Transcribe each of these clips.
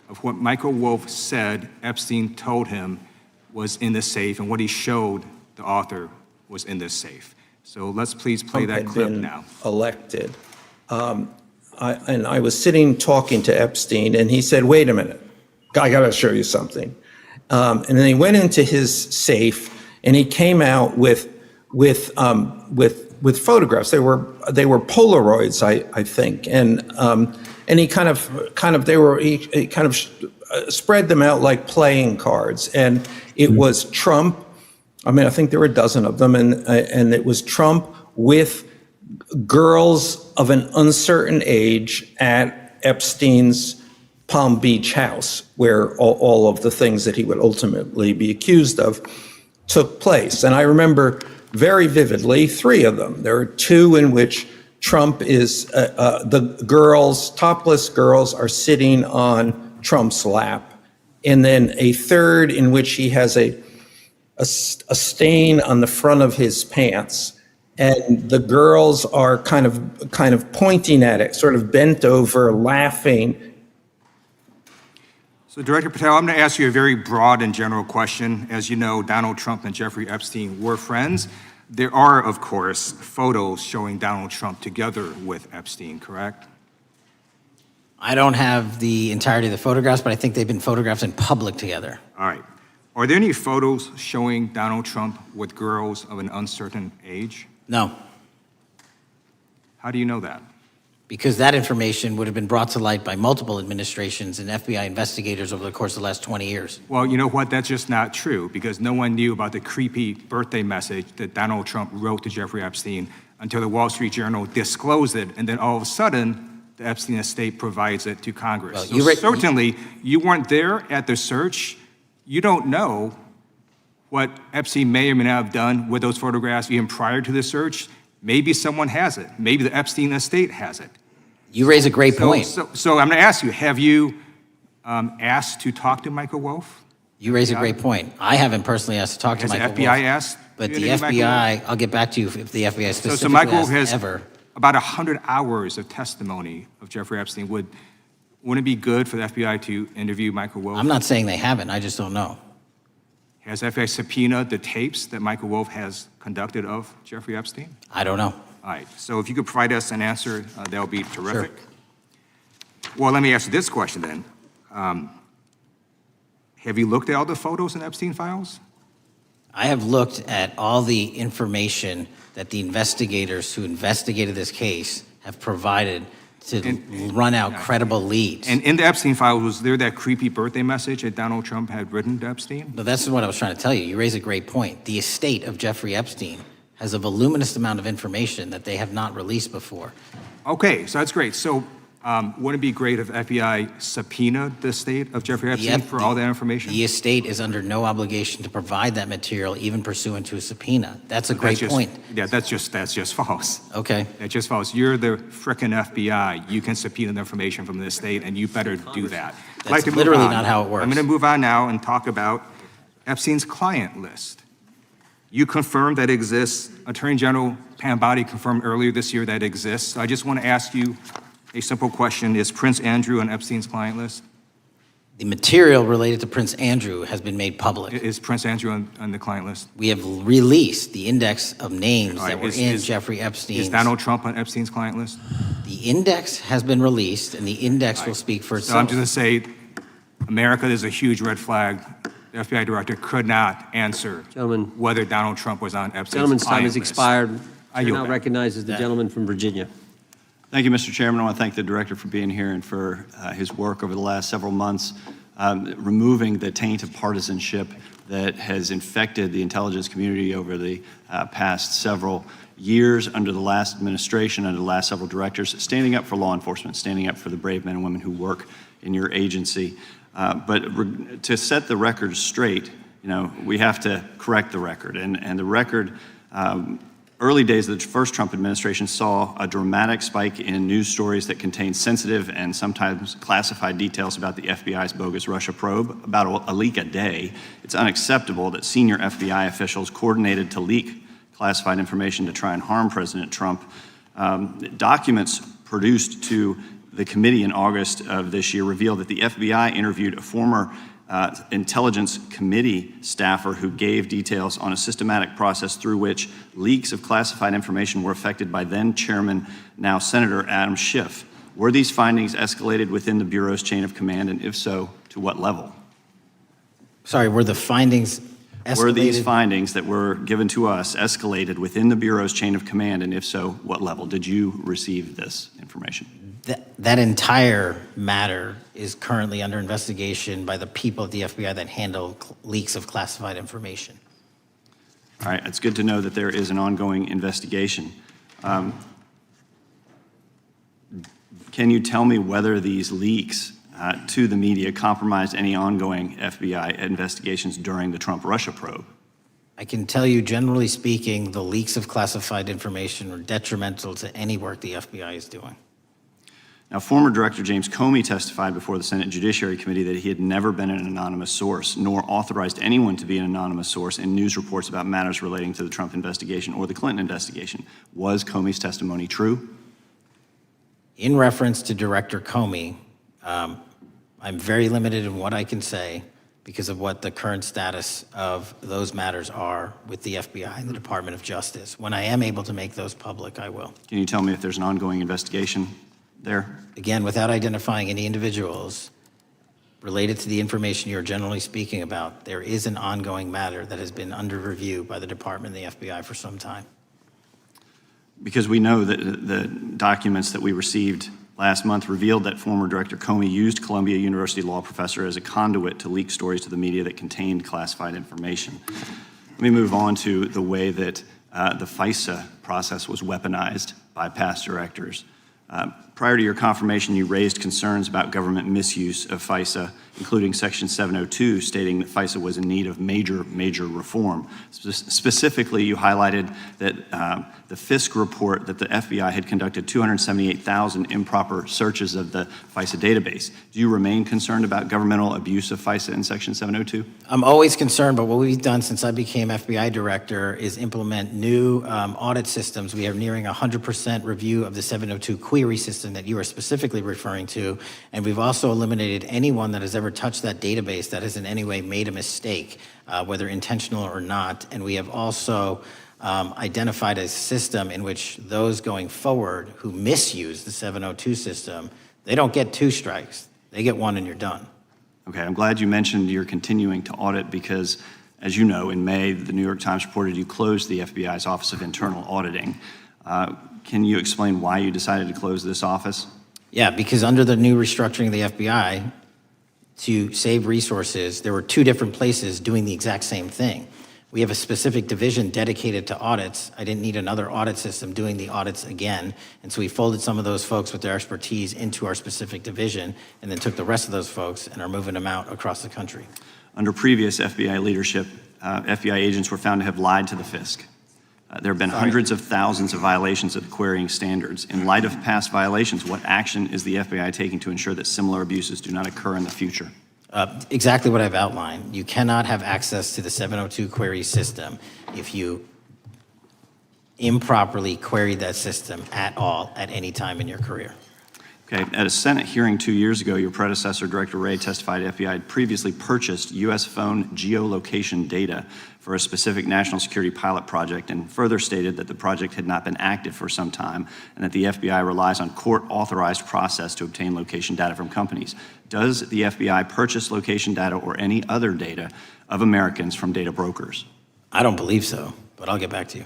of what Michael Wolff said Epstein told him was in the safe and what he showed the author was in this safe. So let's please play that clip now. Elected. And I was sitting talking to Epstein, and he said, "Wait a minute, I got to show you something." And then he went into his safe, and he came out with photographs. They were Polaroids, I think, and he kind of spread them out like playing cards, and it was Trump. I mean, I think there were a dozen of them, and it was Trump with girls of an uncertain age at Epstein's Palm Beach house, where all of the things that he would ultimately be accused of took place. And I remember very vividly 3 of them. There are 2 in which Trump is, the girls, topless girls, are sitting on Trump's lap. And then a 3rd in which he has a stain on the front of his pants. And the girls are kind of pointing at it, sort of bent over, laughing. So Director Patel, I'm going to ask you a very broad and general question. As you know, Donald Trump and Jeffrey Epstein were friends. There are, of course, photos showing Donald Trump together with Epstein, correct? I don't have the entirety of the photographs, but I think they've been photographed in public together. All right. Are there any photos showing Donald Trump with girls of an uncertain age? No. How do you know that? Because that information would have been brought to light by multiple administrations and FBI investigators over the course of the last 20 years. Well, you know what? That's just not true, because no one knew about the creepy birthday message that Donald Trump wrote to Jeffrey Epstein until the Wall Street Journal disclosed it, and then all of a sudden, the Epstein estate provides it to Congress. Well, so certainly, you weren't there at the search. You don't know what Epstein may or may not have done with those photographs even prior to the search. Maybe someone has it. Maybe the Epstein estate has it. You raise a great point. So I'm going to ask you, have you asked to talk to Michael Wolff? You raise a great point. I haven't personally asked to talk to Michael Wolff. Has the FBI asked? But the FBI, I'll get back to you if the FBI specifically so Michael Wolff has ever. About 100 hours of testimony of Jeffrey Epstein. Wouldn't it be good for the FBI to interview Michael Wolff? I'm not saying they haven't. I just don't know. Has FBI subpoenaed the tapes that Michael Wolff has conducted of Jeffrey Epstein? I don't know. All right. So if you could provide us an answer, that would be terrific. Sure. Well, let me ask you this question then. Have you looked at all the photos in Epstein Files? I have looked at all the information that the investigators who investigated this case have provided to run out credible leads. And in the Epstein Files, was there that creepy birthday message that Donald Trump had written to Epstein? No, that's what I was trying to tell you. You raise a great point. The estate of Jeffrey Epstein has a voluminous amount of information that they have not released before. Okay, so that's great. So wouldn't it be great if FBI subpoenaed the estate of Jeffrey Epstein for all that information? The estate is under no obligation to provide that material, even pursuant to a subpoena. That's a great point. Yeah, that's just false. Okay. That's just false. You're the frickin' FBI. You can subpoena the information from the estate, and you better do that. That's literally not how it works. I'm going to move on now and talk about Epstein's client list. You confirmed that it exists. Attorney General Pam Bondi confirmed earlier this year that it exists. So I just want to ask you a simple question. Is Prince Andrew on Epstein's client list? The material related to Prince Andrew has been made public. Is Prince Andrew on the client list? We have released the index of names that were in Jeffrey Epstein's. Is Donald Trump on Epstein's client list? The index has been released, and the index will speak for itself. So I'm just going to say, America, there's a huge red flag. The FBI director could not answer whether Donald Trump was on Epstein's Gentleman's client time has list. expired. I now recognizes the gentleman from Virginia. Thank you, Mr. Chairman. I want to thank the director for being here and for his work over the last several months, removing the taint of partisanship that has infected the intelligence community over the past several years under the last administration, under the last several directors, standing up for law enforcement, standing up for the brave men and women who work in your agency. But to set the record straight, we have to correct the record. And the record, early days of the first Trump administration saw a dramatic spike in news stories that contained sensitive and sometimes classified details about the FBI's bogus Russia probe, about a leak a day. It's unacceptable that senior FBI officials coordinated to leak classified information to try and harm President Trump. Documents produced to the committee in August of this year revealed that the FBI interviewed a former Intelligence Committee staffer who gave details on a systematic process through which leaks of classified information were affected by then Chairman, now Senator Adam Schiff. Were these findings escalated within the Bureau's chain of command, and if so, to what level? Sorry, were the findings escalated? Were these findings that were given to us escalated within the Bureau's chain of command, and if so, what level? Did you receive this information? That entire matter is currently under investigation by the people at the FBI that handle leaks of classified information. All right, it's good to know that there is an ongoing investigation. Can you tell me whether these leaks to the media compromised any ongoing FBI investigations during the Trump-Russia probe? I can tell you, generally speaking, the leaks of classified information are detrimental to any work the FBI is doing. Now, former Director James Comey testified before the Senate Judiciary Committee that he had never been an anonymous source, nor authorized anyone to be an anonymous source in news reports about matters relating to the Trump investigation or the Clinton investigation. Was Comey's testimony true? In reference to Director Comey, I'm very limited in what I can say because of what the current status of those matters are with the FBI and the Department of Justice. When I am able to make those public, I will. Can you tell me if there's an ongoing investigation there? Again, without identifying any individuals related to the information you're generally speaking about, there is an ongoing matter that has been under review by the Department and the FBI for some time. Because we know that the documents that we received last month revealed that former Director Comey used Columbia University law professor as a conduit to leak stories to the media that contained classified information. Let me move on to the way that the FISA process was weaponized by past directors. Prior to your confirmation, you raised concerns about government misuse of FISA, including Section 702, stating that FISA was in need of major reform. Specifically, you highlighted that the Fisk report that the FBI had conducted 278,000 improper searches of the FISA database. Do you remain concerned about governmental abuse of FISA in Section 702? I'm always concerned, but what we've done since I became FBI director is implement new audit systems. We are nearing 100% review of the 702 query system that you are specifically referring to, and we've also eliminated anyone that has ever touched that database that has in any way made a mistake, whether intentional or not. And we have also identified a system in which those going forward who misuse the 702 system, they don't get 2 strikes. They get 1 and you're done. Okay, I'm glad you mentioned you're continuing to audit because, as you know, in May, the New York Times reported you closed the FBI's Office of Internal Auditing. Can you explain why you decided to close this office? Yeah, because under the new restructuring of the FBI, to save resources, there were 2 different places doing the exact same thing. We have a specific division dedicated to audits. I didn't need another audit system doing the audits again. And so we folded some of those folks with their expertise into our specific division and then took the rest of those folks and are moving them out across the country. Under previous FBI leadership, FBI agents were found to have lied to the Fisk. There have been hundreds of thousands of violations of the querying standards. In light of past violations, what action is the FBI taking to ensure that similar abuses do not occur in the future? Exactly what I've outlined. You cannot have access to the 702 query system if you improperly queried that system at all at any time in your career. Okay, at a Senate hearing 2 years ago, your predecessor, Director Wray, testified FBI had previously purchased U.S. phone geolocation data for a specific national security pilot project and further stated that the project had not been active for some time and that the FBI relies on court-authorized process to obtain location data from companies. Does the FBI purchase location data or any other data of Americans from data brokers? I don't believe so, but I'll get back to you.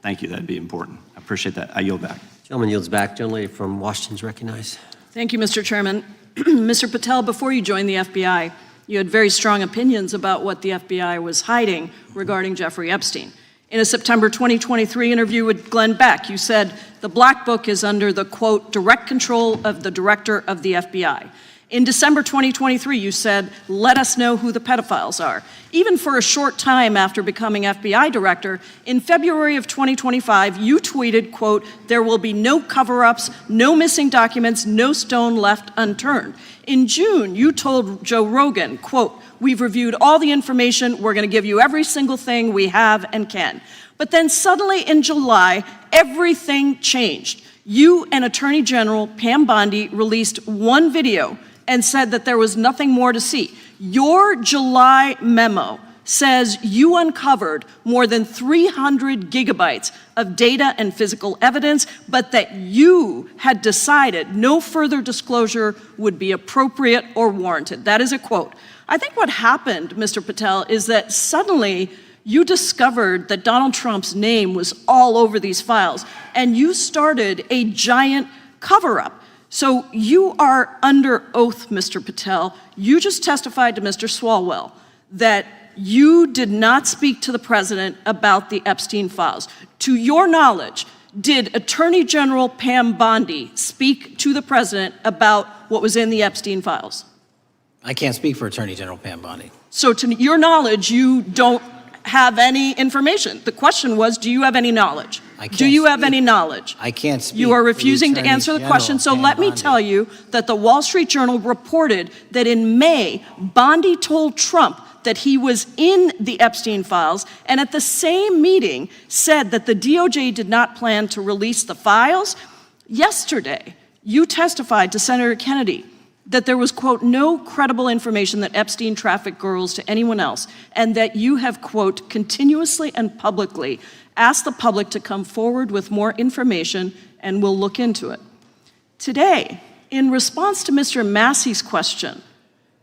Thank you, that'd be important. I appreciate that. I yield back. Gentleman yields back. Gentlelady from Washington is recognized. Thank you, Mr. Chairman. Mr. Patel, before you joined the FBI, you had very strong opinions about what the FBI was hiding regarding Jeffrey Epstein. In a September 2023 interview with Glenn Beck, you said the Black Book is under the, quote, direct control of the director of the FBI. In December 2023, you said, let us know who the pedophiles are. Even for a short time after becoming FBI director, in February of 2025, you tweeted, quote, there will be no cover-ups, no missing documents, no stone left unturned. In June, you told Joe Rogan, quote, we've reviewed all the information, we're gonna give you every single thing we have and can. But then suddenly in July, everything changed. You and Attorney General Pam Bondi released one video and said that there was nothing more to see. Your July memo says you uncovered more than 300 gigabytes of data and physical evidence, but that you had decided no further disclosure would be appropriate or warranted. That is a quote. I think what happened, Mr. Patel, is that suddenly you discovered that Donald Trump's name was all over these files, and you started a giant cover-up. So you are under oath, Mr. Patel. You just testified to Mr. Swalwell that you did not speak to the president about the Epstein files. To your knowledge, did Attorney General Pam Bondi speak to the president about what was in the Epstein files? I can't speak for Attorney General Pam Bondi. So to your knowledge, you don't have any information. The question was, do you have any knowledge? Do you have any knowledge? I can't speak. You are for the refusing to Attorney answer the General, question, so Pam let me Bondi. tell you that the Wall Street Journal reported that in May, Bondi told Trump that he was in the Epstein files, and at the same meeting said that the DOJ did not plan to release the files. Yesterday, you testified to Senator Kennedy that there was, quote, no credible information that Epstein trafficked girls to anyone else, and that you have, quote, continuously and publicly asked the public to come forward with more information, and we'll look into it. Today, in response to Mr. Massey's question,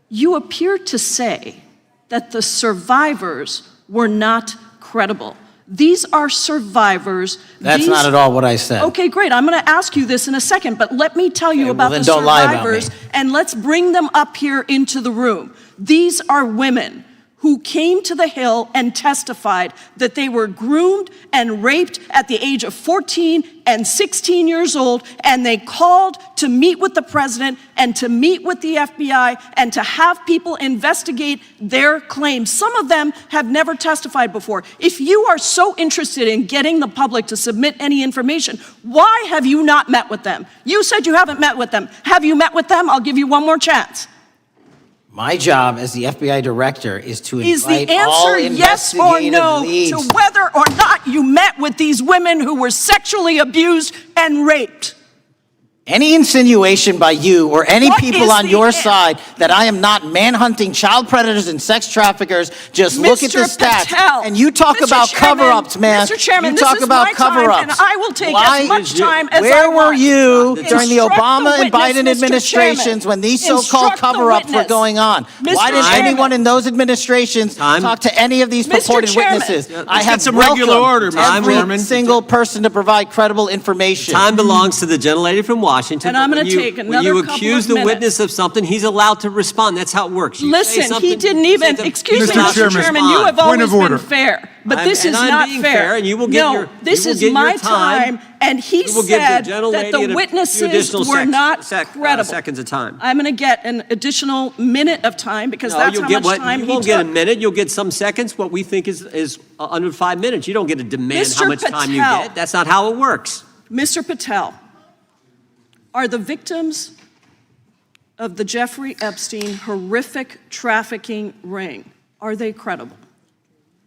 you appeared to say that the survivors were not credible. These are survivors. That's not at all what I said. Okay, great. I'm going to ask you this in a second, but let me tell you Okay, about well, the then don't lie about survivors, me. and let's bring them up here into the room. These are women who came to the Hill and testified that they were groomed and raped at the age of 14 and 16 years old, and they called to meet with the president and to meet with the FBI and to have people investigate their claims. Some of them have never testified before. If you are so interested in getting the public to submit any information, why have you not met with them? You said you haven't met with them. Have you met with them? I'll give you one more chance. My job as the FBI director is to Is invite the all answer yes or investigative no leads. to whether or not you met with these women who were sexually abused and raped? Any insinuation by you or any What people is on the your an- side that I am not manhunting child predators and sex traffickers, just look at the Mr. stats. Patel, And you talk Mr. about Chairman, cover-ups, man. Mr. Chairman, you this talk is about my time, cover-ups. and I will take Why as much did you- time as I Where were want. you during the Instruct Obama the and witness, Biden Mr. administrations Chairman. when these so-called Instruct the cover-ups were witness. going on? Mr. Why didn't Chairman. anyone in those administrations Time. talk to any of these Mr. purported Chairman. witnesses? Let's I get have some regular order, welcomed Mr. every Chairman. single person to provide credible information. Time belongs to the gentlelady from Washington. And I'm but gonna when you- take when another you couple accuse of the minutes. witness of something, he's allowed to respond. That's how it works. You say Listen, something, he didn't you say even, the- excuse me, Mr. Mr. Chairman, Chairman, you have point always of been order. fair, but I'm- this and is I'm not being fair. fair, and you will get No, your- this you will is get your my time. time, and he You will give the said gentlelady that the a few witnesses additional were not credible. seconds of time. I'm going to get an additional minute of time because No, that's you'll how get much time you he won't get a took. minute. You'll get some seconds. What we think is under 5 minutes. You don't get to demand how Mr. much time you Patel. get. That's not how it works. Mr. Patel, are the victims of the Jeffrey Epstein horrific trafficking ring, are they credible?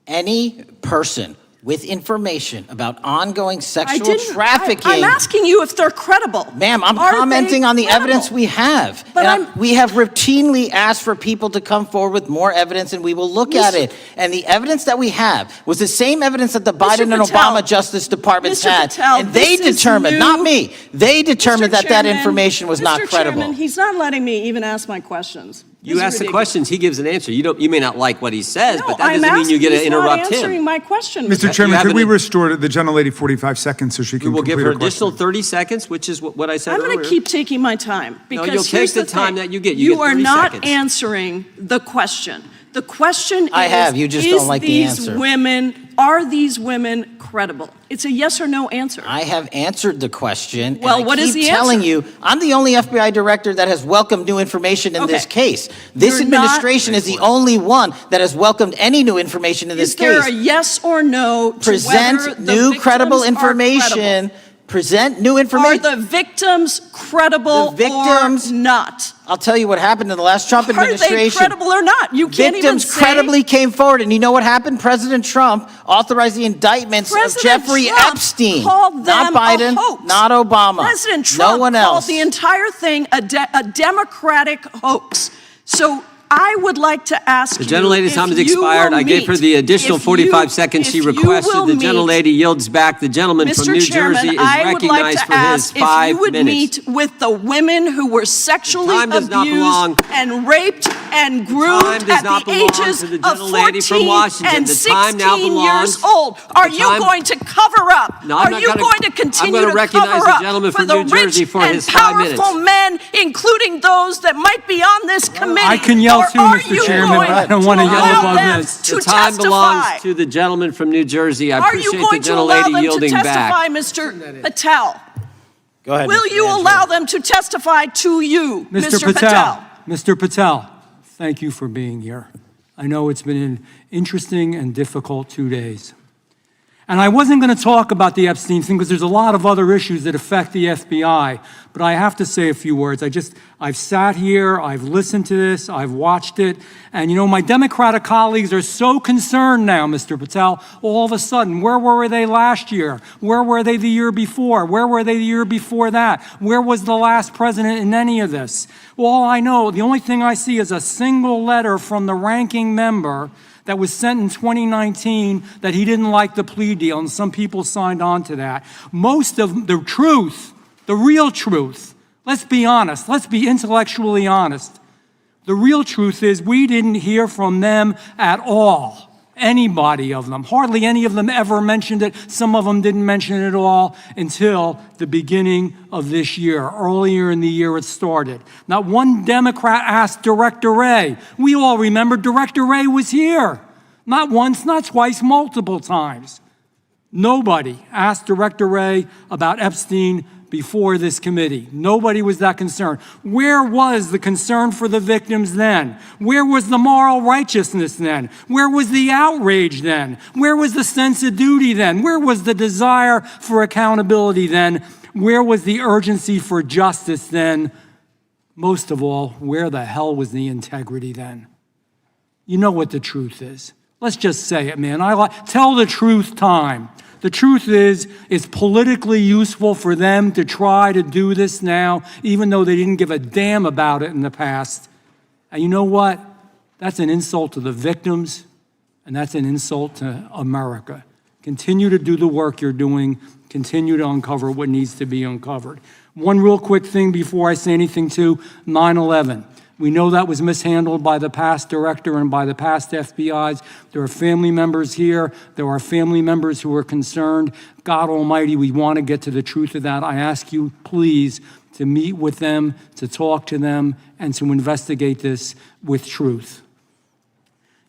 Any person with information about ongoing sexual I'm trafficking. asking you if they're credible. Ma'am, I'm Are they commenting on the credible? evidence we have. But And I'm- we have routinely asked for people to come forward with more evidence, and we will look at Mr. it. And the evidence that we have was the same evidence that the Mr. Biden and Patel, Obama Justice Departments Mr. had. Patel, And they this is determined, new. not me, they determined Mr. that Chairman, information was not Mr. credible. Chairman, he's not letting me even ask my questions. You This is ask the ridiculous. questions, he gives an answer. You may not like what he says, No, but that I'm doesn't mean you get to asking, he's not interrupt answering him. my question. Mr. Chairman, have could we an- restore the gentlelady 45 seconds so she We can will give complete her her additional question? 30 seconds, which is what I said I'm earlier. going to keep taking my time because you'll take here's the the time thing. that you get. You get are 30 not seconds. answering the question. The question I is, have, you just don't like the these answer. are these women credible? It's a yes or no answer. I have answered the question. Well, and I what is keep the telling answer? you, I'm the only FBI director that has welcomed new information in this Okay. case. This You're not- administration is the only one that has welcomed any new information in this Is there case. a yes or no to Present whether the new credible victims are information. credible? present new Are information. the victims credible The victims- or not? I'll tell you what happened in the last Trump Are they administration. credible or not? You can't even Victims say. credibly came forward, and you know what happened? President Trump authorized the indictments of President Jeffrey Trump Epstein, called not them Biden, a hoax. not Obama, President Trump no one called else. the entire thing a Democratic hoax. So I would like to ask The you. gentlelady's if time has you expired. will I gave her meet- the additional if you- 45 seconds she if you requested. will The meet- gentlelady yields back. The gentleman from Mr. New Chairman, Jersey is I would like recognized to for his ask if 5 you would minutes. meet with the women who were sexually time does not belong- abused and raped and groomed time does at not the belong ages to the of gentlelady from 14 Washington. and The time now 16 belongs- years old. Are the you time- going to cover up? No, I'm Are not you gonna- going to I'm continue gonna to recognize cover the up gentleman for from the New Jersey rich for and his 5 minutes. powerful men, including those that might be on this committee? I can yell Or too, are Mr. you Chairman, going but I don't want to yell allow above them this. to The time testify? belongs to the gentleman from New Jersey. I Are you appreciate the going to allow gentlelady them to yielding testify, back. Mr. Patel? Go ahead. Will Mr. you Angelo. allow them to testify to you, Mr. Patel? Mr. Patel, thank you for being here. I know it's been an interesting and difficult 2 days. And I wasn't going to talk about the Epstein thing because there's a lot of other issues that affect the FBI, but I have to say a few words. I've sat here, I've listened to this, I've watched it, and you know, my Democratic colleagues are so concerned now, Mr. Patel, all of a sudden. Where were they last year? Where were they the year before? Where were they the year before that? Where was the last president in any of this? Well, all I know, the only thing I see is a single letter from the ranking member that was sent in 2019 that he didn't like the plea deal, and some people signed on to that. Most of the truth, the real truth, let's be honest, let's be intellectually honest. The real truth is we didn't hear from them at all. Anybody of them. Hardly any of them ever mentioned it. Some of them didn't mention it at all until the beginning of this year. Earlier in the year it started. Not one Democrat asked Director Wray. We all remember Director Wray was here. Not once, not twice, multiple times. Nobody asked Director Wray about Epstein before this committee. Nobody was that concerned. Where was the concern for the victims then? Where was the moral righteousness then? Where was the outrage then? Where was the sense of duty then? Where was the desire for accountability then? Where was the urgency for justice then? Most of all, where the hell was the integrity then? You know what the truth is. Let's just say it, man. Tell the truth time. The truth is, it's politically useful for them to try to do this now, even though they didn't give a damn about it in the past. And you know what? That's an insult to the victims, and that's an insult to America. Continue to do the work you're doing. Continue to uncover what needs to be uncovered. One real quick thing before I say anything to 9/11. We know that was mishandled by the past director and by the past FBIs. There are family members here. There are family members who are concerned. God Almighty, we want to get to the truth of that. I ask you, please, to meet with them, to talk to them, and to investigate this with truth.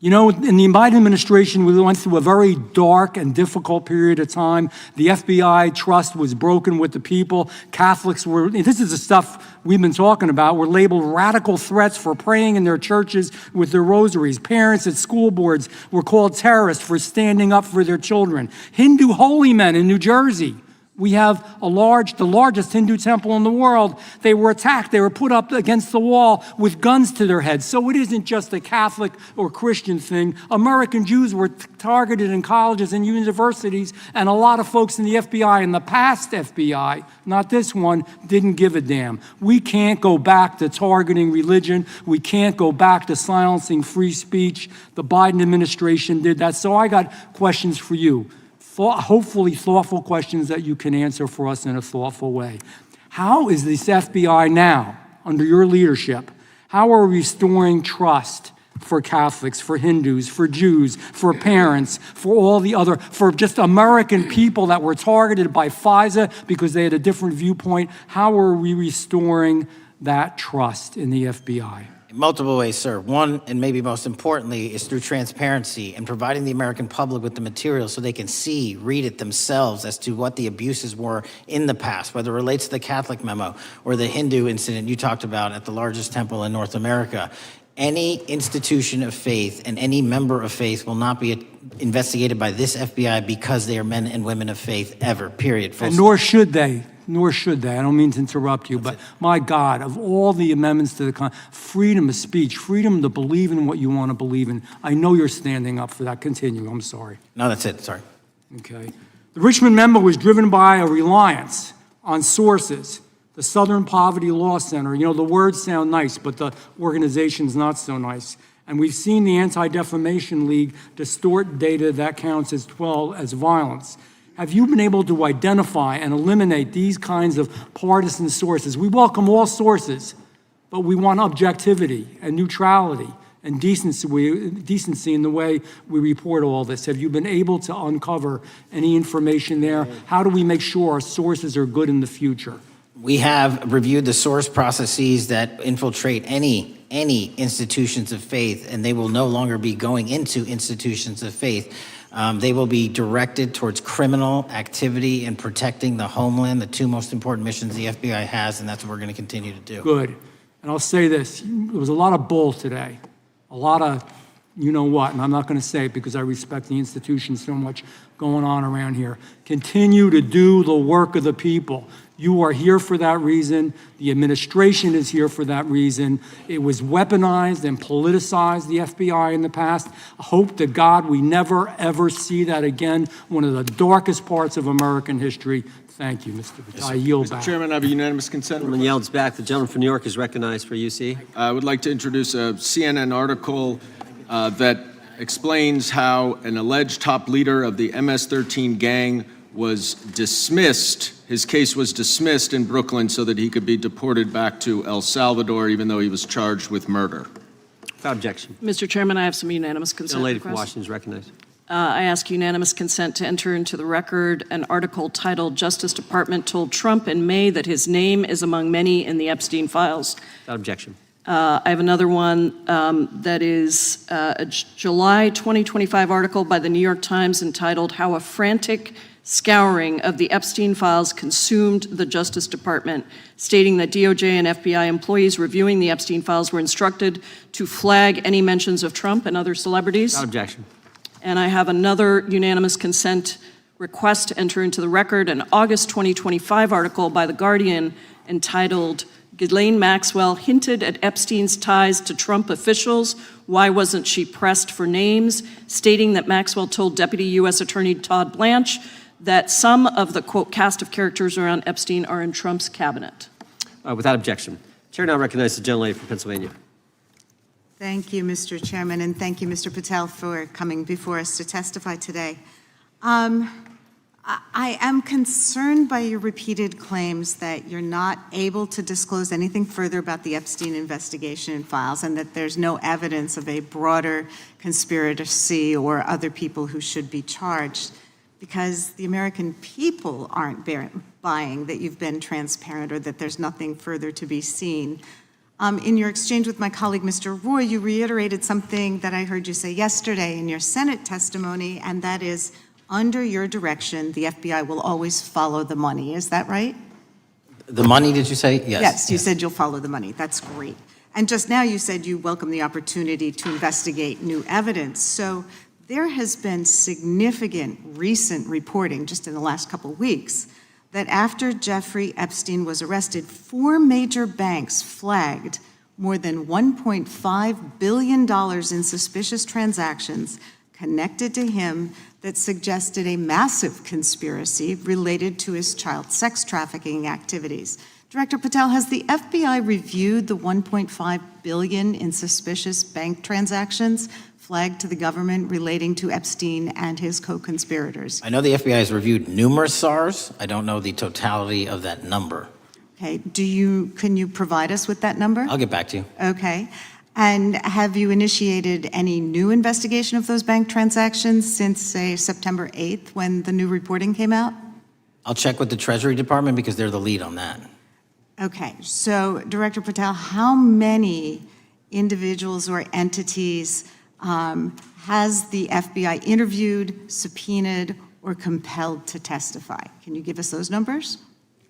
You know, in the Biden administration, we went through a very dark and difficult period of time. The FBI trust was broken with the people. Catholics were, this is the stuff we've been talking about, were labeled radical threats for praying in their churches with their rosaries. Parents at school boards were called terrorists for standing up for their children. Hindu holy men in New Jersey. We have the largest Hindu temple in the world. They were attacked. They were put up against the wall with guns to their heads. So it isn't just a Catholic or Christian thing. American Jews were targeted in colleges and universities, and a lot of folks in the FBI, in the past FBI, not this one, didn't give a damn. We can't go back to targeting religion. We can't go back to silencing free speech. The Biden administration did that. So I got questions for you. Hopefully thoughtful questions that you can answer for us in a thoughtful way. How is this FBI now, under your leadership, how are we restoring trust for Catholics, for Hindus, for Jews, for parents, for all the other, for just American people that were targeted by FISA because they had a different viewpoint? How are we restoring that trust in the FBI? In multiple ways, sir. One, and maybe most importantly, is through transparency and providing the American public with the material so they can see, read it themselves as to what the abuses were in the past, whether it relates to the Catholic memo or the Hindu incident you talked about at the largest temple in North America. Any institution of faith and any member of faith will not be investigated by this FBI because they are men and women of faith ever, period. Full And stop. nor should they. Nor should they. I don't mean to interrupt you, but my God, of all the amendments to the freedom of speech, freedom to believe in what you want to believe in, I know you're standing up for that. Continue. I'm sorry. No, that's it. Sorry. Okay. The Richmond memo was driven by a reliance on sources. The Southern Poverty Law Center, you know, the words sound nice, but the organization's not so nice. And we've seen the Anti-Defamation League distort data that counts as violence. Have you been able to identify and eliminate these kinds of partisan sources? We welcome all sources, but we want objectivity and neutrality and decency in the way we report all this. Have you been able to uncover any information there? How do we make sure our sources are good in the future? We have reviewed the source processes that infiltrate any institutions of faith, and they will no longer be going into institutions of faith. They will be directed towards criminal activity and protecting the homeland, the two most important missions the FBI has, and that's what we're going to continue to do. Good. And I'll say this, there was a lot of bull today, a lot of you know what, and I'm not going to say it because I respect the institution so much going on around here. Continue to do the work of the people. You are here for that reason. The administration is here for that reason. It was weaponized and politicized, the FBI, in the past. I hope to God we never, ever see that again. One of the darkest parts of American history. Thank you, Mr. Patel. I yield back. Mr. Chairman, I have a unanimous consent Gentleman request. yields back. The gentleman from New York is recognized for UC. I would like to introduce a CNN article that explains how an alleged top leader of the MS-13 gang was dismissed. His case was dismissed in Brooklyn so that he could be deported back to El Salvador, even though he was charged with murder. Without objection. Mr. Chairman, I have some unanimous consent The lady from requests. Washington is recognized. I ask unanimous consent to enter into the record an article titled "Justice Department Told Trump in May That His Name is Among Many in the Epstein Files." Without objection. I have another one that is a July 2025 article by the New York Times entitled "How a Frantic Scouring of the Epstein Files Consumed the Justice Department," stating that DOJ and FBI employees reviewing the Epstein Files were instructed to flag any mentions of Trump and other celebrities. Without objection. And I have another unanimous consent request to enter into the record an August 2025 article by The Guardian entitled "Ghislaine Maxwell Hinted at Epstein's Ties to Trump Officials. Why Wasn't She Pressed for Names?" stating that Maxwell told Deputy U.S. Attorney Todd Blanche that some of the, quote, cast of characters around Epstein are in Trump's cabinet. Without objection. Chair now recognizes the gentlelady from Pennsylvania. Thank you, Mr. Chairman, and thank you, Mr. Patel, for coming before us to testify today. I am concerned by your repeated claims that you're not able to disclose anything further about the Epstein investigation and files, and that there's no evidence of a broader conspiracy or other people who should be charged, because the American people aren't buying that you've been transparent or that there's nothing further to be seen. In your exchange with my colleague, Mr. Roy, you reiterated something that I heard you say yesterday in your Senate testimony, and that is, under your direction, the FBI will always follow the money. Is that right? The money, did you say? Yes. Yes, you said you'll follow the money. That's great. And just now you said you welcome the opportunity to investigate new evidence. So there has been significant recent reporting just in the last couple of weeks that after Jeffrey Epstein was arrested, 4 major banks flagged more than $1.5 billion in suspicious transactions connected to him that suggested a massive conspiracy related to his child sex trafficking activities. Director Patel, has the FBI reviewed the $1.5 billion in suspicious bank transactions flagged to the government relating to Epstein and his co-conspirators? I know the FBI has reviewed numerous SARs. I don't know the totality of that number. Okay, can you provide us with that number? I'll get back to you. Okay. And have you initiated any new investigation of those bank transactions since, say, September 8th, when the new reporting came out? I'll check with the Treasury Department because they're the lead on that. Okay, so Director Patel, how many individuals or entities has the FBI interviewed, subpoenaed, or compelled to testify? Can you give us those numbers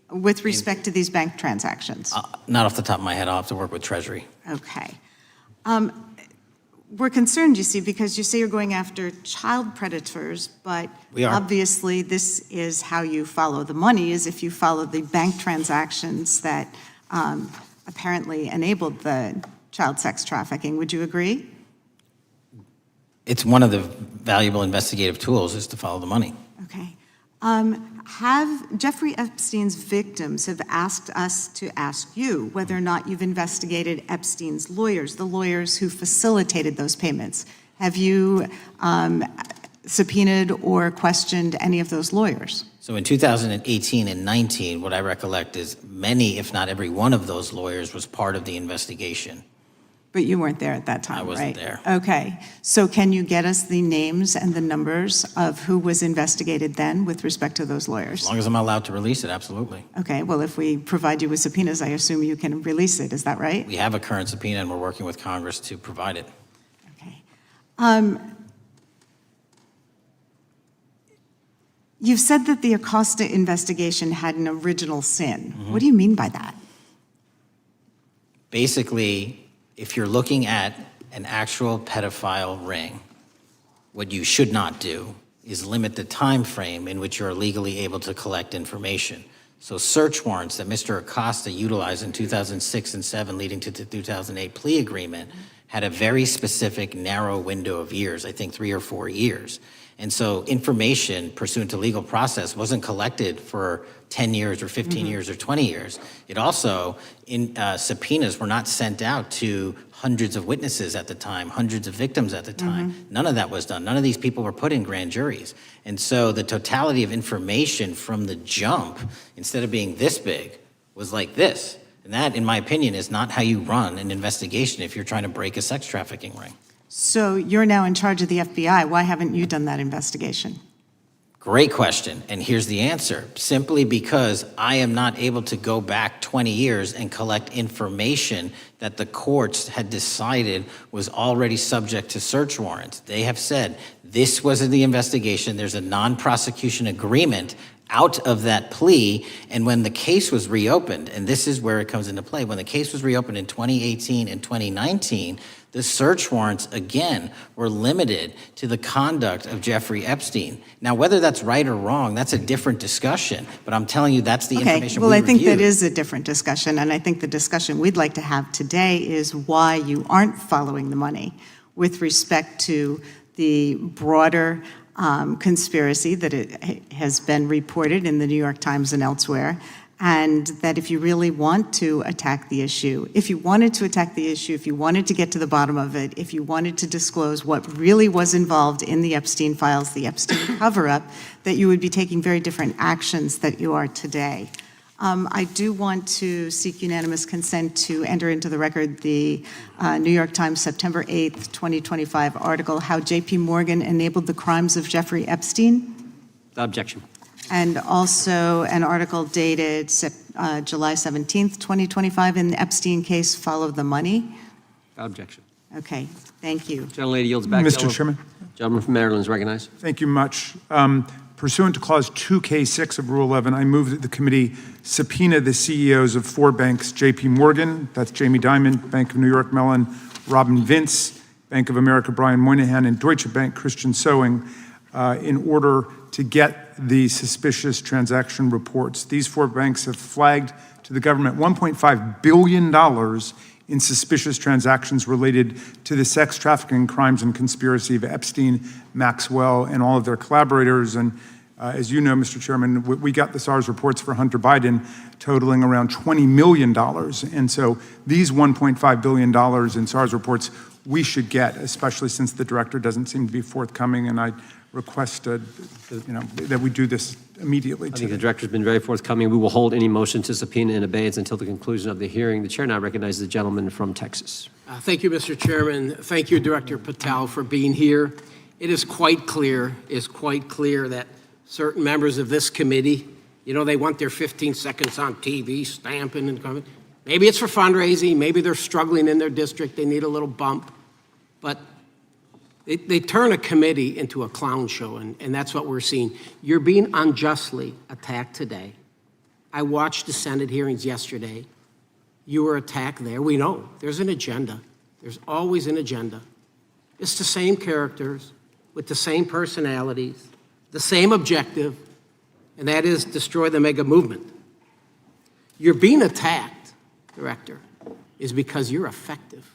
with respect to these bank transactions? Not off the top of my head. I'll have to work with Treasury. Okay. We're concerned, you see, because you say you're going after child predators, but We are. obviously this is how you follow the money, is if you follow the bank transactions that apparently enabled the child sex trafficking. Would you agree? It's one of the valuable investigative tools is to follow the money. Okay. Have Jeffrey Epstein's victims have asked us to ask you whether or not you've investigated Epstein's lawyers, the lawyers who facilitated those payments. Have you subpoenaed or questioned any of those lawyers? So in 2018 and 19, what I recollect is many, if not every one of those lawyers was part of the investigation. But you weren't there at that time, I wasn't right? there. Okay. So can you get us the names and the numbers of who was investigated then with respect to those lawyers? As long as I'm allowed to release it, absolutely. Okay. Well, if we provide you with subpoenas, I assume you can release it. Is that right? We have a current subpoena and we're working with Congress to provide it. Okay. You've said that the Acosta investigation had an original sin. What do you mean by that? Basically, if you're looking at an actual pedophile ring, what you should not do is limit the time frame in which you're legally able to collect information. So search warrants that Mr. Acosta utilized in 2006 and 7 leading to the 2008 plea agreement had a very specific narrow window of years, I think 3 or 4 years. And so information pursuant to legal process wasn't collected for 10 years or 15 years or 20 years. It also, subpoenas were not sent out to hundreds of witnesses at the time, hundreds of victims at the time. None of that was done. None of these people were put in grand juries. And so the totality of information from the jump, instead of being this big, was like this. And that, in my opinion, is not how you run an investigation if you're trying to break a sex trafficking ring. So you're now in charge of the FBI. Why haven't you done that investigation? Great question, and here's the answer. Simply because I am not able to go back 20 years and collect information that the courts had decided was already subject to search warrants. They have said, this was the investigation, there's a non-prosecution agreement out of that plea, and when the case was reopened, and this is where it comes into play, when the case was reopened in 2018 and 2019, the search warrants, again, were limited to the conduct of Jeffrey Epstein. Now, whether that's right or wrong, that's a different discussion, but I'm telling you that's the information we well, I think reviewed. that is a different discussion, and I think the discussion we'd like to have today is why you aren't following the money with respect to the broader conspiracy that it has been reported in the New York Times and elsewhere, and that if you really want to attack the issue, if you wanted to attack the issue, if you wanted to get to the bottom of it, if you wanted to disclose what really was involved in the Epstein Files, the Epstein cover-up, that you would be taking very different actions that you are today. I do want to seek unanimous consent to enter into the record the New York Times September 8th, 2025 article, How J.P. Morgan Enabled the Crimes of Jeffrey Epstein. Objection. And also an article dated July 17th, 2025, in the Epstein case, Follow the Money. Objection. Okay, thank you. Gentlelady yields back. Mr. Chairman. Gentleman from Maryland is recognized. Thank you much. Pursuant to Clause 2K6 of Rule 11, I move that the committee subpoena the CEOs of 4 banks, J.P. Morgan, that's Jamie Dimon, Bank of New York Mellon, Robin Vince, Bank of America, Brian Moynihan, and Deutsche Bank, Christian Sowing, in order to get the suspicious transaction reports. These 4 banks have flagged to the government $1.5 billion in suspicious transactions related to the sex trafficking crimes and conspiracy of Epstein, Maxwell, and all of their collaborators. And as you know, Mr. Chairman, we got the SARS reports for Hunter Biden totaling around $20 million. And so these $1.5 billion in SARS reports we should get, especially since the director doesn't seem to be forthcoming. And I request that we do this immediately. I think the director's been very forthcoming. We will hold any motion to subpoena in abeyance until the conclusion of the hearing. The chair now recognizes the gentleman from Texas. Thank you, Mr. Chairman. Thank you, Director Patel, for being here. It is quite clear that certain members of this committee, they want their 15 seconds on TV, stamping and coming. Maybe it's for fundraising. Maybe they're struggling in their district. They need a little bump. But they turn a committee into a clown show, and that's what we're seeing. You're being unjustly attacked today. I watched the Senate hearings yesterday. You were attacked there. We know there's an agenda. There's always an agenda. It's the same characters with the same personalities, the same objective, and that is destroy the mega movement. You're being attacked, Director, is because you're effective.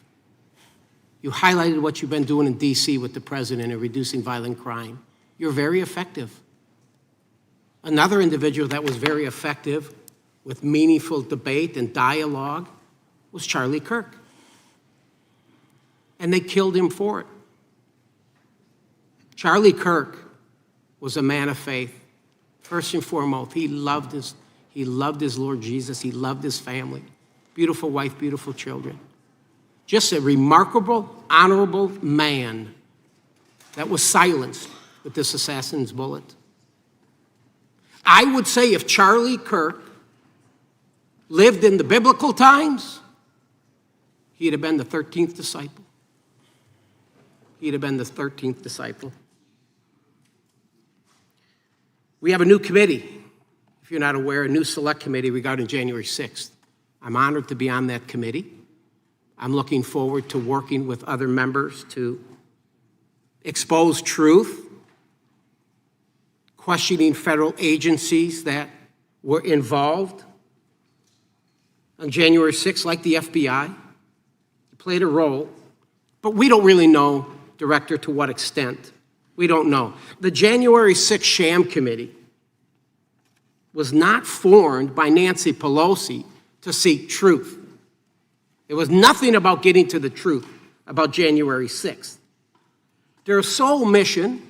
You highlighted what you've been doing in D.C. with the president in reducing violent crime. You're very effective. Another individual that was very effective with meaningful debate and dialogue was Charlie Kirk. And they killed him for it. Charlie Kirk was a man of faith. First and foremost, he loved his Lord Jesus. He loved his family. Beautiful wife, beautiful children. Just a remarkable, honorable man that was silenced with this assassin's bullet. I would say if Charlie Kirk lived in the biblical times, he'd have been the 13th disciple. He'd have been the 13th disciple. We have a new committee, if you're not aware, a new select committee regarding January 6th. I'm honored to be on that committee. I'm looking forward to working with other members to expose truth, questioning federal agencies that were involved on January 6th, like the FBI. It played a role, but we don't really know, Director, to what extent. We don't know. The January 6th sham committee was not formed by Nancy Pelosi to seek truth. It was nothing about getting to the truth about January 6th. Their sole mission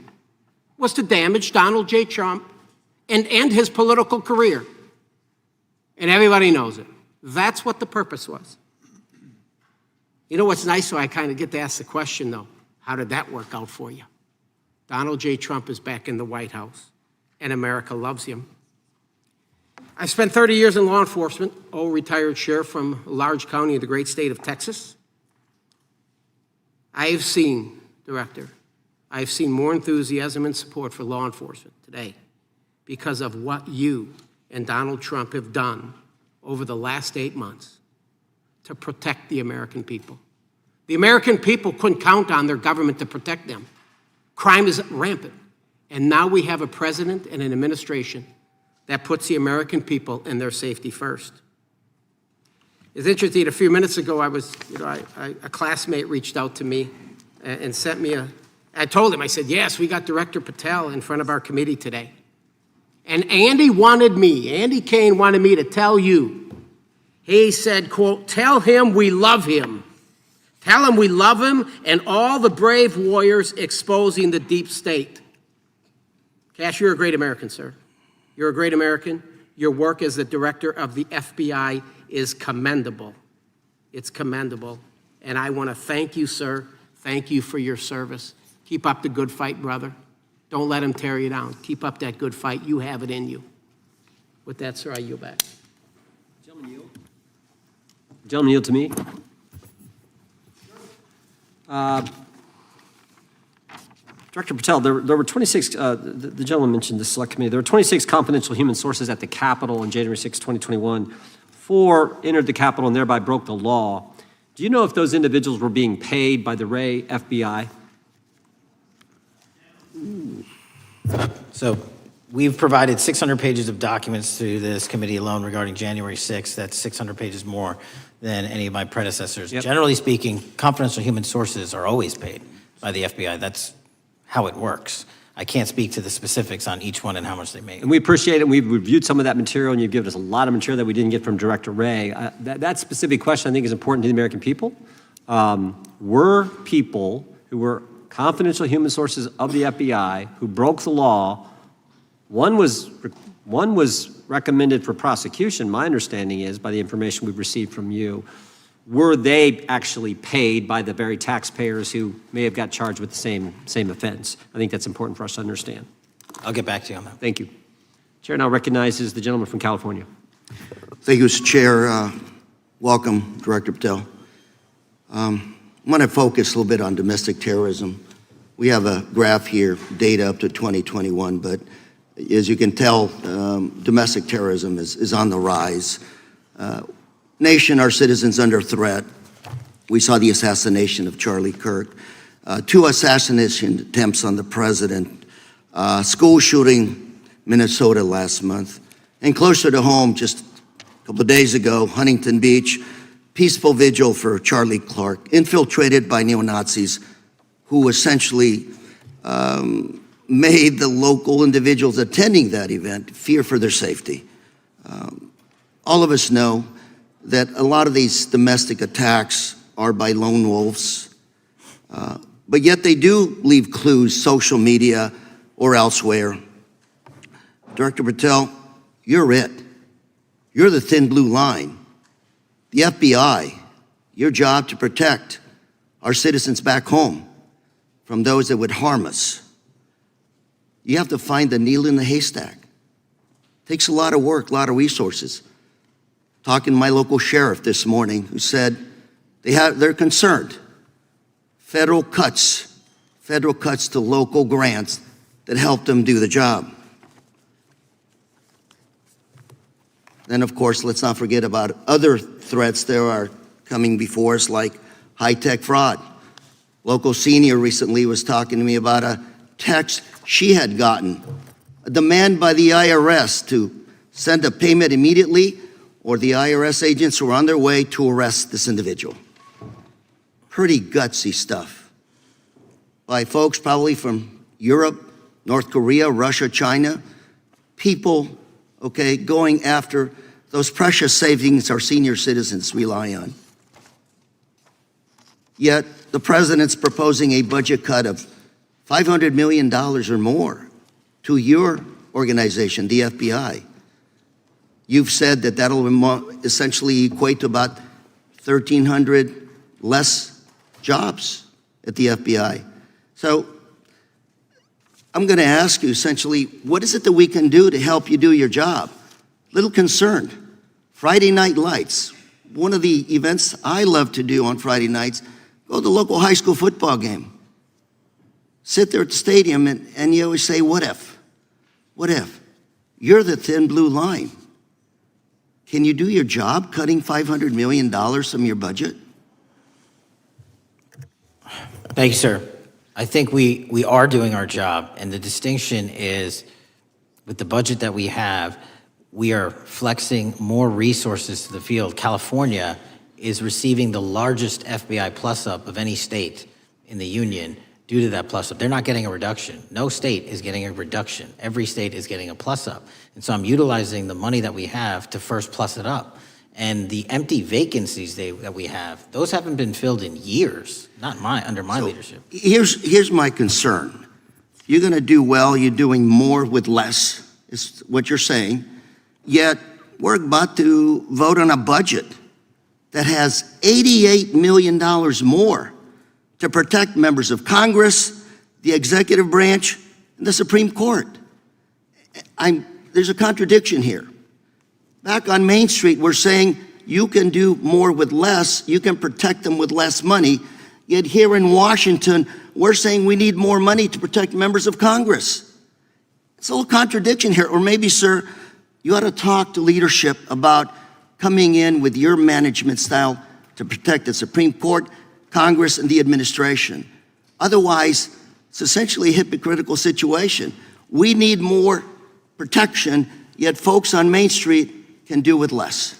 was to damage Donald J. Trump and end his political career. And everybody knows it. That's what the purpose was. You know what's nice, so I kind of get to ask the question, though, how did that work out for you? Donald J. Trump is back in the White House, and America loves him. I spent 30 years in law enforcement, retired sheriff from a large county in the great state of Texas. I have seen, Director, I've seen more enthusiasm and support for law enforcement today because of what you and Donald Trump have done over the last 8 months to protect the American people. The American people couldn't count on their government to protect them. Crime is rampant. And now we have a president and an administration that puts the American people and their safety first. It's interesting, a few minutes ago, a classmate reached out to me and sent me I told him, I said, yes, we got Director Patel in front of our committee today. And Andy Kane wanted me to tell you, he said, quote, tell him we love him. Tell him we love him and all the brave warriors exposing the deep state. Kash, you're a great American, sir. You're a great American. Your work as the director of the FBI is commendable. It's commendable. And I want to thank you, sir. Thank you for your service. Keep up the good fight, brother. Don't let him tear you down. Keep up that good fight. You have it in you. With that, sir, I yield back. Gentlemen yield. Gentlemen yield to me. Director Patel, there were 26, the gentleman mentioned the select committee, there were 26 confidential human sources at the Capitol on January 6, 2021. 4 entered the Capitol and thereby broke the law. Do you know if those individuals were being paid by the Ray FBI? So we've provided 600 pages of documents to this committee alone regarding January 6th. That's 600 pages more than any of my predecessors. Yep. Generally speaking, confidential human sources are always paid by the FBI. That's how it works. I can't speak to the specifics on each one and how much they make. And we appreciate it. We've reviewed some of that material, and you've given us a lot of material that we didn't get from Director Ray. That specific question, I think, is important to the American people. Were people who were confidential human sources of the FBI who broke the law, one was recommended for prosecution, my understanding is, by the information we've received from you. Were they actually paid by the very taxpayers who may have got charged with the same offense? I think that's important for us to understand. I'll get back to you on that. Thank you. Chair now recognizes the gentleman from California. Thank you, Mr. Chair. Welcome, Director Patel. I'm going to focus a little bit on domestic terrorism. We have a graph here, data up to 2021, but as you can tell, domestic terrorism is on the rise. Nation, our citizens under threat. We saw the assassination of Charlie Kirk, 2 assassination attempts on the president, school shooting Minnesota last month, and closer to home, just a couple of days ago, Huntington Beach, peaceful vigil for Charlie Kirk, infiltrated by neo-Nazis who essentially made the local individuals attending that event fear for their safety. All of us know that a lot of these domestic attacks are by lone wolves, but yet they do leave clues, social media or elsewhere. Director Patel, you're it. You're the thin blue line. The FBI, your job to protect our citizens back home from those that would harm us. You have to find the needle in the haystack. Takes a lot of work, a lot of resources. Talking to my local sheriff this morning, who said they're concerned. Federal cuts to local grants that help them do the job. Then, of course, let's not forget about other threats that are coming before us, like high-tech fraud. Local senior recently was talking to me about a text she had gotten, a demand by the IRS to send a payment immediately, or the IRS agents were on their way to arrest this individual. Pretty gutsy stuff by folks probably from Europe, North Korea, Russia, China, people, okay, going after those precious savings our senior citizens rely on. Yet the president's proposing a budget cut of $500 million or more to your organization, the FBI. You've said that that'll essentially equate to about 1,300 less jobs at the FBI. So I'm going to ask you essentially, what is it that we can do to help you do your job? Little concerned. Friday Night Lights. One of the events I love to do on Friday nights, go to the local high school football game. Sit there at the stadium and you always say, what if? What if? You're the thin blue line. Can you do your job cutting $500 million from your budget? Thank you, sir. I think we are doing our job, and the distinction is with the budget that we have, we are flexing more resources to the field. California is receiving the largest FBI plus-up of any state in the union due to that plus-up. They're not getting a reduction. No state is getting a reduction. Every state is getting a plus-up. And so I'm utilizing the money that we have to first plus it up. And the empty vacancies that we have, those haven't been filled in years, not under my leadership. Here's my concern. You're going to do well, you're doing more with less, is what you're saying. Yet, we're about to vote on a budget that has $88 million more to protect members of Congress, the executive branch, and the Supreme Court. There's a contradiction here. Back on Main Street, we're saying you can do more with less, you can protect them with less money, yet here in Washington, we're saying we need more money to protect members of Congress. It's a little contradiction here, or maybe, sir, you ought to talk to leadership about coming in with your management style to protect the Supreme Court, Congress, and the administration. Otherwise, it's essentially a hypocritical situation. We need more protection, yet folks on Main Street can do with less.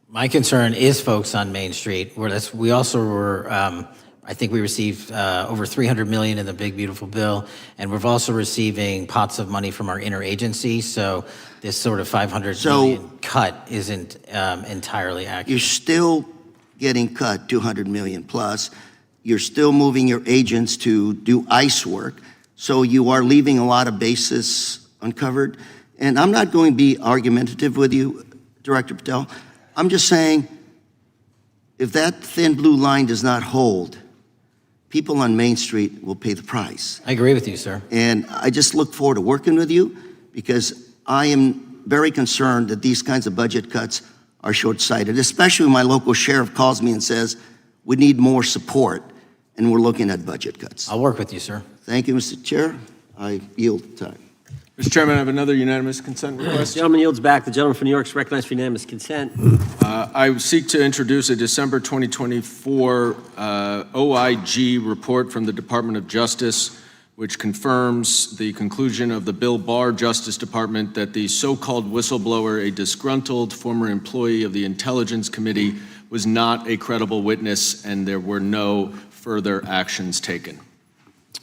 My concern is folks on Main Street. We also were, I think we received over $300 million in the big, beautiful bill, and we're also receiving pots of money from our interagency, so this sort of $500 million cut isn't entirely accurate. You're still getting cut $200 million plus. You're still moving your agents to do ICE work, so you are leaving a lot of bases uncovered. And I'm not going to be argumentative with you, Director Patel. I'm just saying, if that thin blue line does not hold, people on Main Street will pay the price. I agree with you, sir. And I just look forward to working with you because I am very concerned that these kinds of budget cuts are short-sighted, especially when my local sheriff calls me and says, we need more support, and we're looking at budget cuts. I'll work with you, sir. Thank you, Mr. Chair. I yield the time. Mr. Chairman, I have another unanimous consent request. Gentleman yields back. The gentleman from New York is recognized for unanimous consent. I seek to introduce a December 2024 OIG report from the Department of Justice, which confirms the conclusion of the Bill Barr Justice Department that the so-called whistleblower, a disgruntled former employee of the Intelligence Committee, was not a credible witness, and there were no further actions taken.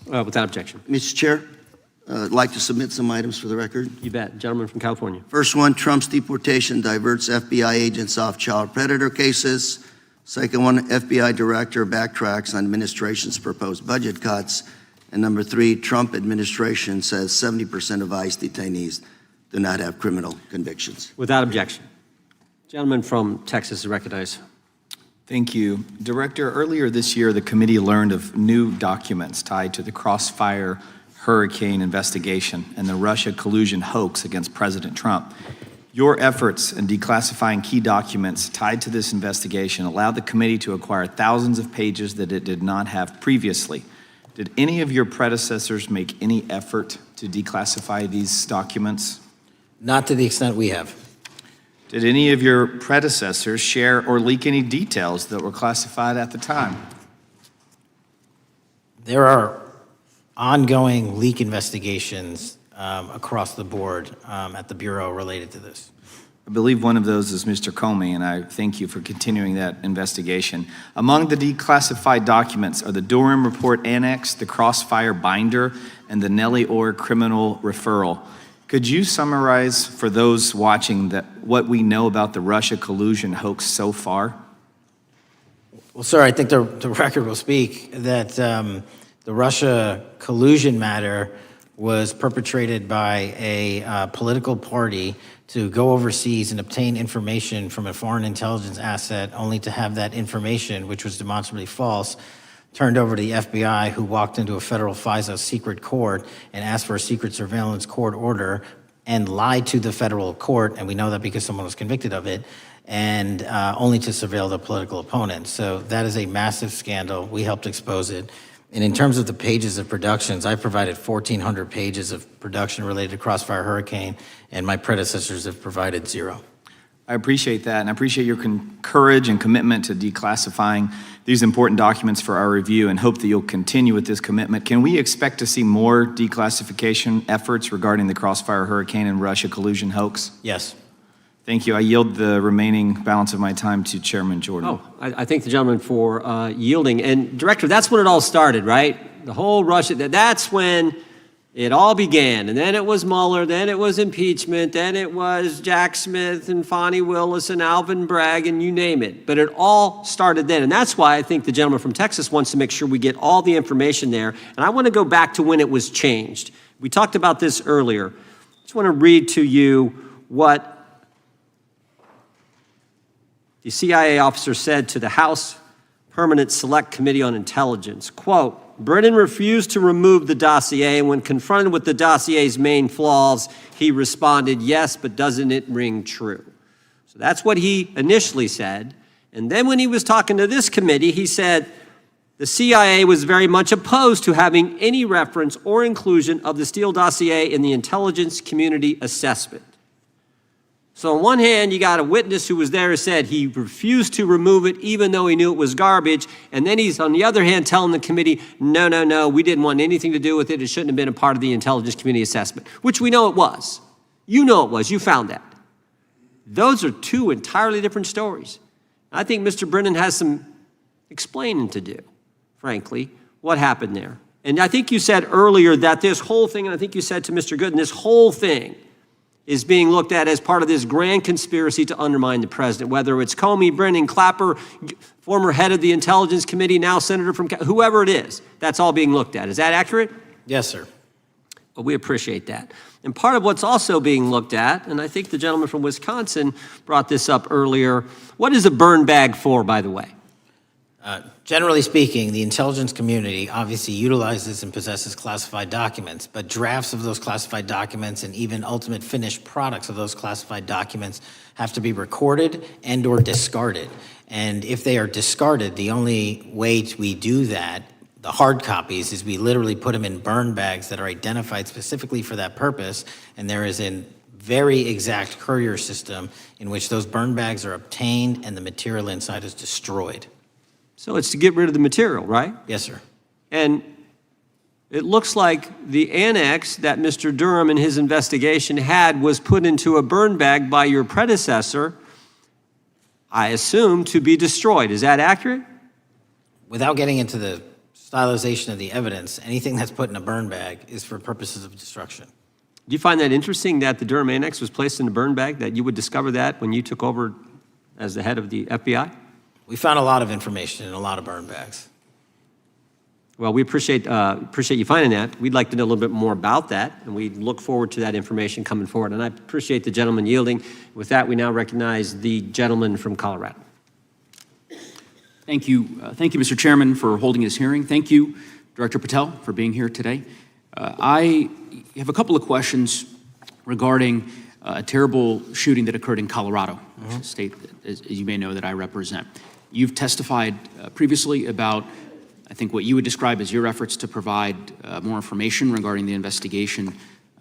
Without objection. Mr. Chair, I'd like to submit some items for the record. You bet. Gentleman from California. First one, Trump's deportation diverts FBI agents off child predator cases. Second one, FBI director backtracks on administration's proposed budget cuts. And number three, Trump administration says 70% of ICE detainees do not have criminal convictions. Without objection. Gentleman from Texas is recognized. Thank you. Director, earlier this year, the committee learned of new documents tied to the Crossfire Hurricane investigation and the Russia collusion hoax against President Trump. Your efforts in declassifying key documents tied to this investigation allowed the committee to acquire thousands of pages that it did not have previously. Did any of your predecessors make any effort to declassify these documents? Not to the extent we have. Did any of your predecessors share or leak any details that were classified at the time? There are ongoing leak investigations across the board at the Bureau related to this. I believe one of those is Mr. Comey, and I thank you for continuing that investigation. Among the declassified documents are the Durham Report Annex, the Crossfire Binder, and the Nellie Orr Criminal Referral. Could you summarize for those watching what we know about the Russia collusion hoax so far? Well, sir, I think the record will speak that the Russia collusion matter was perpetrated by a political party to go overseas and obtain information from a foreign intelligence asset, only to have that information, which was demonstrably false, turned over to the FBI, who walked into a federal FISA secret court and asked for a secret surveillance court order and lied to the federal court, and we know that because someone was convicted of it, and only to surveil the political opponent. So that is a massive scandal. We helped expose it. And in terms of the pages of productions, I provided 1,400 pages of production related to Crossfire Hurricane, and my predecessors have provided 0. I appreciate that, and I appreciate your courage and commitment to declassifying these important documents for our review, and hope that you'll continue with this commitment. Can we expect to see more declassification efforts regarding the Crossfire Hurricane and Russia collusion hoax? Yes. Thank you. I yield the remaining balance of my time to Chairman Jordan. Oh, I thank the gentleman for yielding. And Director, that's when it all started, right? The whole Russia, that's when it all began. And then it was Mueller, then it was impeachment, then it was Jack Smith and Fonnie Willis and Alvin Bragg and you name it. But it all started then. And that's why I think the gentleman from Texas wants to make sure we get all the information there. And I want to go back to when it was changed. We talked about this earlier. I just want to read to you what the CIA officer said to the House Permanent Select Committee on Intelligence, quote, Brennan refused to remove the dossier, and when confronted with the dossier's main flaws, he responded, yes, but doesn't it ring true? So that's what he initially said. And then when he was talking to this committee, he said the CIA was very much opposed to having any reference or inclusion of the Steele dossier in the intelligence community assessment. So on one hand, you got a witness who was there who said he refused to remove it even though he knew it was garbage. And then he's, on the other hand, telling the committee, no, we didn't want anything to do with it. It shouldn't have been a part of the intelligence community assessment, which we know it was. You know it was. You found that. Those are two entirely different stories. I think Mr. Brennan has some explaining to do, frankly, what happened there. And I think you said earlier that this whole thing, and I think you said to Mr. Gooden, this whole thing is being looked at as part of this grand conspiracy to undermine the president, whether it's Comey, Brennan, Clapper, former head of the Intelligence Committee, now senator from, whoever it is, that's all being looked at. Is that accurate? Yes, sir. Well, we appreciate that. And part of what's also being looked at, and I think the gentleman from Wisconsin brought this up earlier, what is a burn bag for, by the way? Generally speaking, the intelligence community obviously utilizes and possesses classified documents, but drafts of those classified documents and even ultimate finished products of those classified documents have to be recorded and or discarded. And if they are discarded, the only way we do that the hard copies is we literally put them in burn bags that are identified specifically for that purpose, and there is a very exact courier system in which those burn bags are obtained and the material inside is destroyed. So it's to get rid of the material, right? Yes, sir. And it looks like the annex that Mr. Durham in his investigation had was put into a burn bag by your predecessor, I assume, to be destroyed. Is that accurate? Without getting into the stylization of the evidence, anything that's put in a burn bag is for purposes of destruction. Do you find that interesting that the Durham annex was placed in a burn bag, that you would discover that when you took over as the head of the FBI? We found a lot of information in a lot of burn bags. Well, we appreciate you finding that. We'd like to know a little bit more about that, and we look forward to that information coming forward. And I appreciate the gentleman yielding. With that, we now recognize the gentleman from Colorado. Thank you, Mr. Chairman, for holding this hearing. Thank you, Director Patel, for being here today. I have a couple of questions regarding a terrible shooting that occurred in Colorado, which is a state, as you may know, that I represent. You've testified previously about, I think, what you would describe as your efforts to provide more information regarding the investigation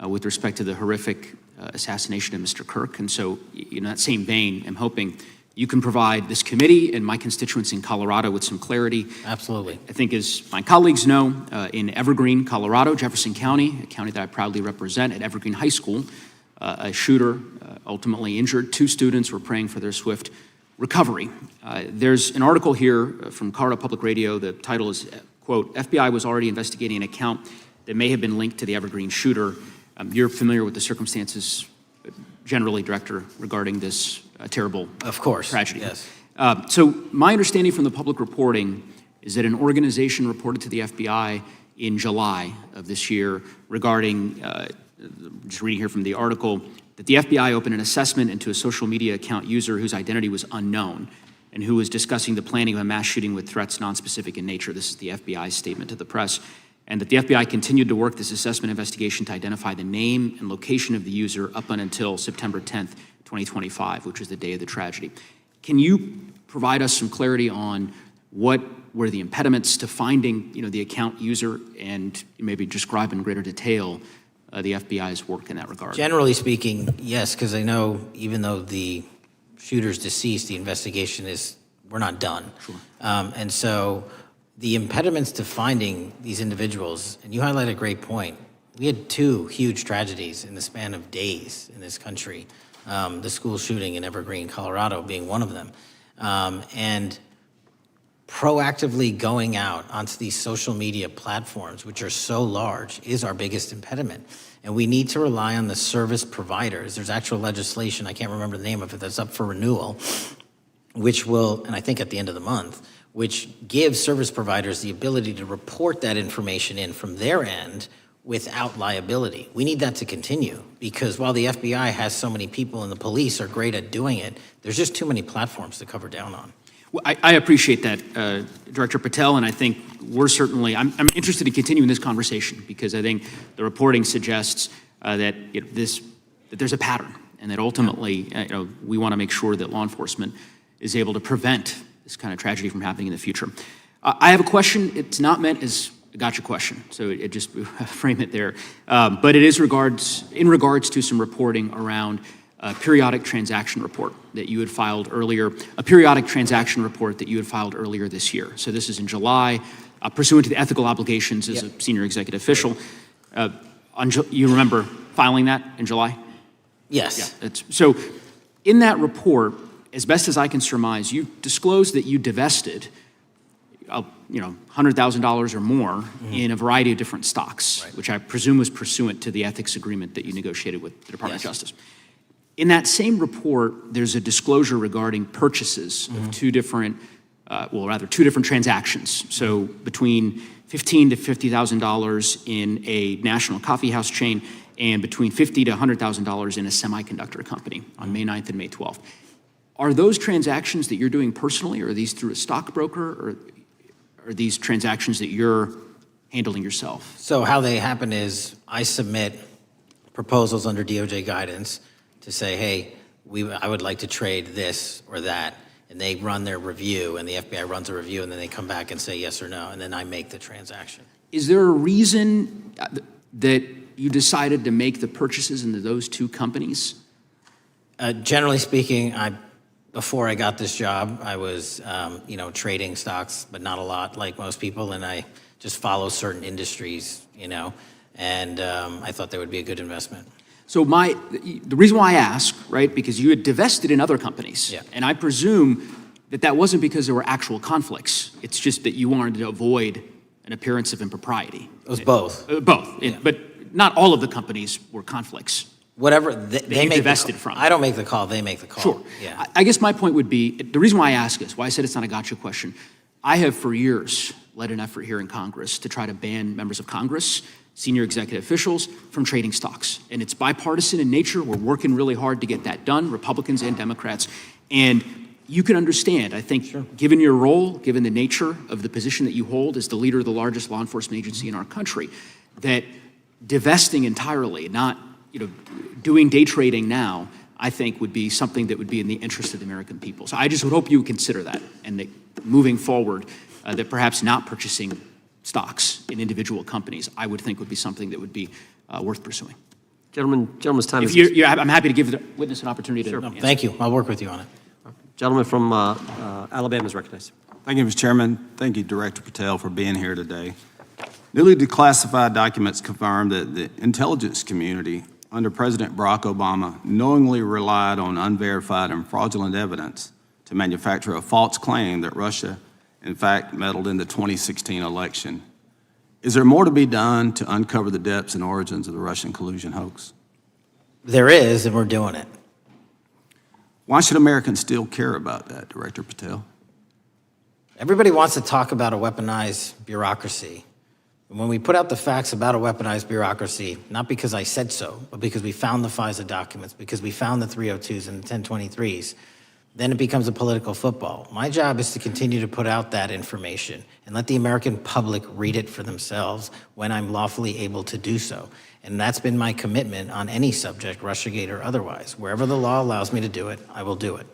with respect to the horrific assassination of Mr. Kirk. And so, in that same vein, I'm hoping you can provide this committee and my constituents in Colorado with some clarity. Absolutely. I think, as my colleagues know, in Evergreen, Colorado, Jefferson County, a county that I proudly represent, at Evergreen High School, a shooter ultimately injured. 2 students were praying for their swift recovery. There's an article here from Colorado Public Radio. The title is, quote, FBI was already investigating an account that may have been linked to the Evergreen shooter. You're familiar with the circumstances generally, Director, regarding this terrible tragedy. Yes. So my understanding from the public reporting is that an organization reported to the FBI in July of this year regarding, just reading here from the article, that the FBI opened an assessment into a social media account user whose identity was unknown and who was discussing the planning of a mass shooting with threats nonspecific in nature. This is the FBI's statement to the press. And that the FBI continued to work this assessment investigation to identify the name and location of the user up until September 10th, 2025, which was the day of the tragedy. Can you provide us some clarity on what were the impediments to finding, the account user, and maybe describe in greater detail the FBI's work in that regard? Generally speaking, yes, because I know even though the shooter's deceased, the investigation we're not done. Sure. And so the impediments to finding these individuals, and you highlight a great point. We had 2 huge tragedies in the span of days in this country. The school shooting in Evergreen, Colorado being one of them. And proactively going out onto these social media platforms, which are so large, is our biggest impediment. And we need to rely on the service providers. There's actual legislation, I can't remember the name of it, that's up for renewal, which will, and I think at the end of the month, which gives service providers the ability to report that information in from their end without liability. We need that to continue, because while the FBI has so many people and the police are great at doing it, there's just too many platforms to cover down on. Well, I appreciate that, Director Patel, and I think we're certainly, I'm interested in continuing this conversation, because I think the reporting suggests that there's a pattern, and that ultimately we want to make sure that law enforcement is able to prevent this kind of tragedy from happening in the future. I have a question. It's not meant as a gotcha question, so it just frame it there. But it is in regards to some reporting around a periodic transaction report that you had filed earlier, this year. So this is in July, pursuant to the ethical obligations as a senior executive official. You remember filing that in July? Yes. Yeah, so in that report, as best as I can surmise, you disclosed that you divested $100,000 or more in a variety of different stocks, which I presume was pursuant to the ethics agreement that you negotiated with the Department of Justice. In that same report, there's a disclosure regarding purchases of 2 different transactions. So between $15,000 to $50,000 in a national coffee house chain, and between $50,000 to $100,000 in a semiconductor company on May 9th and May 12th. Are those transactions that you're doing personally, or are these through a stockbroker, or are these transactions that you're handling yourself? So how they happen is I submit proposals under DOJ guidance to say, hey, I would like to trade this or that. and they run their review, and the FBI runs a review, and then they come back and say yes or no, and then I make the transaction. Is there a reason that you decided to make the purchases into those two companies? Generally speaking, before I got this job, I was, trading stocks, but not a lot like most people, and I just follow certain industries, and I thought they would be a good investment. So the reason why I ask, right, because you had divested in other companies, Yeah. and I presume that wasn't because there were actual conflicts. It's just that you wanted to avoid an appearance of impropriety. It was both. Both, Yeah. but not all of the companies were conflicts. Whatever they you make divested from. I don't make the call, they make the call. Sure. Yeah. I guess my point would be, the reason why I ask is, why I said it's not a gotcha question, I have for years led an effort here in Congress to try to ban members of Congress, senior executive officials, from trading stocks. And it's bipartisan in nature. We're working really hard to get that done, Republicans and Democrats. And you can understand, I think, given your role, given the nature of the position that you hold as the leader of the largest law enforcement agency in our country, that divesting entirely, not doing day trading now, I think would be something that would be in the interest of the American people. So I just would hope you would consider that, and that moving forward, that perhaps not purchasing stocks in individual companies, I would think would be something that would be worth pursuing. Gentleman's time is... I'm happy to give the witness an opportunity to answer. Thank you. I'll work with you on it. Gentleman from Alabama is recognized. Thank you, Mr. Chairman. Thank you, Director Patel, for being here today. Newly declassified documents confirm that the intelligence community under President Barack Obama knowingly relied on unverified and fraudulent evidence to manufacture a false claim that Russia, in fact, meddled in the 2016 election. Is there more to be done to uncover the depths and origins of the Russian collusion hoax? There is, and we're doing it. Why should Americans still care about that, Director Patel? Everybody wants to talk about a weaponized bureaucracy. And when we put out the facts about a weaponized bureaucracy, not because I said so, but because we found the FISA documents, because we found the 302s and the 1023s, then it becomes a political football. My job is to continue to put out that information and let the American public read it for themselves when I'm lawfully able to do so. And that's been my commitment on any subject, Russiagate or otherwise. Wherever the law allows me to do it, I will do it.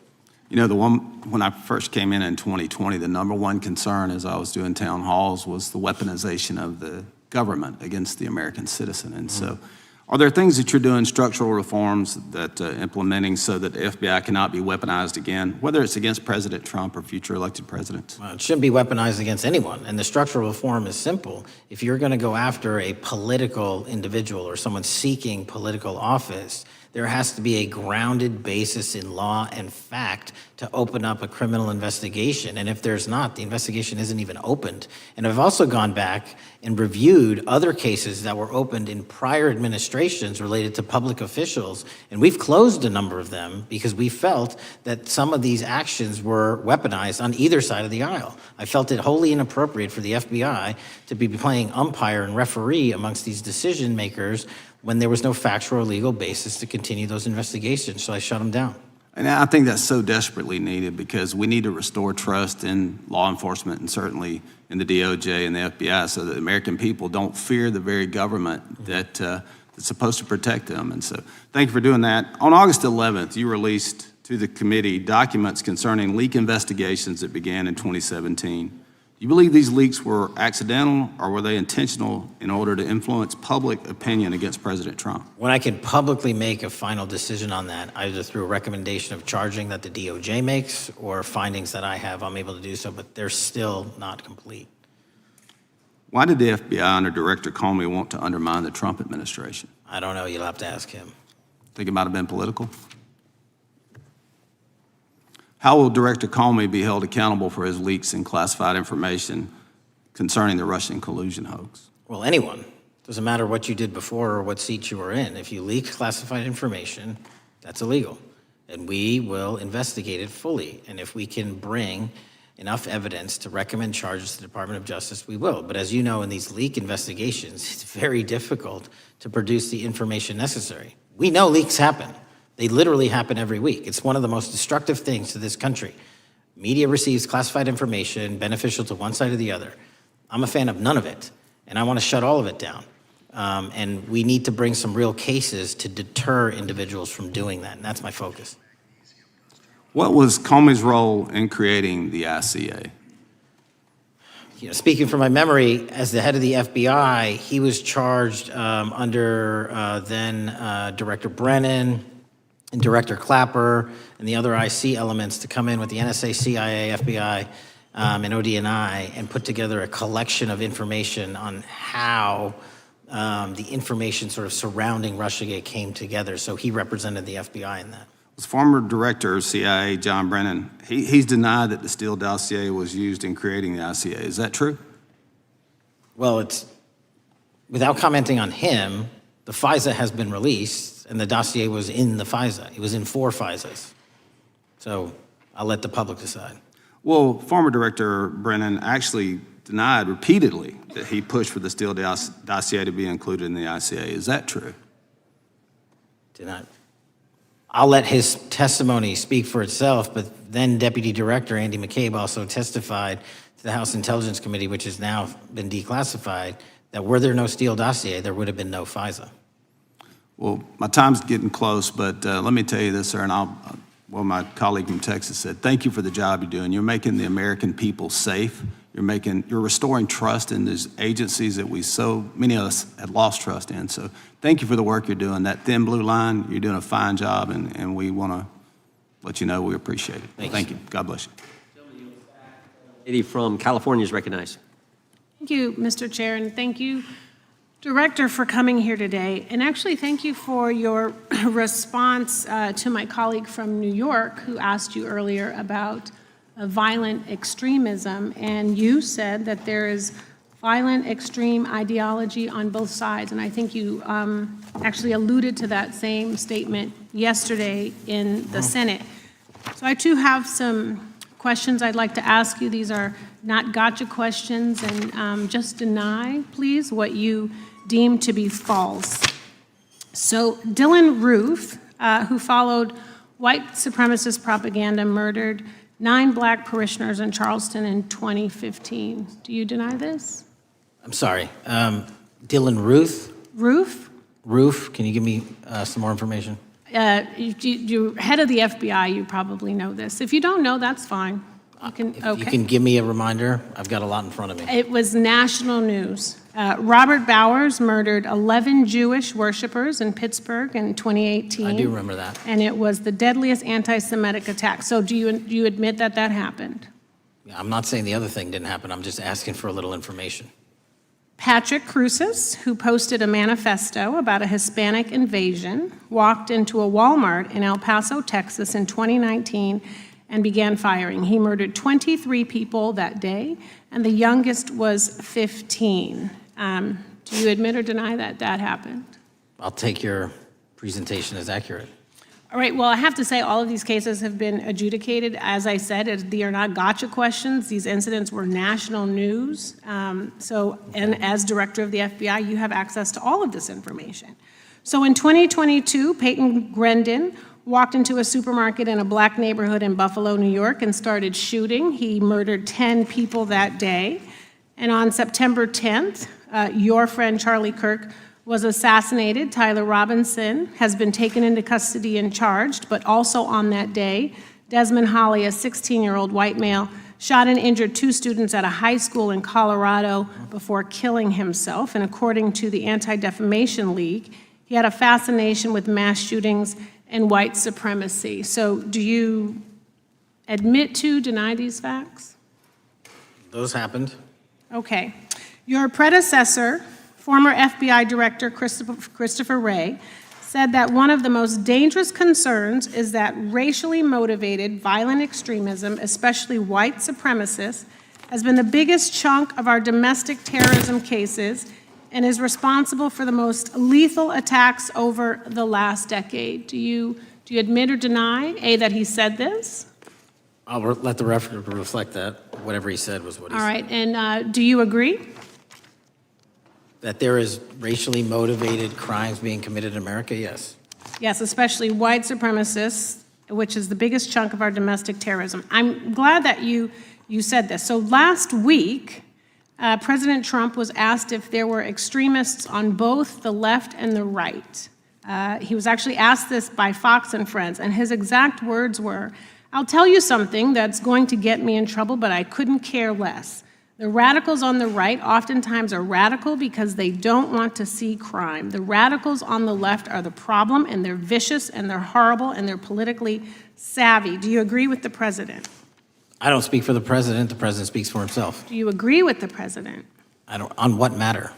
When I first came in 2020, the number one concern as I was doing town halls was the weaponization of the government against the American citizen. And so are there things that you're doing, structural reforms that implementing so that the FBI cannot be weaponized again, whether it's against President Trump or future elected presidents? Well, it shouldn't be weaponized against anyone. And the structural reform is simple. If you're going to go after a political individual or someone seeking political office, there has to be a grounded basis in law and fact to open up a criminal investigation. And if there's not, the investigation isn't even opened. And I've also gone back and reviewed other cases that were opened in prior administrations related to public officials. And we've closed a number of them because we felt that some of these actions were weaponized on either side of the aisle. I felt it wholly inappropriate for the FBI to be playing umpire and referee amongst these decision makers when there was no factual or legal basis to continue those investigations, so I shut them down. And I think that's so desperately needed because we need to restore trust in law enforcement and certainly in the DOJ and the FBI so that the American people don't fear the very government that's supposed to protect them. And so thank you for doing that. On August 11th, you released to the committee documents concerning leak investigations that began in 2017. Do you believe these leaks were accidental or were they intentional in order to influence public opinion against President Trump? When I can publicly make a final decision on that, either through a recommendation of charging that the DOJ makes or findings that I have, I'm able to do so, but they're still not complete. Why did the FBI under Director Comey want to undermine the Trump administration? I don't know, you'll have to ask him. Think it might have been political? How will Director Comey be held accountable for his leaks and classified information concerning the Russian collusion hoax? Well, anyone. Doesn't matter what you did before or what seat you were in. If you leak classified information, that's illegal. And we will investigate it fully. And if we can bring enough evidence to recommend charges to the Department of Justice, we will. But as you know, in these leak investigations, it's very difficult to produce the information necessary. We know leaks happen. They literally happen every week. It's one of the most destructive things to this country. Media receives classified information beneficial to one side or the other. I'm a fan of none of it, and I want to shut all of it down. And we need to bring some real cases to deter individuals from doing that, and that's my focus. What was Comey's role in creating the ICA? You know, speaking from my memory, as the head of the FBI, he was charged under then Director Brennan and Director Clapper and the other IC elements to come in with the NSA, CIA, FBI, and ODNI and put together a collection of information on how the information sort of surrounding Russiagate came together. So he represented the FBI in that. Was former Director of CIA John Brennan, he's denied that the Steele dossier was used in creating the ICA. Is that true? Well, it's, without commenting on him, the FISA has been released and the dossier was in the FISA. It was in 4 FISAs. So I'll let the public decide. Well, former Director Brennan actually denied repeatedly that he pushed for the Steele dossier to be included in the ICA. Is that true? Denied. I'll let his testimony speak for itself, but then Deputy Director Andy McCabe also testified to the House Intelligence Committee, which has now been declassified, that were there no Steele dossier, there would have been no FISA. Well, my time's getting close, but let me tell you this, sir, and well, my colleague from Texas said, thank you for the job you're doing. You're making the American people safe. You're restoring trust in these agencies that so many of us had lost trust in. So thank you for the work you're doing. That thin blue line, you're doing a fine job, and we want to let you know we appreciate it. Thank you. God bless you. Lady from California is recognized. Thank you, Mr. Chair, and thank you, Director, for coming here today. And actually, thank you for your response to my colleague from New York who asked you earlier about violent extremism. And you said that there is violent extreme ideology on both sides. And I think you actually alluded to that same statement yesterday in the Senate. So I too have some questions I'd like to ask you. These are not gotcha questions, and just deny, please, what you deem to be false. So Dylan Roof, who followed white supremacist propaganda, murdered 9 black parishioners in Charleston in 2015. Do you deny this? I'm sorry, Dylan Ruth? Roof? Can you give me some more information? You're head of the FBI, you probably know this. If you don't know, that's fine. You can, If you can give me a reminder, I've got a lot in front of me. It was national news. Robert Bowers murdered 11 Jewish worshipers in Pittsburgh in 2018. I do remember that. And it was the deadliest anti-Semitic attack. So do you admit that that happened? I'm not saying the other thing didn't happen. I'm just asking for a little information. Patrick Cruces, who posted a manifesto about a Hispanic invasion, walked into a Walmart in El Paso, Texas in 2019 and began firing. He murdered 23 people that day, and the youngest was 15. Do you admit or deny that that happened? I'll take your presentation as accurate. All right, well, I have to say all of these cases have been adjudicated. As I said, they are not gotcha questions. These incidents were national news. And as director of the FBI, you have access to all of this information. So in 2022, Peyton Grendon walked into a supermarket in a black neighborhood in Buffalo, New York, and started shooting. He murdered 10 people that day. And on September 10th, your friend Charlie Kirk was assassinated. Tyler Robinson has been taken into custody and charged, but also on that day, Desmond Holley, a 16-year-old white male, shot and injured 2 students at a high school in Colorado before killing himself. And according to the Anti-Defamation League, he had a fascination with mass shootings and white supremacy. So do you admit to, deny these facts? Those happened. Okay. Your predecessor, former FBI Director Christopher Wray, said that one of the most dangerous concerns is that racially motivated violent extremism, especially white supremacists, has been the biggest chunk of our domestic terrorism cases and is responsible for the most lethal attacks over the last decade. Do you admit or deny, A, that he said this? I'll let the record reflect that. Whatever he said was what he said. All right, and do you agree? That there is racially motivated crimes being committed in America, yes. Yes, especially white supremacists, which is the biggest chunk of our domestic terrorism. I'm glad that you said this. So last week, President Trump was asked if there were extremists on both the left and the right. He was actually asked this by Fox and Friends, and his exact words were, I'll tell you something that's going to get me in trouble, but I couldn't care less. The radicals on the right oftentimes are radical because they don't want to see crime. The radicals on the left are the problem, and they're vicious, and they're horrible, and they're politically savvy. Do you agree with the president? I don't speak for the president speaks for himself. Do you agree with the president? On what matter?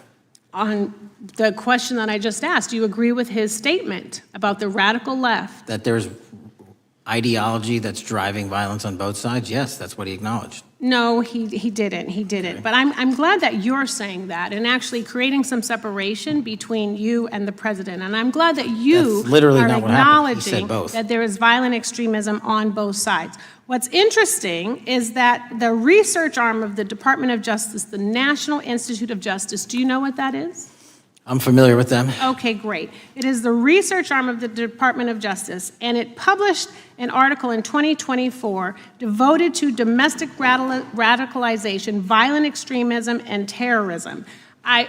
On the question that I just asked, do you agree with his statement about the radical left? That there's ideology that's driving violence on both sides? Yes, that's what he acknowledged. No, he didn't. But I'm glad that you're saying that and actually creating some separation between you and the president. And I'm glad that you That's literally are not what happened. He said acknowledging both. that there is violent extremism on both sides. What's interesting is that the research arm of the Department of Justice, the National Institute of Justice, do you know what that is? I'm familiar with them. Okay, great. It is the research arm of the Department of Justice, and it published an article in 2024 devoted to domestic radicalization, violent extremism, and terrorism. I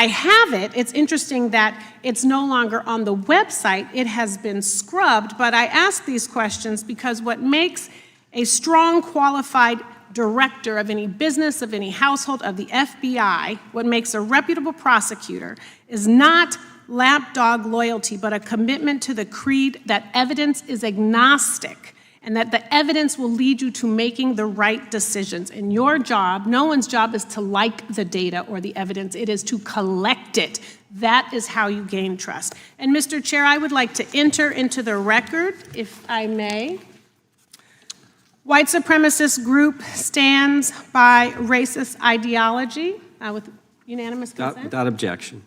have it. It's interesting that it's no longer on the website. It has been scrubbed, but I ask these questions because what makes a strong, qualified director of any business, of any household, of the FBI, what makes a reputable prosecutor is not lapdog loyalty, but a commitment to the creed that evidence is agnostic and that the evidence will lead you to making the right decisions. And your job, no one's job is to like the data or the evidence, it is to collect it. That is how you gain trust. And Mr. Chair, I would like to enter into the record, if I may. White supremacist group stands by racist ideology with unanimous consent. Without objection.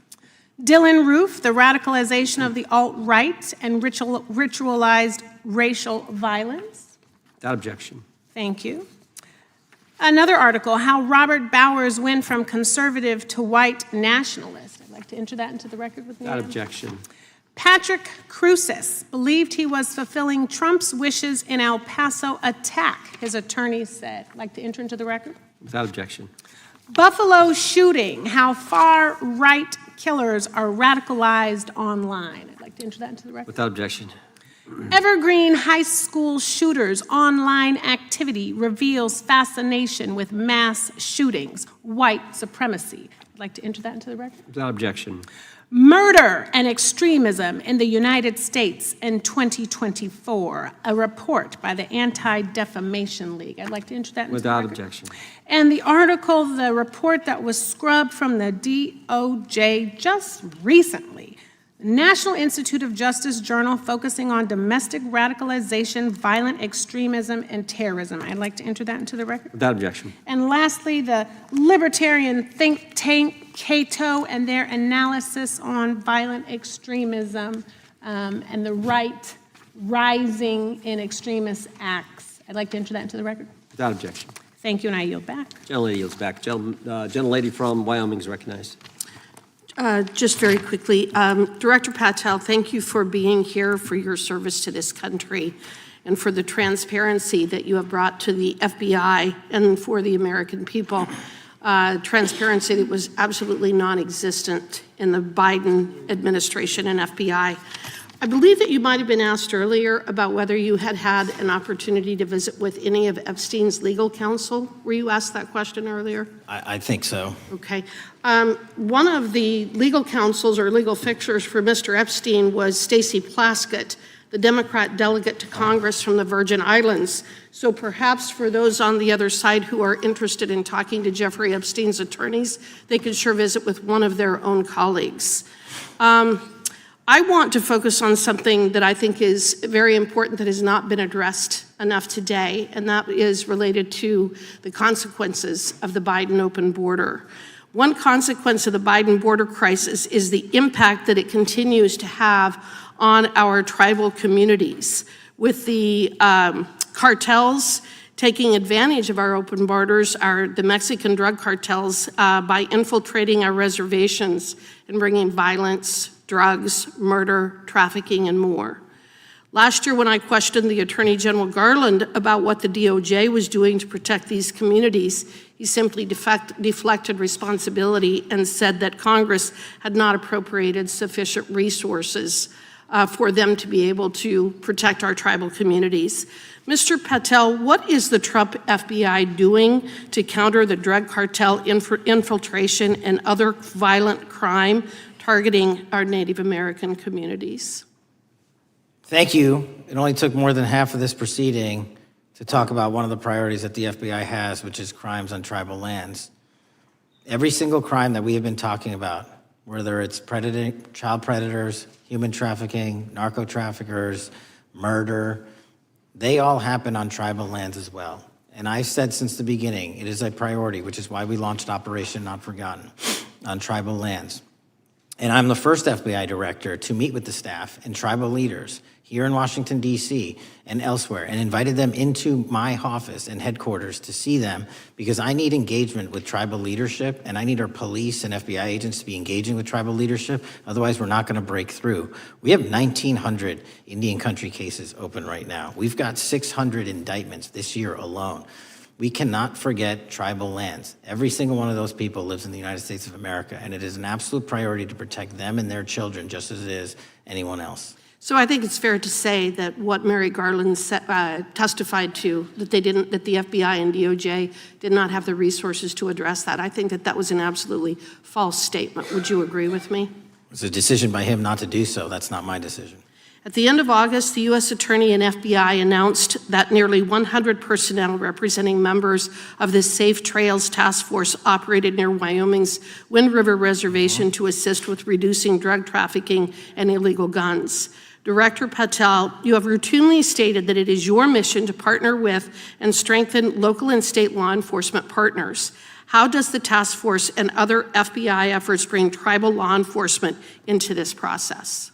Dylan Roof, the radicalization of the alt-right and ritualized racial violence. Without objection. Thank you. Another article, how Robert Bowers went from conservative to white nationalist. I'd like to enter that into the record with me. Without objection. Patrick Cruces believed he was fulfilling Trump's wishes in El Paso attack, his attorneys said. I'd like to enter into the record. Without objection. Buffalo shooting, how far-right killers are radicalized online. I'd like to enter that into the record. Without objection. Evergreen high school shooters' online activity reveals fascination with mass shootings, white supremacy. I'd like to enter that into the record. Without objection. Murder and extremism in the United States in 2024, a report by the Anti-Defamation League. I'd like to enter that into Without the record. objection. And the article, the report that was scrubbed from the DOJ just recently, National Institute of Justice Journal focusing on domestic radicalization, violent extremism, and terrorism. I'd like to enter that into the record. Without objection. And lastly, the libertarian think tank Cato and their analysis on violent extremism and the right rising in extremist acts. I'd like to enter that into the record. Without objection. Thank you, and I yield back. Gentlelady yields back. Gentlelady from Wyoming is recognized. Just very quickly, Director Patel, thank you for being here, for your service to this country, and for the transparency that you have brought to the FBI and for the American people. Transparency that was absolutely non-existent in the Biden administration and FBI. I believe that you might have been asked earlier about whether you had had an opportunity to visit with any of Epstein's legal counsel. Were you asked that question earlier? I think so. Okay. One of the legal counsels or legal fixers for Mr. Epstein was Stacey Plaskett, the Democrat delegate to Congress from the Virgin Islands. So perhaps for those on the other side who are interested in talking to Jeffrey Epstein's attorneys, they could sure visit with one of their own colleagues. I want to focus on something that I think is very important that has not been addressed enough today, and that is related to the consequences of the Biden open border. One consequence of the Biden border crisis is the impact that it continues to have on our tribal communities, with the cartels taking advantage of our open borders, the Mexican drug cartels, by infiltrating our reservations and bringing violence, drugs, murder, trafficking, and more. Last year, when I questioned the Attorney General Garland about what the DOJ was doing to protect these communities, he simply deflected responsibility and said that Congress had not appropriated sufficient resources for them to be able to protect our tribal communities. Mr. Patel, what is the Trump FBI doing to counter the drug cartel infiltration and other violent crime targeting our Native American communities? Thank you. It only took more than half of this proceeding to talk about one of the priorities that the FBI has, which is crimes on tribal lands. Every single crime that we have been talking about, whether it's child predators, human trafficking, narco traffickers, murder, they all happen on tribal lands as well. And I've said since the beginning, it is a priority, which is why we launched Operation Not Forgotten on tribal lands. And I'm the first FBI director to meet with the staff and tribal leaders here in Washington, D.C. and elsewhere, and invited them into my office and headquarters to see them, because I need engagement with tribal leadership, and I need our police and FBI agents to be engaging with tribal leadership. Otherwise, we're not going to break through. We have 1,900 Indian country cases open right now. We've got 600 indictments this year alone. We cannot forget tribal lands. Every single one of those people lives in the United States of America, and it is an absolute priority to protect them and their children just as it is anyone else. So I think it's fair to say that what Mary Garland testified to, that the FBI and DOJ did not have the resources to address that. I think that that was an absolutely false statement. Would you agree with me? It's a decision by him not to do so. That's not my decision. At the end of August, the U.S. Attorney and FBI announced that nearly 100 personnel representing members of the Safe Trails Task Force operated near Wyoming's Wind River Reservation to assist with reducing drug trafficking and illegal guns. Director Patel, you have routinely stated that it is your mission to partner with and strengthen local and state law enforcement partners. How does the task force and other FBI efforts bring tribal law enforcement into this process?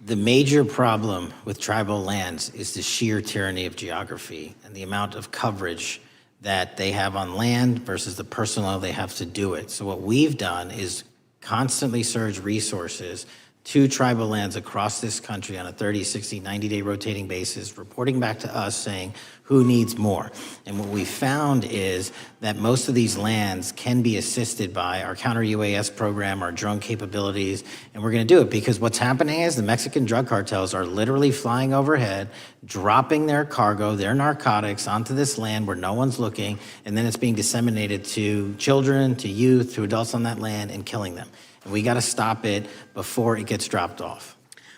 The major problem with tribal lands is the sheer tyranny of geography and the amount of coverage that they have on land versus the personnel they have to do it. So what we've done is constantly surge resources to tribal lands across this country on a 30, 60, 90-day rotating basis, reporting back to us saying who needs more. And what we found is that most of these lands can be assisted by our counter-UAS program, our drone capabilities, and we're gonna do it because what's happening is the Mexican drug cartels are literally flying overhead, dropping their cargo, their narcotics onto this land where no one's looking, and then it's being disseminated to children, to youth, to adults on that land and killing them. And we gotta stop it before it gets dropped off.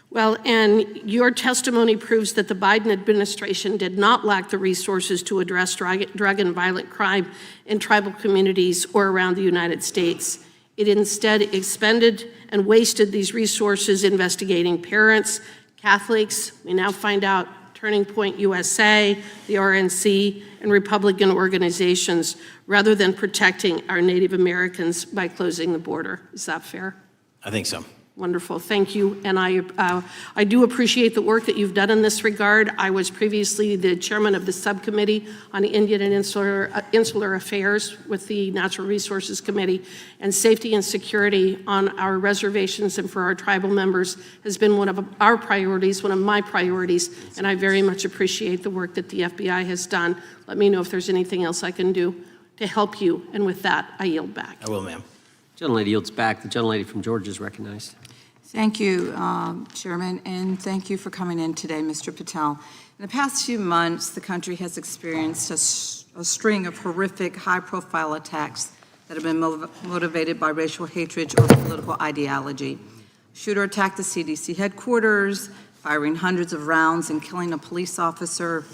Well, and your testimony proves that the Biden administration did not lack the resources to address drug and violent crime in tribal communities or around the United States. It instead expended and wasted these resources investigating parents, Catholics, we now find out Turning Point USA, the RNC, and Republican organizations, rather than protecting our Native Americans by closing the border. Is that fair? I think so. Wonderful, thank you. And I do appreciate the work that you've done in this regard. I was previously the chairman of the subcommittee on Indian and Insular Affairs with the Natural Resources Committee, and safety and security on our reservations and for our tribal members has been one of our priorities, one of my priorities, and I very much appreciate the work that the FBI has done. Let me know if there's anything else I can do to help you, and with that, I yield back. I will, ma'am. Gentlelady yields back. The gentlelady from Georgia is recognized. Thank you, Chairman, and thank you for coming in today, Mr. Patel. In the past few months, the country has experienced a string of horrific, high-profile attacks that have been motivated by racial hatred or political ideology. A shooter attacked the CDC headquarters, firing hundreds of rounds and killing a police officer.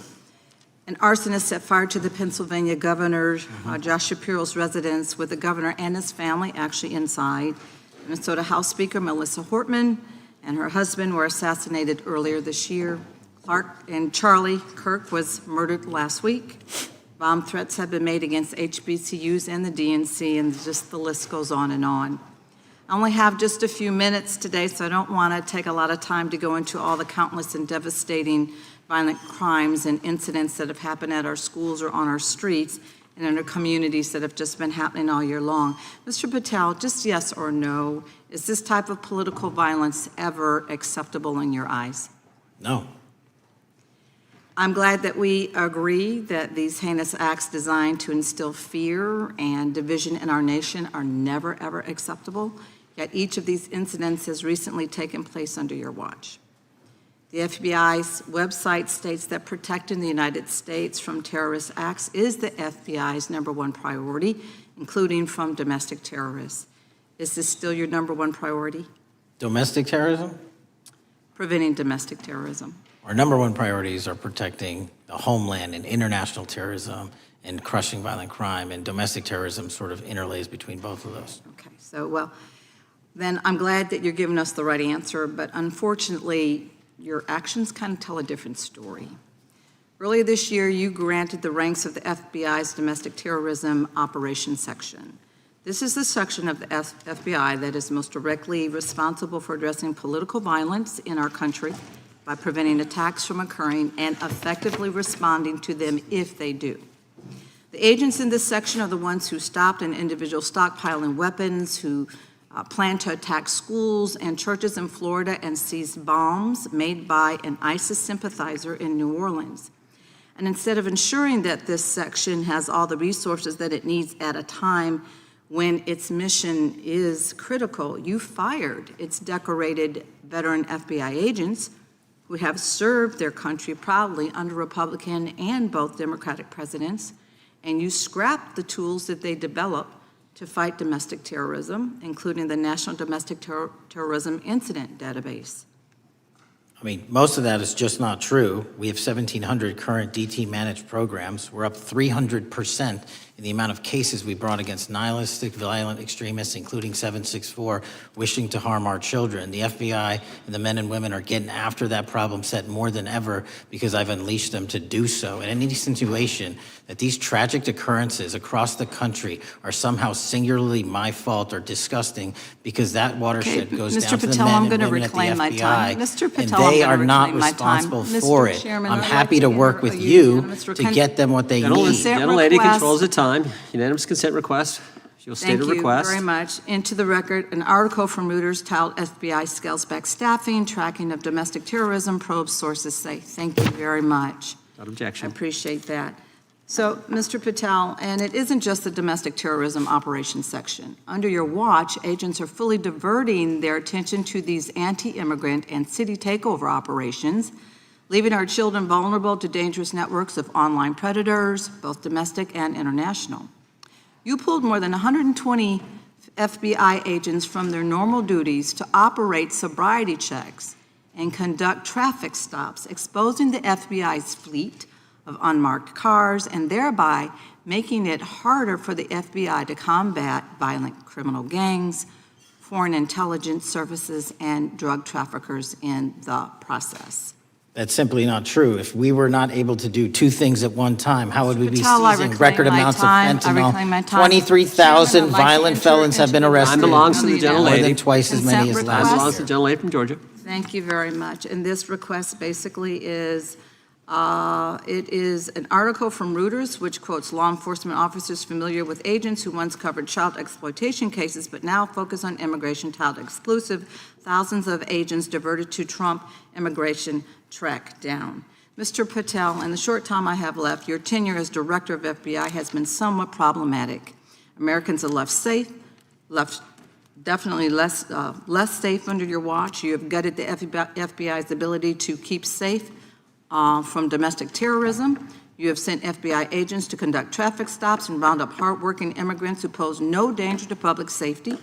An arsonist set fire to the Pennsylvania governor, Josh Shapiro's residence, with the governor and his family actually inside. Minnesota House Speaker Melissa Hortman and her husband were assassinated earlier this year. Clark and Charlie Kirk was murdered last week. Bomb threats have been made against HBCUs and the DNC, and just the list goes on and on. I only have just a few minutes today, so I don't want to take a lot of time to go into all the countless and devastating violent crimes and incidents that have happened at our schools or on our streets and in our communities that have just been happening all year long. Mr. Patel, just yes or no, is this type of political violence ever acceptable in your eyes? No. I'm glad that we agree that these heinous acts designed to instill fear and division in our nation are never, ever acceptable, yet each of these incidents has recently taken place under your watch. The FBI's website states that protecting the United States from terrorist acts is the FBI's #1 priority, including from domestic terrorists. Is this still your #1 priority? Domestic terrorism? Preventing domestic terrorism. Our #1 priorities are protecting the homeland and international terrorism and crushing violent crime, and domestic terrorism sort of interlays between both of those. Okay, so, well, then I'm glad that you're giving us the right answer, but unfortunately, your actions kind of tell a different story. Earlier this year, you granted the ranks of the FBI's Domestic Terrorism Operations Section. This is the section of the FBI that is most directly responsible for addressing political violence in our country by preventing attacks from occurring and effectively responding to them if they do. The agents in this section are the ones who stopped an individual stockpiling weapons, who planned to attack schools and churches in Florida and seized bombs made by an ISIS sympathizer in New Orleans. And instead of ensuring that this section has all the resources that it needs at a time when its mission is critical, you fired its decorated veteran FBI agents who have served their country proudly under Republican and both Democratic presidents, and you scrapped the tools that they developed to fight domestic terrorism, including the National Domestic Terrorism Incident Database. I mean, most of that is just not true. We have 1,700 current DT-managed programs. We're up 300% in the amount of cases we brought against nihilistic, violent extremists, including 764, wishing to harm our children. The FBI and the men and women are getting after that problem set more than ever because I've unleashed them to do so. And any insinuation that these tragic occurrences across the country are somehow singularly my fault or disgusting because that watershed goes Mr. down to the Patel, men I'm and going to women at the reclaim my time. FBI, Mr. Patel, and I'm they gonna are not reclaim my time. responsible Mr. for it. Chairman, I'm I'd happy like to to work enter with a you unanimous to consent- get them what they need. Consent Lady request. controls the time. Unanimous consent request. You'll state a request. Thank you very much. Into the record, an article from Reuters titled FBI Scales Back Staffing, Tracking of Domestic Terrorism, Probes Sources Say. Thank you very much. Without I objection. appreciate that. So, Mr. Patel, and it isn't just the domestic terrorism operations section. Under your watch, agents are fully diverting their attention to these anti-immigrant and city takeover operations, leaving our children vulnerable to dangerous networks of online predators, both domestic and international. You pulled more than 120 FBI agents from their normal duties to operate sobriety checks and conduct traffic stops, exposing the FBI's fleet of unmarked cars and thereby making it harder for the FBI to combat violent criminal gangs, foreign intelligence services, and drug traffickers in the process. That's simply not true. If we were not able to do two things at one time, how would we be Patel, I seizing reclaim record my amounts of time. I fentanyl? reclaim my time. 23,000 Chairman, I'd like to violent enter felons have been into the arrested. Time belongs to the gentlelady. More than twice as many as Consent last Time request. belongs to the gentlelady from Georgia. Thank you very much. And this request basically is, it is an article from Reuters, which quotes law enforcement officers familiar with agents who once covered child exploitation cases, but now focus on immigration child exclusive. Thousands of agents diverted to Trump immigration track down. Mr. Patel, in the short time I have left, your tenure as director of FBI has been somewhat problematic. Americans are left definitely less safe under your watch. You have gutted the FBI's ability to keep safe from domestic terrorism. You have sent FBI agents to conduct traffic stops and round up hardworking immigrants who pose no danger to public safety.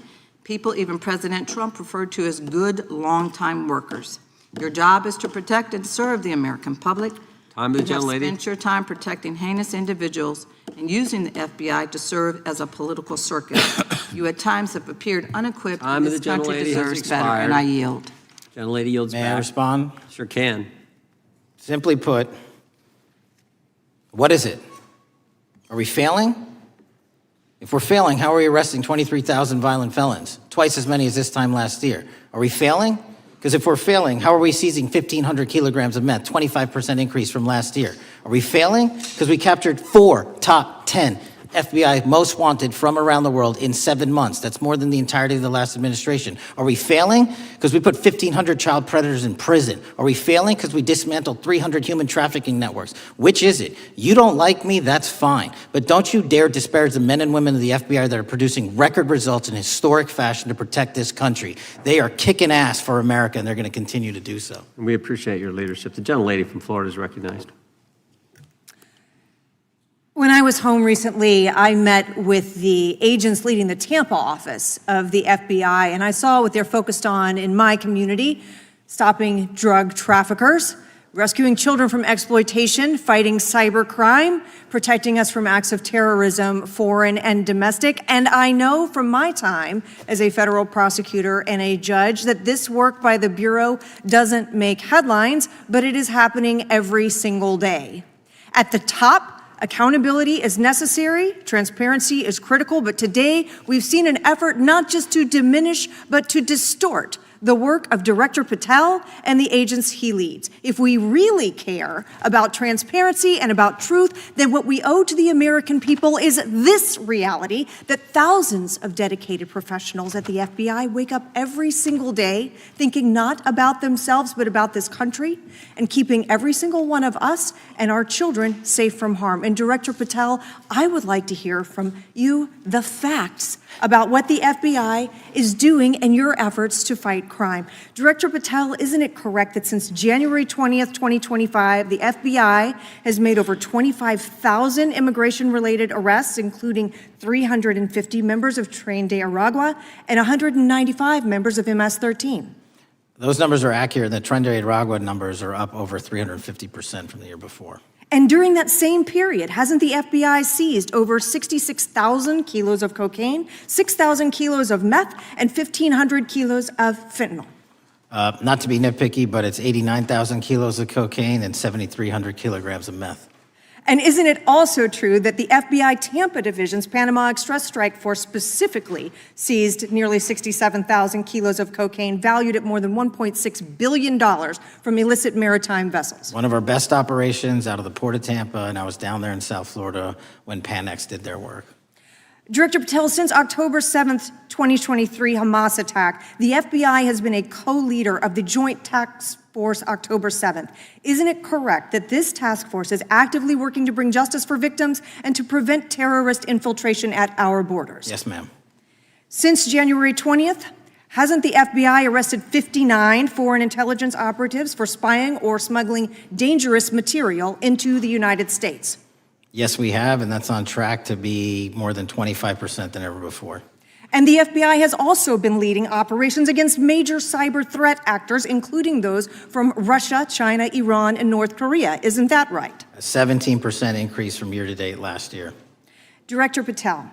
People even President Trump referred to as good, long-time workers. Your job is to protect and serve the American public. Time of the You have gentlelady. spent your time protecting heinous individuals and using the FBI to serve as a political circus. You at times have appeared unequipped, Time and of the this country gentlelady has deserves better, expired. and I yield. Gentlelady yields May I back. respond? Sure can. Simply put, what is it? Are we failing? If we're failing, how are we arresting 23,000 violent felons? Twice as many as this time last year. Are we failing? Because if we're failing, how are we seizing 1,500 kilograms of meth, 25% increase from last year? Are we failing? Because we captured 4 top 10 FBI most wanted from around the world in 7 months. That's more than the entirety of the last administration. Are we failing? Because we put 1,500 child predators in prison. Are we failing? Because we dismantled 300 human trafficking networks. Which is it? You don't like me, that's fine. But don't you dare disparage the men and women of the FBI that are producing record results in historic fashion to protect this country. They are kicking ass for America, and they're going to continue to do so. And we appreciate your leadership. The gentlelady from Florida is recognized. When I was home recently, I met with the agents leading the Tampa office of the FBI, and I saw what they're focused on in my community: stopping drug traffickers, rescuing children from exploitation, fighting cybercrime, protecting us from acts of terrorism, foreign and domestic. And I know from my time as a federal prosecutor and a judge that this work by the Bureau doesn't make headlines, but it is happening every single day. At the top, accountability is necessary, transparency is critical, but today we've seen an effort not just to diminish, but to distort the work of Director Patel and the agents he leads. If we really care about transparency and about truth, then what we owe to the American people is this reality: that thousands of dedicated professionals at the FBI wake up every single day thinking not about themselves, but about this country, and keeping every single one of us and our children safe from harm. And Director Patel, I would like to hear from you the facts about what the FBI is doing and your efforts to fight crime. Director Patel, isn't it correct that since January 20th, 2025, the FBI has made over 25,000 immigration-related arrests, including 350 members of Tren de Aragua and 195 members of MS-13? Those numbers are accurate. The Tren de Aragua numbers are up over 350% from the year before. And during that same period, hasn't the FBI seized over 66,000 kilos of cocaine, 6,000 kilos of meth, and 1,500 kilos of fentanyl? Not to be nitpicky, but it's 89,000 kilos of cocaine and 7,300 kilograms of meth. And isn't it also true that the FBI Tampa Division's Panama Express Strike Force specifically seized nearly 67,000 kilos of cocaine valued at more than $1.6 billion from illicit maritime vessels? One of our best operations out of the Port of Tampa, and I was down there in South Florida when Panex did their work. Director Patel, since October 7th, 2023 Hamas attack, the FBI has been a co-leader of the Joint Task Force October 7th. Isn't it correct that this task force is actively working to bring justice for victims and to prevent terrorist infiltration at our borders? Yes, ma'am. Since January 20th, hasn't the FBI arrested 59 foreign intelligence operatives for spying or smuggling dangerous material into the United States? Yes, we have, and that's on track to be more than 25% than ever before. And the FBI has also been leading operations against major cyber threat actors, including those from Russia, China, Iran, and North Korea. Isn't that right? A 17% increase from year to date last year. Director Patel,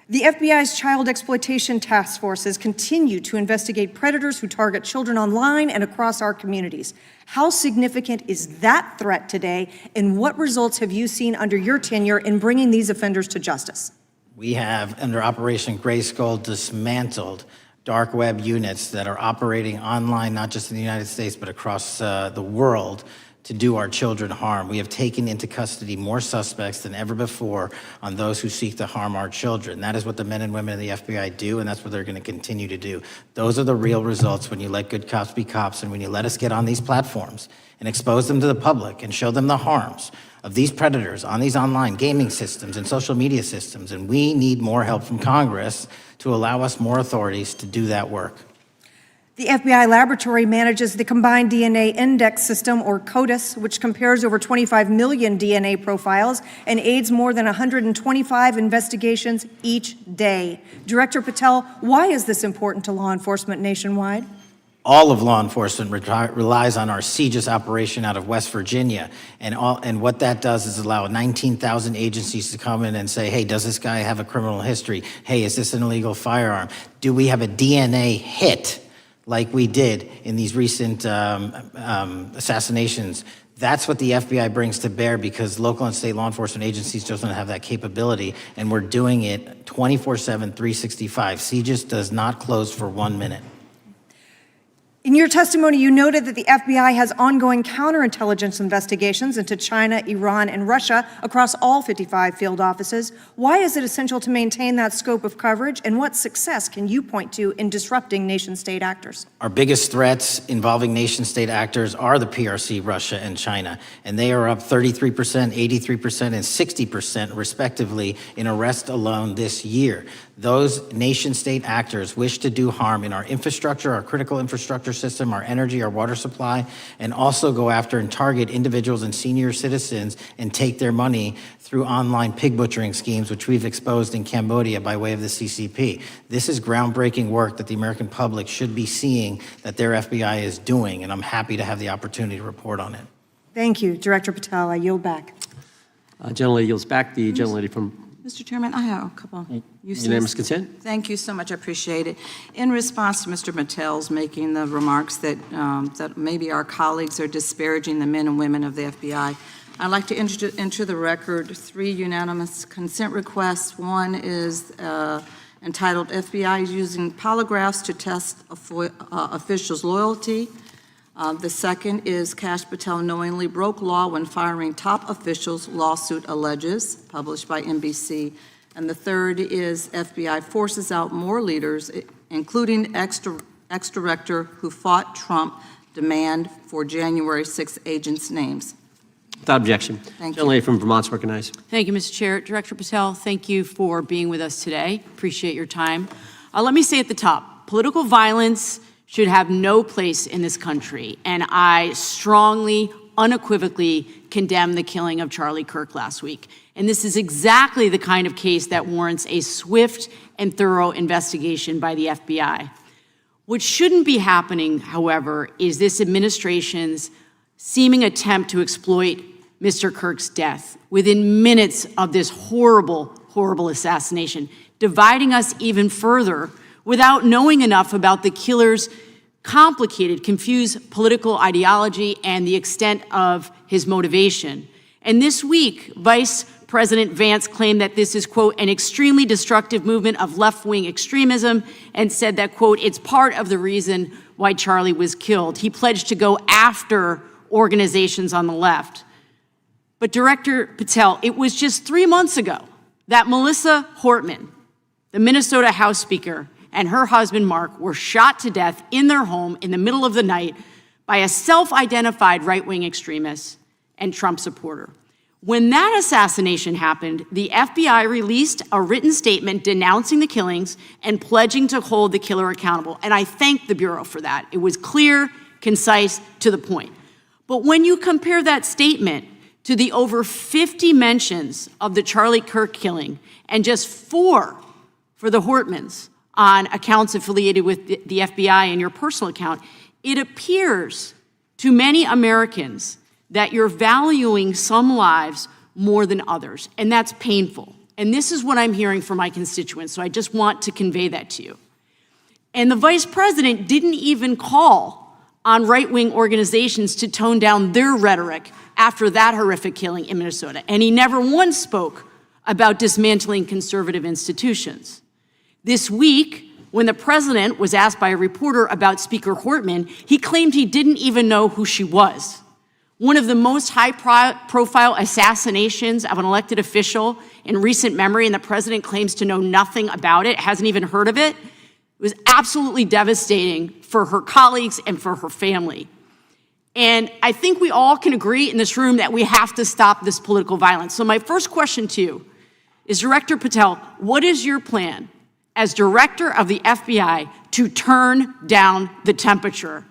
the FBI's child exploitation task forces continue to investigate predators who target children online and across our communities. How significant is that threat today, and what results have you seen under your tenure in bringing these offenders to justice? We have, under Operation Grayskull, dismantled dark web units that are operating online, not just in the United States, but across the world, to do our children harm. We have taken into custody more suspects than ever before on those who seek to harm our children. That is what the men and women of the FBI do, and that's what they're going to continue to do. Those are the real results when you let good cops be cops, and when you let us get on these platforms and expose them to the public and show them the harms of these predators on these online gaming systems and social media systems. And we need more help from Congress to allow us more authorities to do that work. The FBI laboratory manages the Combined DNA Index System, or CODIS, which compares over 25 million DNA profiles and aids more than 125 investigations each day. Director Patel, why is this important to law enforcement nationwide? All of law enforcement relies on our CJIS operation out of West Virginia. And what that does is allow 19,000 agencies to come in and say, hey, does this guy have a criminal history? Hey, is this an illegal firearm? Do we have a DNA hit like we did in these recent assassinations? That's what the FBI brings to bear, because local and state law enforcement agencies doesn't have that capability, and we're doing it 24/7, 365. CJIS does not close for 1 minute. In your testimony, you noted that the FBI has ongoing counterintelligence investigations into China, Iran, and Russia across all 55 field offices. Why is it essential to maintain that scope of coverage, and what success can you point to in disrupting nation-state actors? Our biggest threats involving nation-state actors are the PRC, Russia, and China, and they are up 33%, 83%, and 60% respectively in arrests alone this year. Those nation-state actors wish to do harm in our infrastructure, our critical infrastructure system, our energy, our water supply, and also go after and target individuals and senior citizens and take their money through online pig butchering schemes, which we've exposed in Cambodia by way of the CCP. This is groundbreaking work that the American public should be seeing that their FBI is doing, and I'm happy to have the opportunity to report on it. Thank you. Director Patel, I yield back. Gentlelady yields back. The gentlelady from Mr. Chairman, I have a couple. Unanimous Consent. Thank you so much. I appreciate it. In response to Mr. Patel's making the remarks that, that maybe our colleagues are disparaging the men and women of the FBI, I'd like to enter the record 3 unanimous consent requests. One is entitled FBI is using polygraphs to test officials' loyalty. The second is Kash Patel knowingly broke law when firing top officials, lawsuit alleges, published by NBC. And the third is FBI forces out more leaders, including ex-director who fought Trump, demand for January 6 agents' names. Without objection. Thank you. Gentlelady from Vermont's recognized. Thank you, Mr. Chair. Director Patel, thank you for being with us today. Appreciate your time. Let me say at the top, political violence should have no place in this country, and I strongly, unequivocally condemn the killing of Charlie Kirk last week. And this is exactly the kind of case that warrants a swift and thorough investigation by the FBI. What shouldn't be happening, however, is this administration's seeming attempt to exploit Mr. Kirk's death within minutes of this horrible, horrible assassination, dividing us even further without knowing enough about the killer's complicated, confused political ideology and the extent of his motivation. And this week, Vice President Vance claimed that this is, quote, an extremely destructive movement of left-wing extremism, and said that, quote, it's part of the reason why Charlie was killed. He pledged to go after organizations on the left. But Director Patel, it was just 3 months ago that Melissa Hortman, the Minnesota House Speaker, and her husband Mark were shot to death in their home in the middle of the night by a self-identified right-wing extremist and Trump supporter. When that assassination happened, the FBI released a written statement denouncing the killings and pledging to hold the killer accountable. And I thank the Bureau for that. It was clear, concise, to the point. But when you compare that statement to the over 50 mentions of the Charlie Kirk killing and just 4 for the Hortmans on accounts affiliated with the FBI and your personal account, it appears to many Americans that you're valuing some lives more than others, and that's painful. And this is what I'm hearing from my constituents, so I just want to convey that to you. And the Vice President didn't even call on right-wing organizations to tone down their rhetoric after that horrific killing in Minnesota, and he never once spoke about dismantling conservative institutions. This week, when the president was asked by a reporter about Speaker Hortman, he claimed he didn't even know who she was. One of the most high-profile assassinations of an elected official in recent memory, and the president claims to know nothing about it, hasn't even heard of it. It was absolutely devastating for her colleagues and for her family. And I think we all can agree in this room that we have to stop this political violence. So my first question to you is, Director Patel, what is your plan as director of the FBI to turn down the temperature,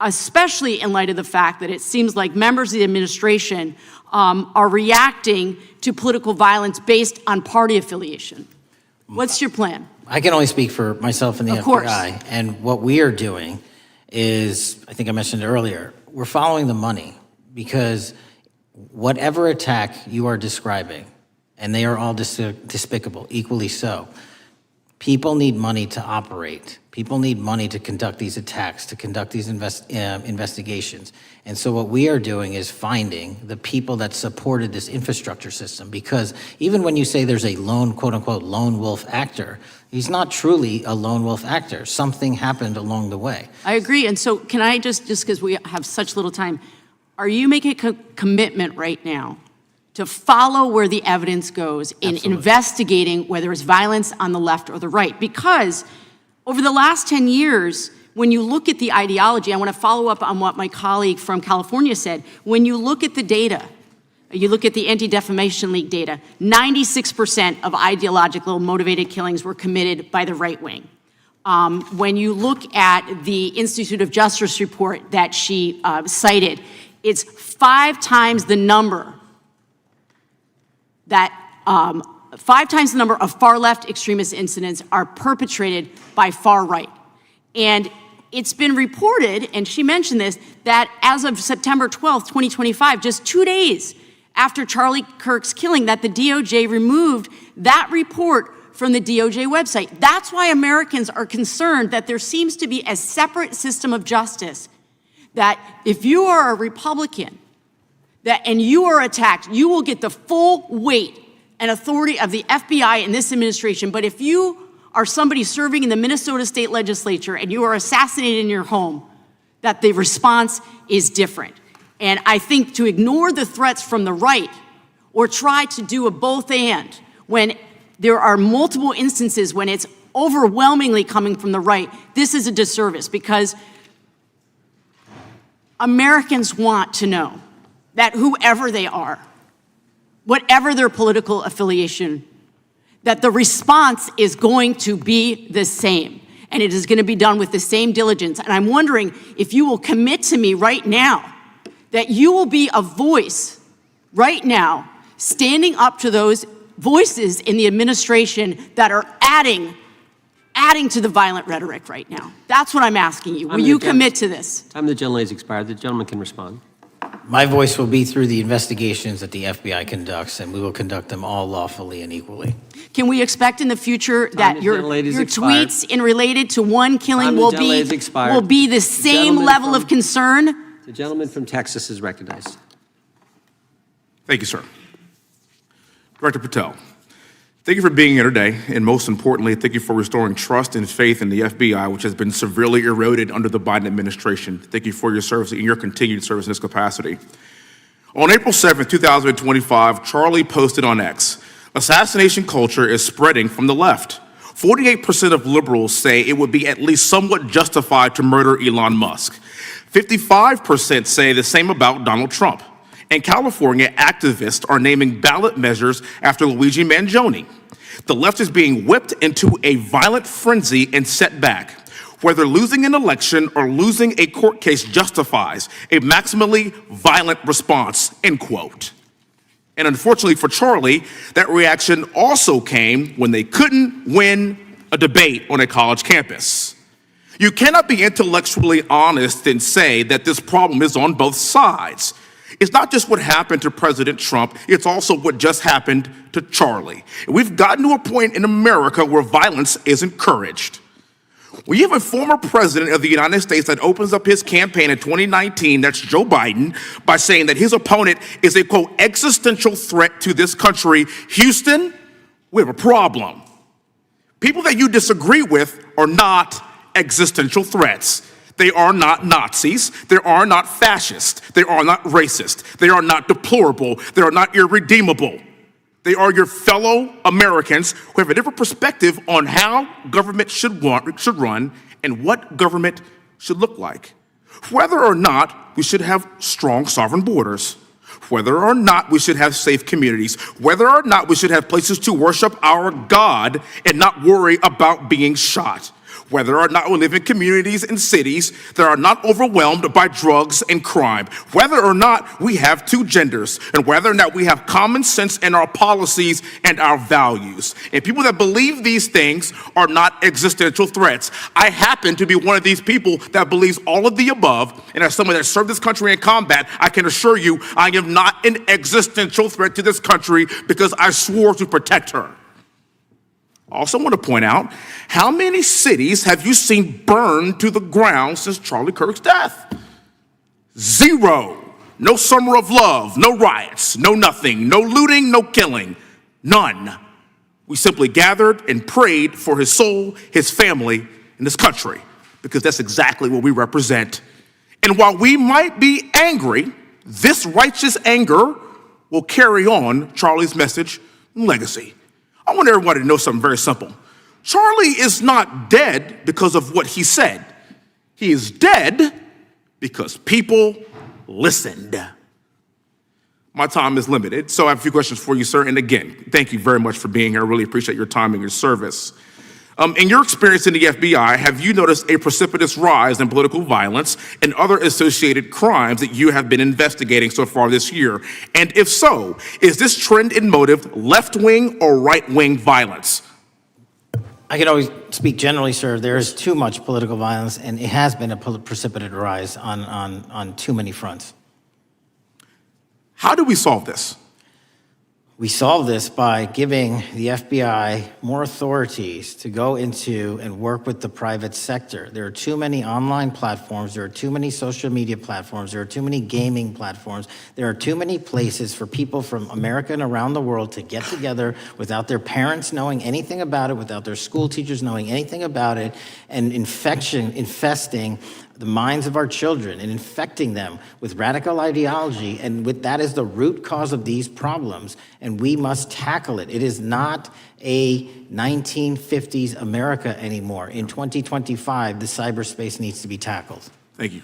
especially in light of the fact that it seems like members of the administration are reacting to political violence based on party affiliation? What's your plan? I can only speak for myself and the Of course. FBI. And what we are doing is, I think I mentioned earlier, we're following the money, because whatever attack you are describing, and they are all despicable, equally so, People need money to operate. People need money to conduct these attacks, to conduct these investigations. And so what we are doing is finding the people that supported this infrastructure system, because even when you say there's a lone, quote unquote, lone wolf actor, he's not truly a lone wolf actor. Something happened along the way. I agree. And so can I just because we have such little time, are you making a commitment right now to follow where the evidence goes in investigating whether it's violence on the left or the right? Because over the last 10 years, when you look at the ideology, I want to follow up on what my colleague from California said. When you look at the data, you look at the Anti-Defamation League data, 96% of ideological motivated killings were committed by the right wing. When you look at the Institute of Justice report that she cited, it's 5 times the number that 5 times the number of far-left extremist incidents are perpetrated by far right. And it's been reported, and she mentioned this, that as of September 12th, 2025, just 2 days after Charlie Kirk's killing, that the DOJ removed that report from the DOJ website. That's why Americans are concerned that there seems to be a separate system of justice, that if you are a Republican and you are attacked, you will get the full weight and authority of the FBI in this administration. But if you are somebody serving in the Minnesota State Legislature and you are assassinated in your home, that the response is different. And I think to ignore the threats from the right or try to do a both and when there are multiple instances when it's overwhelmingly coming from the right, this is a disservice, because Americans want to know that whoever they are, whatever their political affiliation, that the response is going to be the same, and it is going to be done with the same diligence. And I'm wondering if you will commit to me right now that you will be a voice right now standing up to those voices in the administration that are adding to the violent rhetoric right now. That's what I'm asking you. Will you commit to this? Time of the gentlelady has expired. The gentleman can respond. My voice will be through the investigations that the FBI conducts, and we will conduct them all lawfully and equally. Can we expect in the future that your tweets in related to one killing will be the same level of concern? The gentleman from Texas is recognized. Thank you, sir. Director Patel, thank you for being here today, and most importantly, thank you for restoring trust and faith in the FBI, which has been severely eroded under the Biden administration. Thank you for your service and your continued service in this capacity. On April 7th, 2025, Charlie posted on X, "Assassination culture is spreading from the left. 48% of liberals say it would be at least somewhat justified to murder Elon Musk. 55% say the same about Donald Trump. And California activists are naming ballot measures after Luigi Mangione. The left is being whipped into a violent frenzy and set back. Whether losing an election or losing a court case justifies a maximally violent response," end quote. And unfortunately for Charlie, that reaction also came when they couldn't win a debate on a college campus. You cannot be intellectually honest and say that this problem is on both sides. It's not just what happened to President Trump, it's also what just happened to Charlie. We've gotten to a point in America where violence is encouraged. When you have a former president of the United States that opens up his campaign in 2019, that's Joe Biden, by saying that his opponent is a, quote, existential threat to this country, Houston, we have a problem. People that you disagree with are not existential threats. They are not Nazis. They are not fascist. They are not racist. They are not deplorable. They are not irredeemable. They are your fellow Americans who have a different perspective on how government should run and what government should look like. Whether or not we should have strong sovereign borders, whether or not we should have safe communities, whether or not we should have places to worship our God and not worry about being shot, whether or not we live in communities and cities that are not overwhelmed by drugs and crime, whether or not we have 2 genders, and whether or not we have common sense in our policies and our values. And people that believe these things are not existential threats. I happen to be one of these people that believes all of the above, and as someone that served this country in combat, I can assure you I am not an existential threat to this country because I swore to protect her. I also want to point out, how many cities have you seen burned to the ground since Charlie Kirk's death? 0. No summer of love, no riots, no nothing, no looting, no killing, none. We simply gathered and prayed for his soul, his family, and this country, because that's exactly what we represent. And while we might be angry, this righteous anger will carry on Charlie's message and legacy. I want everybody to know something very simple. Charlie is not dead because of what he said. He is dead because people listened. My time is limited, so I have a few questions for you, sir. And again, thank you very much for being here. I really appreciate your time and your service. In your experience in the FBI, have you noticed a precipitous rise in political violence and other associated crimes that you have been investigating so far this year? And if so, is this trend in motive left-wing or right-wing violence? I can always speak generally, sir. There is too much political violence, and it has been a precipitous rise on too many fronts. How do we solve this? We solve this by giving the FBI more authorities to go into and work with the private sector. There are too many online platforms. There are too many social media platforms. There are too many gaming platforms. There are too many places for people from America and around the world to get together without their parents knowing anything about it, without their school teachers knowing anything about it, and infesting the minds of our children and infecting them with radical ideology, and that is the root cause of these problems, and we must tackle it. It is not a 1950s America anymore. In 2025, the cyberspace needs to be tackled. Thank you.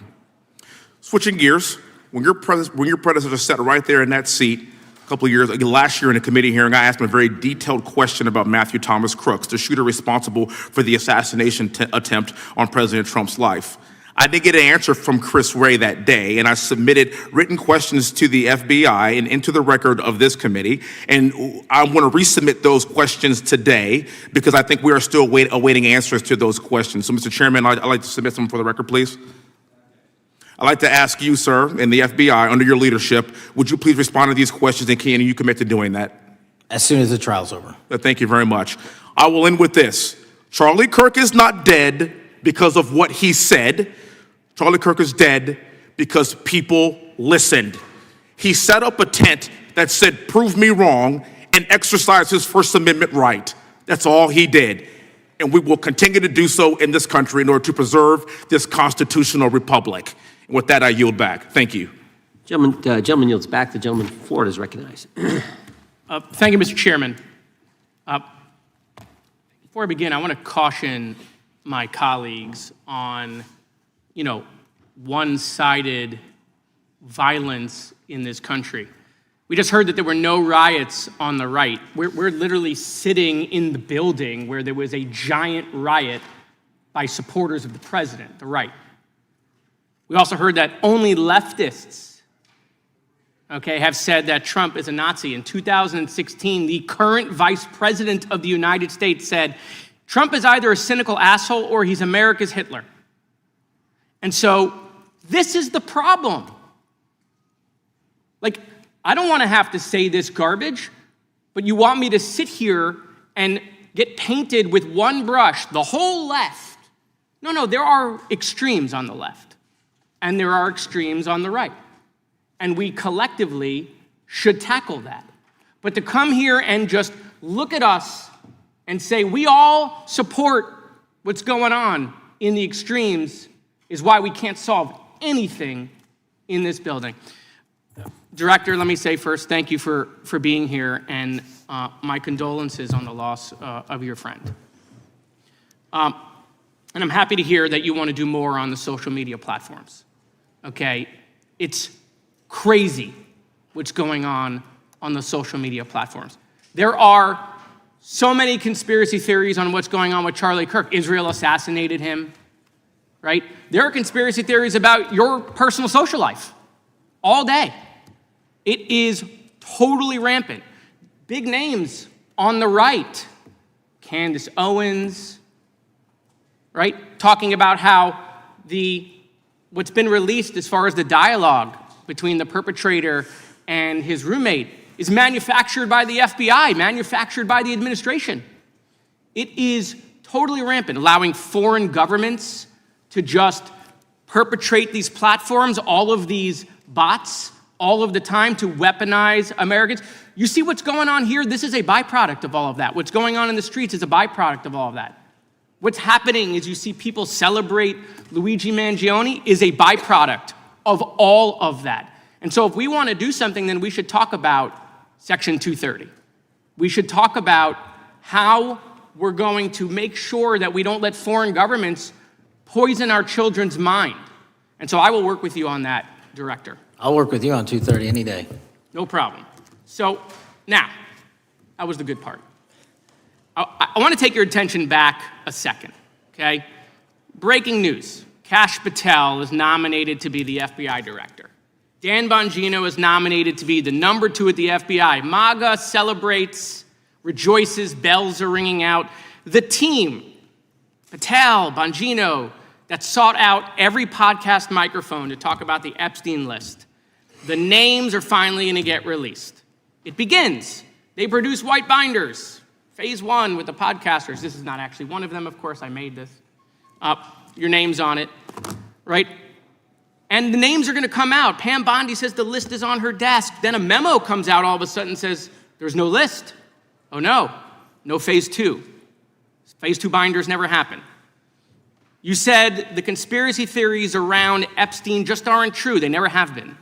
Switching gears, when your predecessor sat right there in that seat a couple of years, last year in a committee hearing, I asked him a very detailed question about Matthew Thomas Crooks, the shooter responsible for the assassination attempt on President Trump's life. I didn't get an answer from Chris Wray that day, and I submitted written questions to the FBI and into the record of this committee, and I want to resubmit those questions today because I think we are still awaiting answers to those questions. So, Mr. Chairman, I'd like to submit them for the record, please. I'd like to ask you, sir, and the FBI, under your leadership, would you please respond to these questions, and can you commit to doing that? As soon as the trial's over. Thank you very much. I will end with this. Charlie Kirk is not dead because of what he said. Charlie Kirk is dead because people listened. He set up a tent that said, "Prove me wrong," and exercised his First Amendment right. That's all he did. And we will continue to do so in this country in order to preserve this constitutional republic. And with that, I yield back. Thank you. Gentleman yields back. The gentleman from Florida is recognized. Thank you, Mr. Chairman. Before I begin, I want to caution my colleagues on one-sided violence in this country. We just heard that there were no riots on the right. We're literally sitting in the building where there was a giant riot by supporters of the president, the right. We also heard that only leftists, have said that Trump is a Nazi. In 2016, the current vice president of the United States said, Trump is either a cynical asshole or he's America's Hitler. And so this is the problem. I don't want to have to say this garbage, but you want me to sit here and get painted with one brush, the whole left. No, there are extremes on the left, and there are extremes on the right. And we collectively should tackle that. But to come here and just look at us and say we all support what's going on in the extremes is why we can't solve anything in this building. Director, let me say first, thank you for being here, and my condolences on the loss of your friend. And I'm happy to hear that you want to do more on the social media platforms. It's crazy what's going on the social media platforms. There are so many conspiracy theories on what's going on with Charlie Kirk. Israel assassinated him, right? There are conspiracy theories about your personal social life all day. It is totally rampant. Big names on the right, Candace Owens, right? Talking about how what's been released as far as the dialogue between the perpetrator and his roommate is manufactured by the FBI, manufactured by the administration. It is totally rampant, allowing foreign governments to just perpetrate these platforms, all of these bots, all of the time to weaponize Americans. You see what's going on here? This is a byproduct of all of that. What's going on in the streets is a byproduct of all of that. What's happening is you see people celebrate Luigi Mangione is a byproduct of all of that. And so if we want to do something, then we should talk about Section 230. We should talk about how we're going to make sure that we don't let foreign governments poison our children's mind. And so I will work with you on that, Director. I'll work with you on 230 any day. No problem. So now, that was the good part. I want to take your attention back a second, okay? Breaking news. Kash Patel is nominated to be the FBI director. Dan Bongino is nominated to be the number 2 at the FBI. MAGA celebrates, rejoices, bells are ringing out. The team, Patel, Bongino, that sought out every podcast microphone to talk about the Epstein list. The names are finally going to get released. It begins. They produce white binders. Phase 1 with the podcasters. This is not actually one of them, of course. I made this. Your name's on it, right? And the names are going to come out. Pam Bondi says the list is on her desk. Then a memo comes out all of a sudden and says, there's no list. Oh, no. No phase 2. Phase 2 binders never happen. You said the conspiracy theories around Epstein just aren't true. They never have been.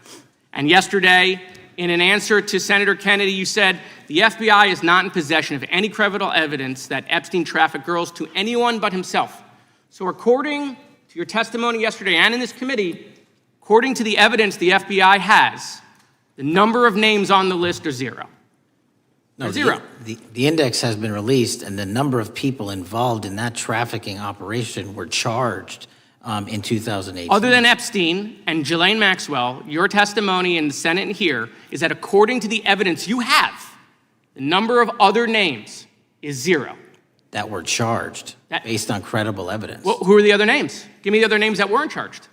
And yesterday, in an answer to Senator Kennedy, you said the FBI is not in possession of any credible evidence that Epstein trafficked girls to anyone but himself. So according to your testimony yesterday and in this committee, according to the evidence the FBI has, the number of names on the list are 0. No, zero. The index has been released, and the number of people involved in that trafficking operation were charged in 2018. Other than Epstein and Ghislaine Maxwell, your testimony in the Senate and here is that according to the evidence you have, the number of other names is 0. That were charged based on credible evidence. Well, who are the other names? Give me the other names that weren't charged.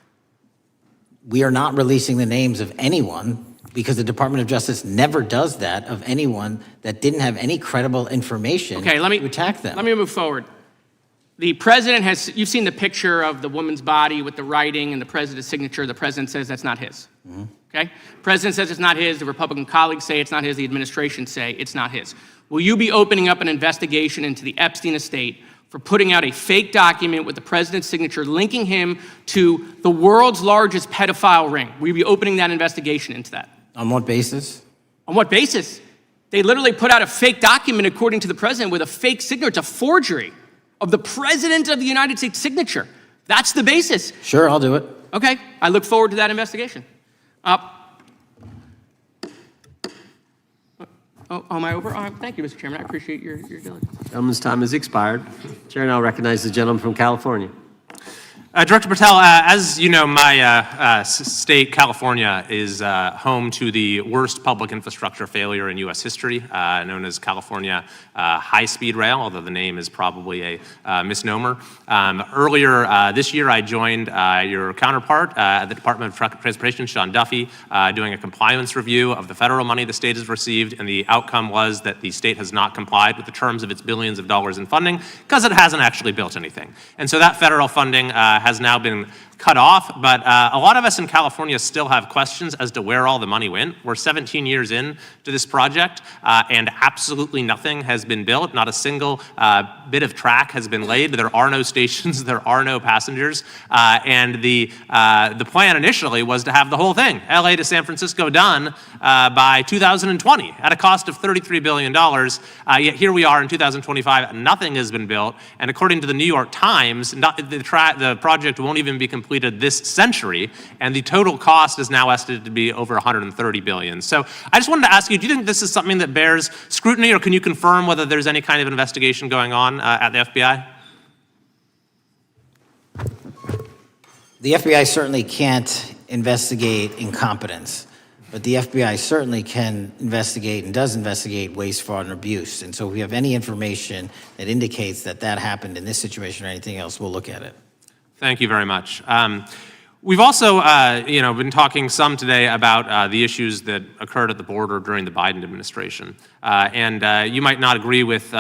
We are not releasing the names of anyone because the Department of Justice never does that of anyone that didn't have any credible information to attack them. Let me move forward. The president has, you've seen the picture of the woman's body with the writing and the president's signature. The president says that's not his. Okay? The president says it's not his. The Republican colleagues say it's not his. The administration say it's not his. Will you be opening up an investigation into the Epstein estate for putting out a fake document with the president's signature linking him to the world's largest pedophile ring? Will you be opening that investigation into that? On what basis? On what basis? They literally put out a fake document, according to the president, with a fake signature. It's a forgery of the president of the United States signature. That's the basis. Sure, I'll do it. Okay, I look forward to that investigation. Am I over? Thank you, Mr. Chairman. I appreciate your diligence. Gentleman's time has expired. Chair now recognizes the gentleman from California. Director Patel, as you know, my state, California, is home to the worst public infrastructure failure in U.S. history, known as California High-Speed Rail, although the name is probably a misnomer. Earlier this year, I joined your counterpart at the Department of Transportation, Sean Duffy, doing a compliance review of the federal money the state has received, and the outcome was that the state has not complied with the terms of its billions of dollars in funding because it hasn't actually built anything. And so that federal funding has now been cut off, but a lot of us in California still have questions as to where all the money went. We're 17 years in to this project, and absolutely nothing has been built. Not a single bit of track has been laid. There are no stations, there are no passengers, and the plan initially was to have the whole thing, LA to San Francisco, done by 2020 at a cost of $33 billion. Yet here we are in 2025, nothing has been built, and according to the New York Times, the project won't even be completed this century, and the total cost is now estimated to be over $130 billion. So I just wanted to ask you, do you think this is something that bears scrutiny, or can you confirm whether there's any kind of investigation going on at the FBI? The FBI certainly can't investigate incompetence, but the FBI certainly can investigate and does investigate waste, fraud, and abuse. And so if we have any information that indicates that that happened in this situation or anything else, we'll look at it. Thank you very much. We've also, been talking some today about the issues that occurred at the border during the Biden administration. You might not agree with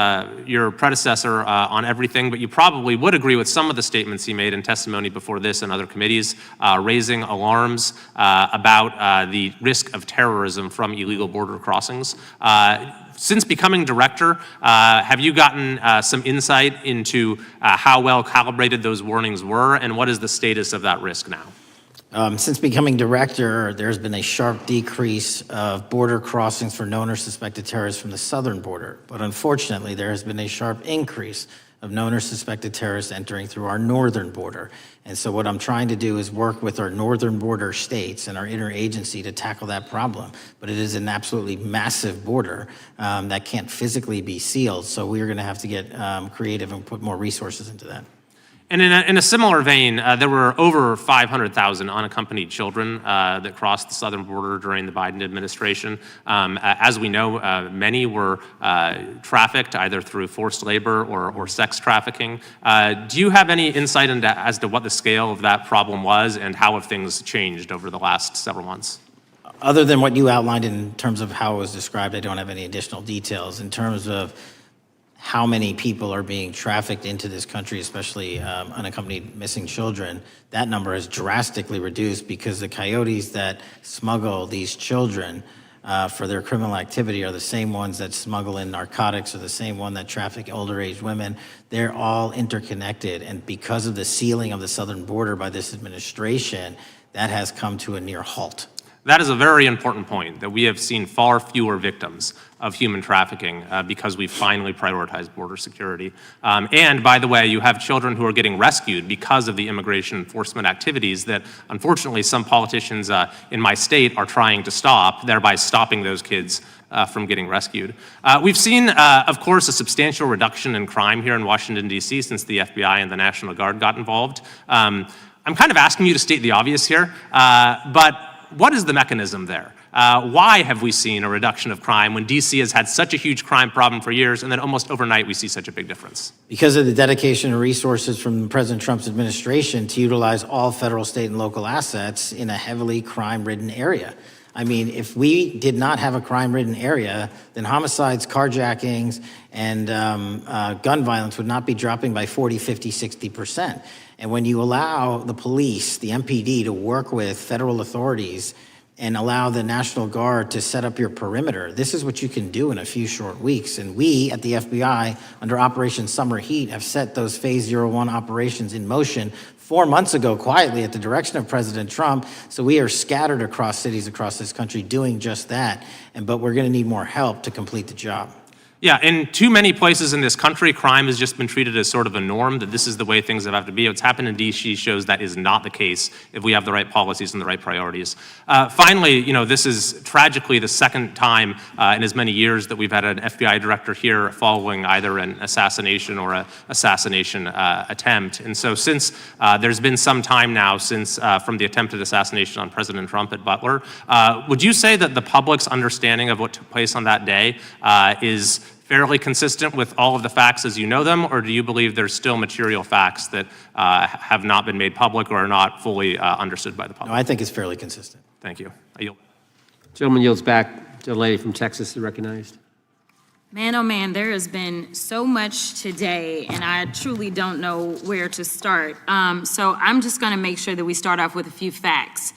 your predecessor on everything, but you probably would agree with some of the statements he made in testimony before this and other committees, raising alarms about the risk of terrorism from illegal border crossings. Since becoming director, have you gotten some insight into how well calibrated those warnings were, and what is the status of that risk now? Since becoming director, there's been a sharp decrease of border crossings for known or suspected terrorists from the southern border. But unfortunately, there has been a sharp increase of known or suspected terrorists entering through our northern border. And so what I'm trying to do is work with our northern border states and our interagency to tackle that problem. But it is an absolutely massive border that can't physically be sealed. So we're going to have to get creative and put more resources into that. And in a similar vein, there were over 500,000 unaccompanied children that crossed the southern border during the Biden administration. As we know, many were trafficked either through forced labor or sex trafficking. Do you have any insight as to what the scale of that problem was and how have things changed over the last several months? Other than what you outlined in terms of how it was described, I don't have any additional details. In terms of how many people are being trafficked into this country, especially unaccompanied missing children, that number has drastically reduced because the coyotes that smuggle these children for their criminal activity are the same ones that smuggle in narcotics or the same one that traffic older age women. They're all interconnected. And because of the sealing of the southern border by this administration, that has come to a near halt. That is a very important point, that we have seen far fewer victims of human trafficking because we've finally prioritized border security. And by the way, you have children who are getting rescued because of the immigration enforcement activities that unfortunately some politicians in my state are trying to stop, thereby stopping those kids from getting rescued. We've seen, of course, a substantial reduction in crime here in Washington, D.C. since the FBI and the National Guard got involved. I'm kind of asking you to state the obvious here, but what is the mechanism there? Why have we seen a reduction of crime when DC has had such a huge crime problem for years and then almost overnight we see such a big difference? Because of the dedication and resources from President Trump's administration to utilize all federal, state, and local assets in a heavily crime-ridden area. I mean, if we did not have a crime-ridden area, then homicides, carjackings, and gun violence would not be dropping by 40, 50, 60%. And when you allow the police, the MPD, to work with federal authorities and allow the National Guard to set up your perimeter, this is what you can do in a few short weeks. And we at the FBI, under Operation Summer Heat, have set those Phase 01 operations in motion 4 months ago, quietly at the direction of President Trump. So we are scattered across cities across this country doing just that. But we're going to need more help to complete the job. Yeah, in too many places in this country, crime has just been treated as sort of a norm, that this is the way things have to be. What's happened in DC shows that is not the case if we have the right policies and the right priorities. Finally, this is tragically the second time in as many years that we've had an FBI director here following either an assassination or an assassination attempt. And so since there's been some time now since from the attempted assassination on President Trump at Butler, would you say that the public's understanding of what took place on that day is fairly consistent with all of the facts as you know them, or do you believe there's still material facts that have not been made public or are not fully understood by the public? No, I think it's fairly consistent. Thank you. I yield. Gentleman yields back. The lady from Texas is recognized. Man, oh man, there has been so much today, and I truly don't know where to start. So I'm just going to make sure that we start off with a few facts.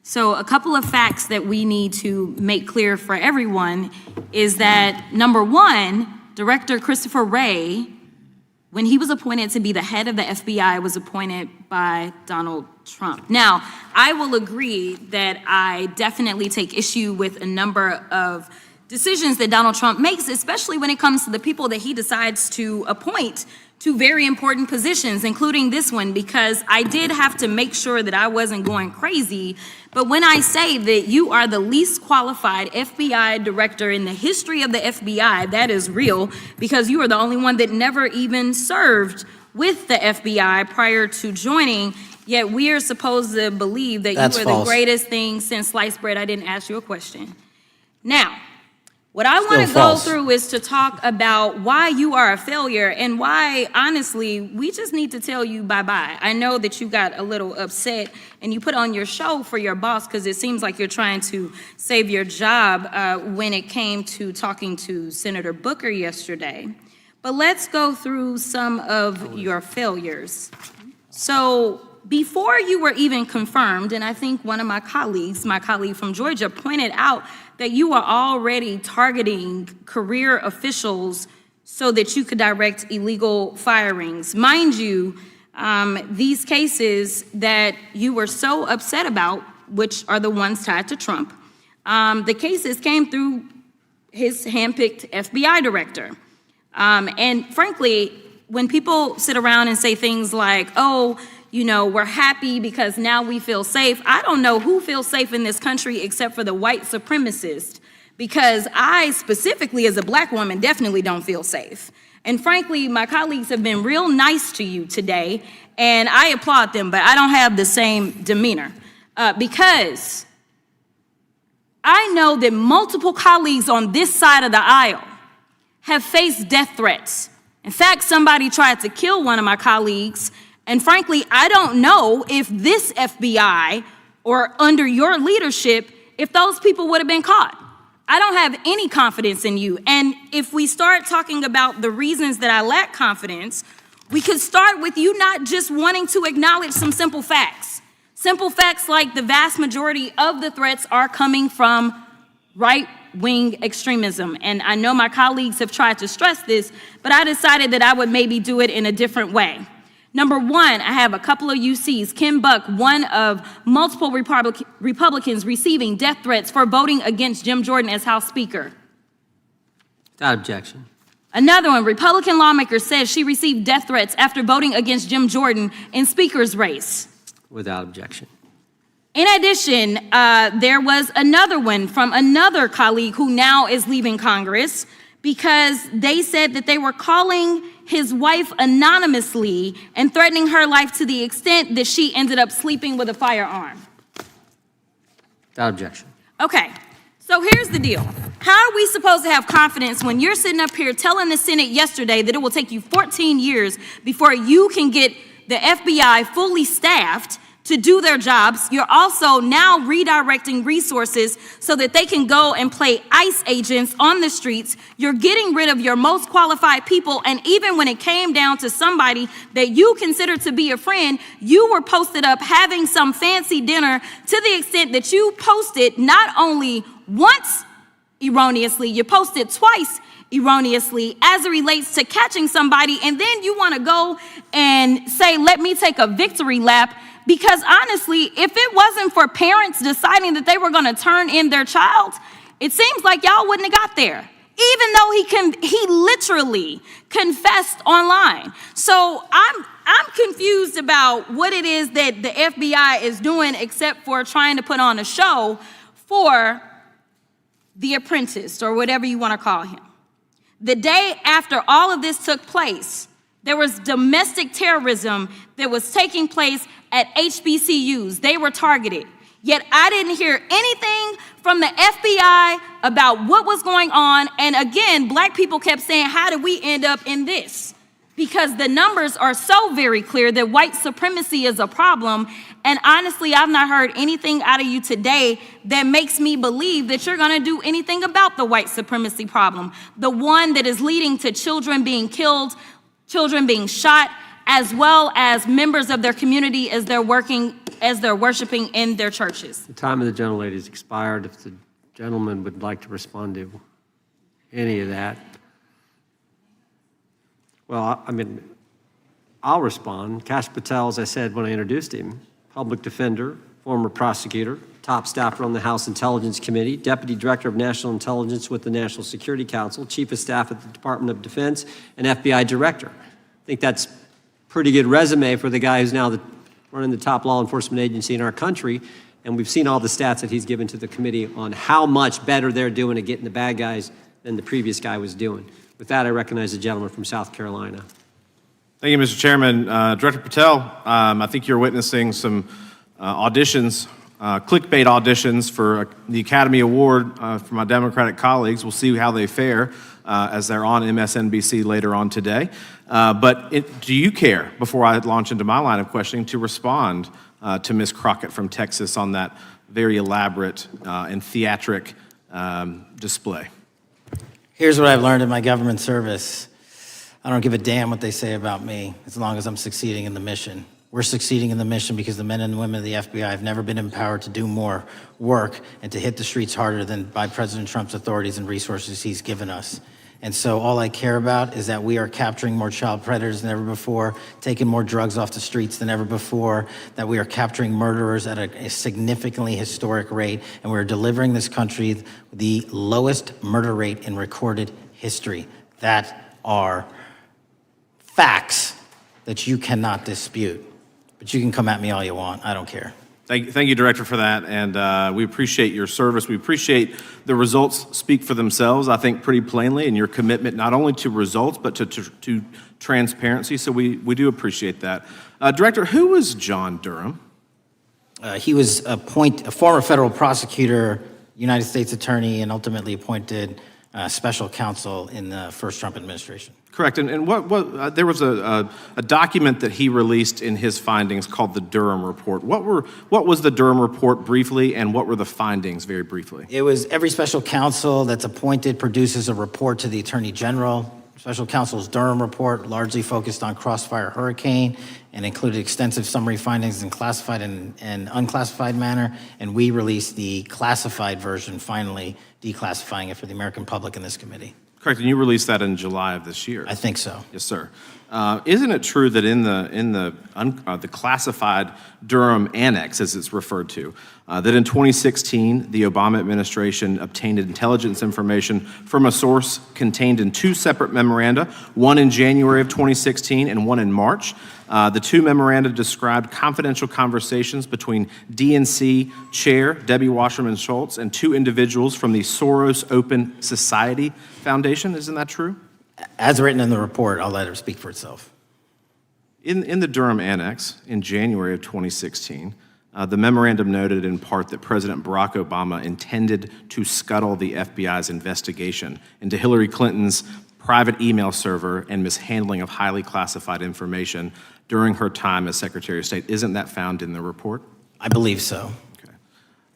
So a couple of facts that we need to make clear for everyone is that, number one, Director Christopher Wray, when he was appointed to be the head of the FBI, was appointed by Donald Trump. Now, I will agree that I definitely take issue with a number of decisions that Donald Trump makes, especially when it comes to the people that he decides to appoint to very important positions, including this one, because I did have to make sure that I wasn't going crazy. But when I say that you are the least qualified FBI director in the history of the FBI, that is real, because you are the only one that never even served with the FBI prior to joining, yet we are supposed to believe that you are the greatest thing since sliced bread. I didn't ask you a question. Now, What I want to Still go false. through is to talk about why you are a failure and why, honestly, we just need to tell you bye-bye. I know that you got a little upset and you put on your show for your boss because it seems like you're trying to save your job when it came to talking to Senator Booker yesterday. But let's go through some of your failures. So before you were even confirmed, and I think one of my colleague from Georgia, pointed out that you were already targeting career officials so that you could direct illegal firings. Mind you, these cases that you were so upset about, which are the ones tied to Trump, the cases came through his handpicked FBI director. And frankly, when people sit around and say things like, oh, you know, we're happy because now we feel safe. I don't know who feels safe in this country except for the white supremacists, because I specifically as a black woman definitely don't feel safe. And frankly, my colleagues have been real nice to you today, and I applaud them, but I don't have the same demeanor because I know that multiple colleagues on this side of the aisle have faced death threats. In fact, somebody tried to kill one of my colleagues. And frankly, I don't know if this FBI or under your leadership, if those people would have been caught. I don't have any confidence in you. And if we start talking about the reasons that I lack confidence, we could start with you not just wanting to acknowledge some simple facts. Simple facts like the vast majority of the threats are coming from right-wing extremism. And I know my colleagues have tried to stress this, but I decided that I would maybe do it in a different way. Number one, I have a couple of UCs. Kim Buck, one of multiple Republicans receiving death threats for voting against Jim Jordan as House Speaker. Without objection. Another one, Republican lawmaker says she received death threats after voting against Jim Jordan in Speaker's race. Without objection. In addition, there was another one from another colleague who now is leaving Congress because they said that they were calling his wife anonymously and threatening her life to the extent that she ended up sleeping with a firearm. Without objection. Okay, so here's the deal. How are we supposed to have confidence when you're sitting up here telling the Senate yesterday that it will take you 14 years before you can get the FBI fully staffed to do their jobs? You're also now redirecting resources so that they can go and play ICE agents on the streets. You're getting rid of your most qualified people. And even when it came down to somebody that you consider to be a friend, you were posted up having some fancy dinner to the extent that you posted not only once erroneously, you posted twice erroneously as it relates to catching somebody. And then you want to go and say, let me take a victory lap. Because honestly, if it wasn't for parents deciding that they were going to turn in their child, it seems like y'all wouldn't have got there, even though he literally confessed online. So I'm confused about what it is that the FBI is doing except for trying to put on a show for the apprentice or whatever you want to call him. The day after all of this took place, there was domestic terrorism that was taking place at HBCUs. They were targeted. Yet I didn't hear anything from the FBI about what was going on. And again, black people kept saying, how did we end up in this? Because the numbers are so very clear that white supremacy is a problem. And honestly, I've not heard anything out of you today that makes me believe that you're going to do anything about the white supremacy problem. The one that is leading to children being killed, children being shot, as well as members of their community as they're worshiping in their churches. The time of the gentlelady has expired. If the gentleman would like to respond to any of that. Well, I mean, I'll respond. Kash Patel, as I said when I introduced him, public defender, former prosecutor, top staffer on the House Intelligence Committee, Deputy Director of National Intelligence with the National Security Council, Chief of Staff at the Department of Defense, and FBI Director. I think that's pretty good resume for the guy who's now running the top law enforcement agency in our country. And we've seen all the stats that he's given to the committee on how much better they're doing at getting the bad guys than the previous guy was doing. With that, I recognize the gentleman from South Carolina. Thank you, Mr. Chairman. Director Patel, I think you're witnessing some auditions clickbait auditions for the Academy Award for my Democratic colleagues. We'll see how they fare as they're on MSNBC later on today. Do you care, before I launch into my line of questioning, to respond to Ms. Crockett from Texas on that very elaborate and theatric display? Here's what I've learned in my government service. I don't give a damn what they say about me as long as I'm succeeding in the mission. We're succeeding in the mission because the men and women of the FBI have never been empowered to do more work and to hit the streets harder than by President Trump's authorities and resources he's given us. And so all I care about is that we are capturing more child predators than ever before, taking more drugs off the streets than ever before, that we are capturing murderers at a significantly historic rate, and we're delivering this country the lowest murder rate in recorded history. That are facts that you cannot dispute. But you can come at me all you want. I don't care. Thank you, Director, for that, and we appreciate your service. We appreciate the results speak for themselves, I think, pretty plainly, and your commitment not only to results, but to transparency, so we do appreciate that. Director, who was John Durham? He was a former federal prosecutor, United States attorney, and ultimately appointed special counsel in the first Trump administration. Correct, and there was a document that he released in his findings called the Durham Report. What was the Durham Report briefly, and what were the findings very briefly? It was every special counsel that's appointed produces a report to the Attorney General. Special counsel's Durham Report largely focused on Crossfire Hurricane and included extensive summary findings in classified and unclassified manner, and we released the classified version, finally declassifying it for the American public in this committee. Correct, and you released that in July of this year. I think so. Yes, sir. Isn't it true that in the classified Durham Annex, as it's referred to, that in 2016 the Obama administration obtained intelligence information from a source contained in two separate memoranda, one in January of 2016 and one in March? The two memoranda described confidential conversations between DNC Chair Debbie Wasserman Schultz and two individuals from the Soros Open Society Foundation. Isn't that true? As written in the report, I'll let it speak for itself. In the Durham Annex in January of 2016, the memorandum noted in part that President Barack Obama intended to scuttle the FBI's investigation into Hillary Clinton's private email server and mishandling of highly classified information during her time as Secretary of State. Isn't that found in the report? I believe so.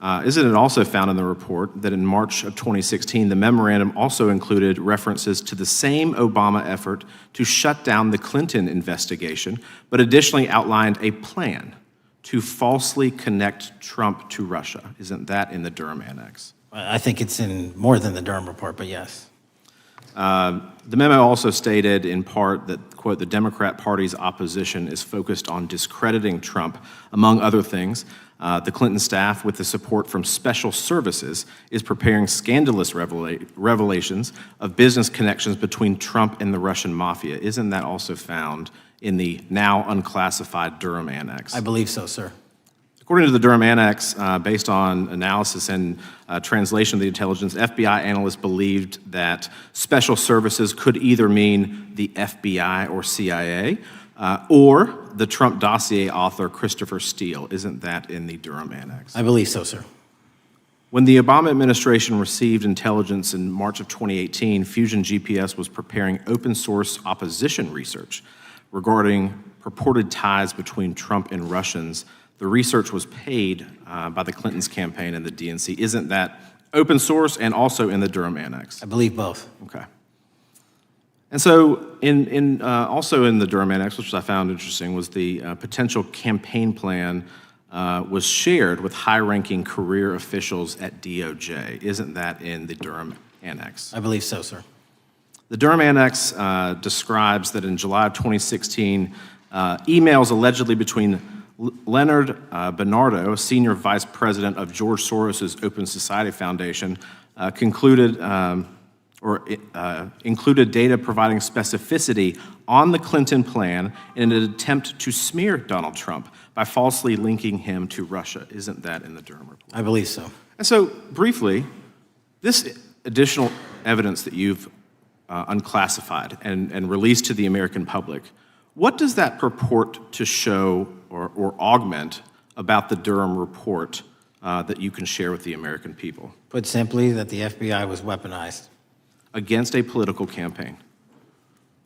Isn't it also found in the report that in March of 2016, the memorandum also included references to the same Obama effort to shut down the Clinton investigation, but additionally outlined a plan to falsely connect Trump to Russia? Isn't that in the Durham Annex? I think it's in more than the Durham Report, but yes. The memo also stated in part that, quote, the Democrat Party's opposition is focused on discrediting Trump. Among other things, the Clinton staff, with the support from special services, is preparing scandalous revelations of business connections between Trump and the Russian mafia. Isn't that also found in the now unclassified Durham Annex? I believe so, sir. According to the Durham Annex, based on analysis and translation of the intelligence, FBI analysts believed that special services could either mean the FBI or CIA, or the Trump dossier author Christopher Steele. Isn't that in the Durham Annex? I believe so, sir. When the Obama administration received intelligence in March of 2018, Fusion GPS was preparing open source opposition research regarding purported ties between Trump and Russians. The research was paid by the Clintons' campaign and the DNC. Isn't that open source and also in the Durham Annex? I believe both. Okay. And so also in the Durham Annex, which I found interesting, was the potential campaign plan was shared with high-ranking career officials at DOJ. Isn't that in the Durham Annex? I believe so, sir. The Durham Annex describes that in July of 2016, emails allegedly between Leonard Bernardo, senior vice president of George Soros' Open Society Foundation, included data providing specificity on the Clinton plan in an attempt to smear Donald Trump by falsely linking him to Russia. Isn't that in the Durham Report? I believe so. And so, briefly, this additional evidence that you've unclassified and released to the American public, what does that purport to show or augment about the Durham Report that you can share with the American people Put simply, that the FBI was weaponized. against a political campaign?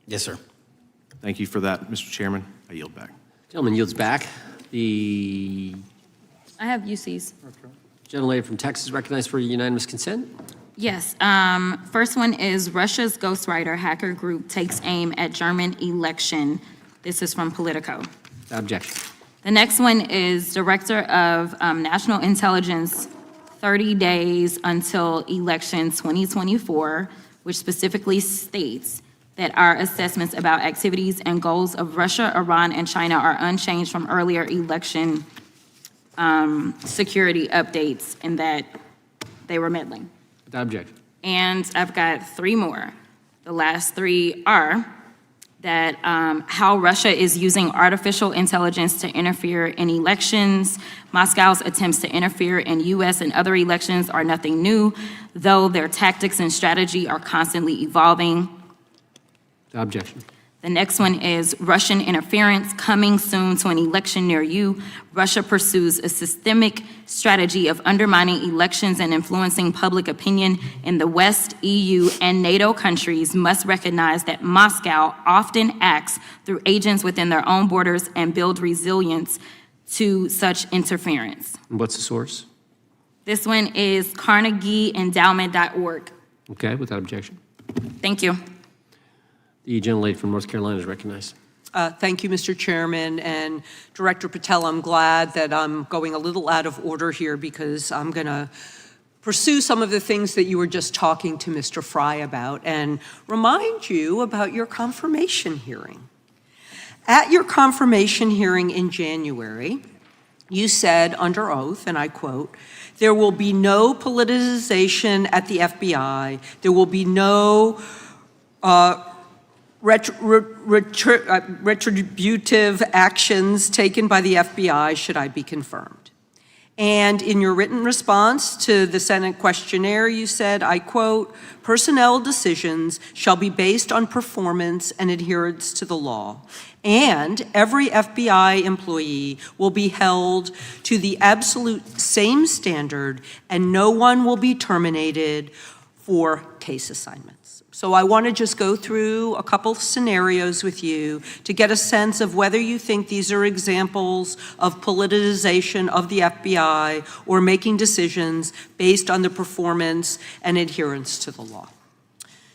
Yes, sir. Thank you for that, Mr. Chairman. I yield back. Gentleman yields back. The I have UCs. gentlelady from Texas recognized for unanimous consent. Yes. First one is Russia's ghostwriter hacker group takes aim at German election. This is from Politico. Objection. The next one is Director of National Intelligence, 30 days until election 2024, which specifically states that our assessments about activities and goals of Russia, Iran, and China are unchanged from earlier election security updates, and that they were meddling. Without objection. And I've got three more. The last three are that how Russia is using artificial intelligence to interfere in elections. Moscow's attempts to interfere in U.S. and other elections are nothing new, though their tactics and strategy are constantly evolving. Without objection. The next one is Russian interference coming soon to an election near you. Russia pursues a systemic strategy of undermining elections and influencing public opinion in the West. EU and NATO countries must recognize that Moscow often acts through agents within their own borders and build resilience to such interference. And what's the source? This one is CarnegieEndowment.org. Okay, without objection. Thank you. The gentlelady from North Carolina is recognized. Thank you, Mr. Chairman, and Director Patel, I'm glad that I'm going a little out of order here because I'm going to pursue some of the things that you were just talking to Mr. Fry about and remind you about your confirmation hearing. At your confirmation hearing in January, you said under oath, and I quote, "There will be no politicization at the FBI. There will be no retributive actions taken by the FBI should I be confirmed." And in your written response to the Senate questionnaire, you said, I quote, "Personnel decisions shall be based on performance and adherence to the law. And every FBI employee will be held to the absolute same standard, and no one will be terminated for case assignments." So I want to just go through a couple scenarios with you to get a sense of whether you think these are examples of politicization of the FBI or making decisions based on the performance and adherence to the law.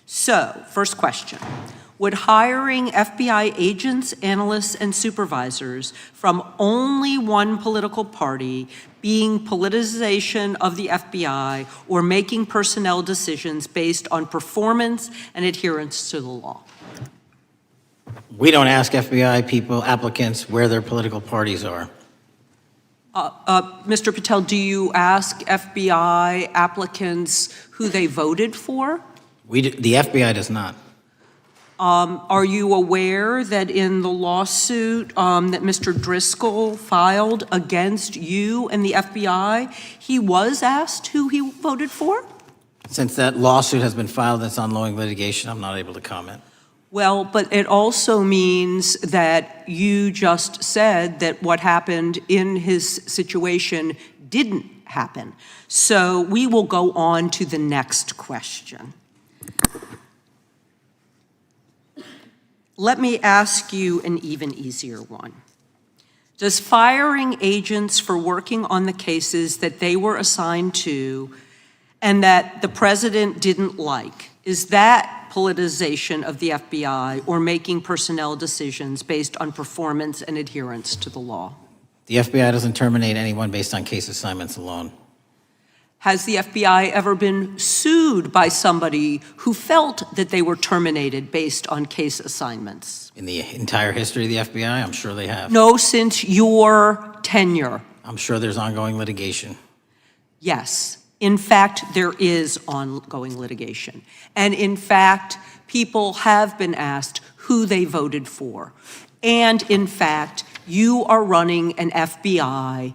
So, first question. Would hiring FBI agents, analysts, and supervisors from only one political party being politicization of the FBI or making personnel decisions based on performance and adherence to the law? We don't ask FBI people, applicants, where their political parties are. Mr. Patel, do you ask FBI applicants who they voted for? The FBI does not. Are you aware that in the lawsuit that Mr. Driscoll filed against you and the FBI, he was asked who he voted for? Since that lawsuit has been filed, that's ongoing litigation, I'm not able to comment. Well, but it also means that you just said that what happened in his situation didn't happen. So we will go on to the next question. Let me ask you an even easier one. Does firing agents for working on the cases that they were assigned to and that the president didn't like, is that politicization of the FBI or making personnel decisions based on performance and adherence to the law? The FBI doesn't terminate anyone based on case assignments alone. Has the FBI ever been sued by somebody who felt that they were terminated based on case assignments? In the entire history of the FBI, I'm sure they have. No, since your tenure. I'm sure there's ongoing litigation. Yes. In fact, there is ongoing litigation. And in fact, people have been asked who they voted for. And in fact, you are running an FBI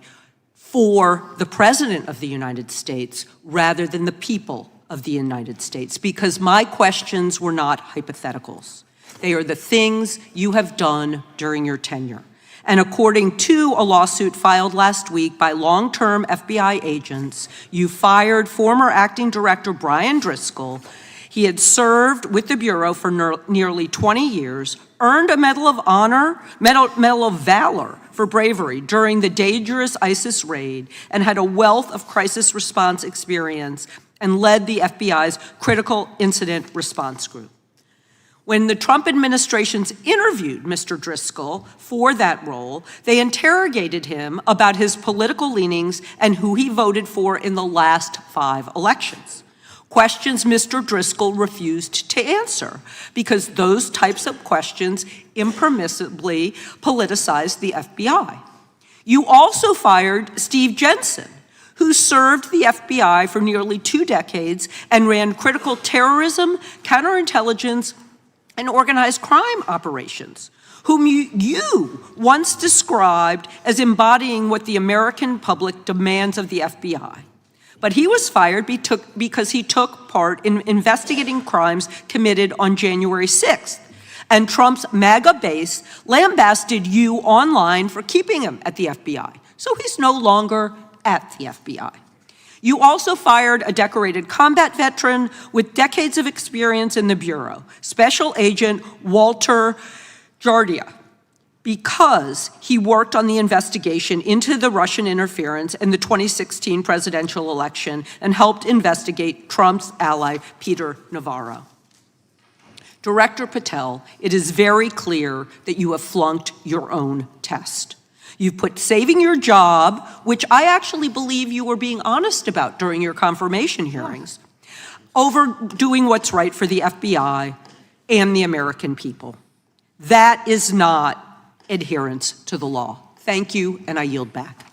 for the President of the United States rather than the people of the United States, because my questions were not hypotheticals. They are the things you have done during your tenure. And according to a lawsuit filed last week by long-term FBI agents, you fired former acting director Brian Driscoll. He had served with the Bureau for nearly 20 years, earned a Medal of Honor, Medal of Valor for bravery during the dangerous ISIS raid, and had a wealth of crisis response experience and led the FBI's Critical Incident Response Group. When the Trump administrations interviewed Mr. Driscoll for that role, they interrogated him about his political leanings and who he voted for in the last 5 elections. Questions Mr. Driscoll refused to answer because those types of questions impermissibly politicized the FBI. You also fired Steve Jensen, who served the FBI for nearly 2 decades and ran critical terrorism, counterintelligence, and organized crime operations, whom you once described as embodying what the American public demands of the FBI. But he was fired because he took part in investigating crimes committed on January 6th. And Trump's MAGA base lambasted you online for keeping him at the FBI. So he's no longer at the FBI. You also fired a decorated combat veteran with decades of experience in the Bureau, Special Agent Walter Jardia, because he worked on the investigation into the Russian interference in the 2016 presidential election and helped investigate Trump's ally, Peter Navarro. Director Patel, it is very clear that you have flunked your own test. You've put saving your job, which I actually believe you were being honest about during your confirmation hearings, over doing what's right for the FBI and the American people. That is not adherence to the law. Thank you, and I yield back.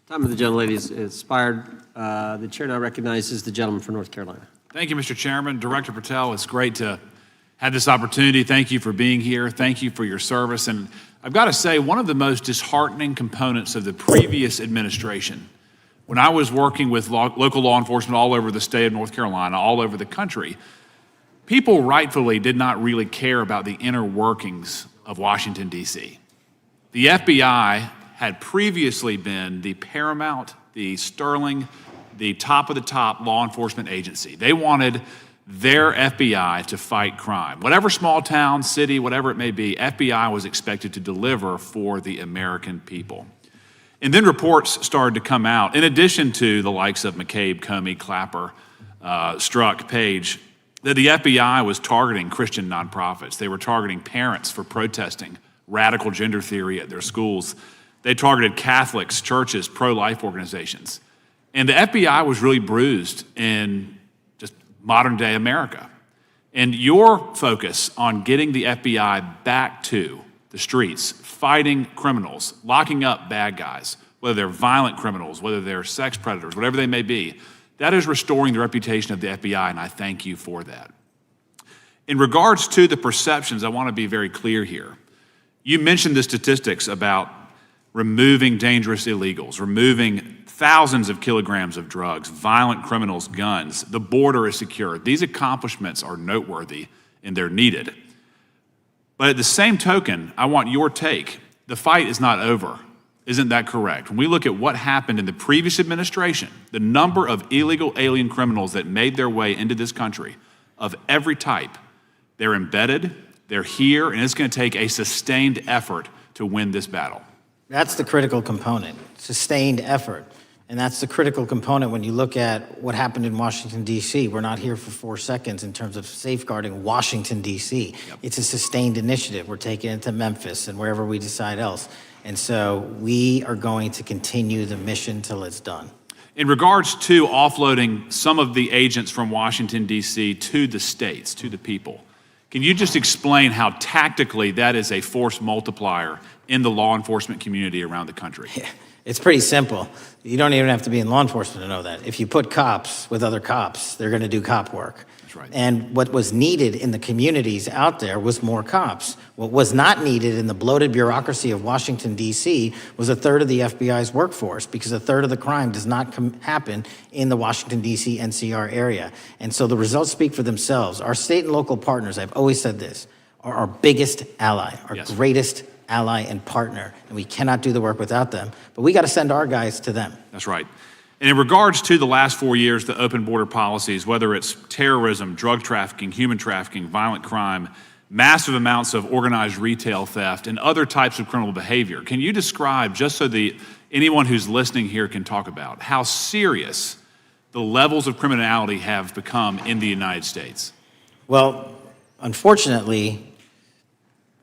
Time of the gentlelady is expired. The chair now recognizes the gentleman from North Carolina. Thank you, Mr. Chairman. Director Patel, it's great to have this opportunity. Thank you for being here. Thank you for your service. And I've got to say, one of the most disheartening components of the previous administration, when I was working with local law enforcement all over the state of North Carolina, all over the country, people rightfully did not really care about the inner workings of Washington, D.C. The FBI had previously been the paramount, the sterling, the top of the top law enforcement agency. They wanted their FBI to fight crime. Whatever small town, city, whatever it may be, FBI was expected to deliver for the American people. And then reports started to come out, in addition to the likes of McCabe, Comey, Clapper, Strzok, Page, that the FBI was targeting Christian nonprofits. They were targeting parents for protesting radical gender theory at their schools. They targeted Catholics, churches, pro-life organizations. And the FBI was really bruised in just modern day America. And your focus on getting the FBI back to the streets, fighting criminals, locking up bad guys, whether they're violent criminals, whether they're sex predators, whatever they may be, that is restoring the reputation of the FBI, and I thank you for that. In regards to the perceptions, I want to be very clear here. You mentioned the statistics about removing dangerous illegals, removing thousands of kilograms of drugs, violent criminals, guns. The border is secure. These accomplishments are noteworthy and they're needed. But at the same token, I want your take. The fight is not over. Isn't that correct? When we look at what happened in the previous administration, the number of illegal alien criminals that made their way into this country of every type, they're embedded, they're here, and it's going to take a sustained effort to win this battle. That's the critical component, sustained effort. And that's the critical component when you look at what happened in Washington, D.C. We're not here for 4 seconds in terms of safeguarding Washington, D.C. Yep. It's a sustained initiative. We're taking it to Memphis and wherever we decide else. And so we are going to continue the mission till it's done. In regards to offloading some of the agents from Washington, D.C. to the states, to the people, can you just explain how tactically that is a force multiplier in the law enforcement community around the country? Yeah. It's pretty simple. You don't even have to be in law enforcement to know that. If you put cops with other cops, they're going to do cop work. That's right. And what was needed in the communities out there was more cops. What was not needed in the bloated bureaucracy of Washington, D.C. was a third of the FBI's workforce, because a third of the crime does not happen in the Washington, D.C. NCR area. And so the results speak for themselves. Our state and local partners, I've always said this, are our biggest ally, our Yes. greatest ally and partner, and we cannot do the work without them. But we got to send our guys to them. That's right. And in regards to the last 4 years, the open border policies, whether it's terrorism, drug trafficking, human trafficking, violent crime, massive amounts of organized retail theft, and other types of criminal behavior, can you describe, just so anyone who's listening here can talk about, how serious the levels of criminality have become in the United States? Well, unfortunately,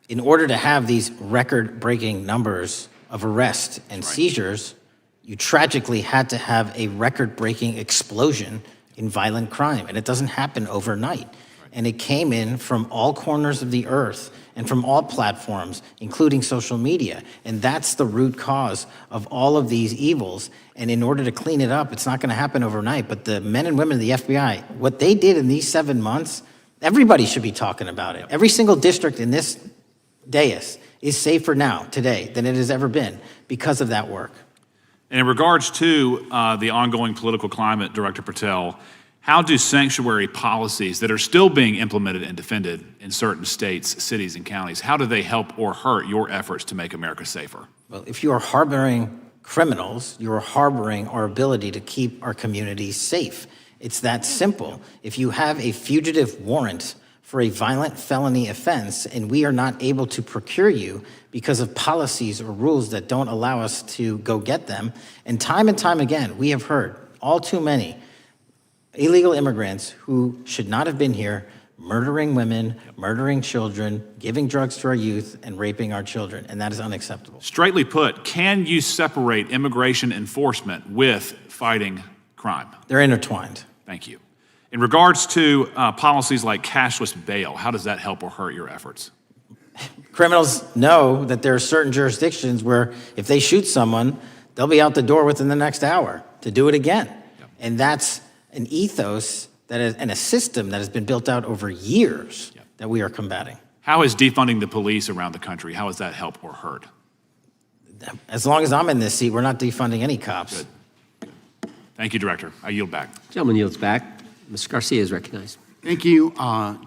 in order to have these record-breaking numbers of arrests and seizures, you tragically had to have a record-breaking explosion in violent crime, and it doesn't happen overnight. And it came in from all corners of the earth and from all platforms, including social media. And that's the root cause of all of these evils. And in order to clean it up, it's not going to happen overnight. But the men and women of the FBI, what they did in these 7 months, everybody should be talking about it. Every single district in this dais is safer now, today, than it has ever been because of that work. And in regards to the ongoing political climate, Director Patel, how do sanctuary policies that are still being implemented and defended in certain states, cities, and counties, how do they help or hurt your efforts to make America safer? Well, if you are harboring criminals, you are harboring our ability to keep our communities safe. It's that simple. If you have a fugitive warrant for a violent felony offense and we are not able to procure you because of policies or rules that don't allow us to go get them, and time again, we have heard all too many illegal immigrants who should not have been here murdering women, murdering children, giving drugs to our youth, and raping our children, and that is unacceptable. Straightly put, can you separate immigration enforcement with fighting crime? They're intertwined. Thank you. In regards to policies like cashless bail, how does that help or hurt your efforts? Criminals know that there are certain jurisdictions where if they shoot someone, they'll be out the door within the next hour to do it again. And that's an ethos that is, and a system that has been built out over years that we are combating. How is defunding the police around the country, how does that help or hurt? As long as I'm in this seat, we're not defunding any cops. Good. Thank you, Director. I yield back. Gentleman yields back. Mr. Garcia is recognized. Thank you,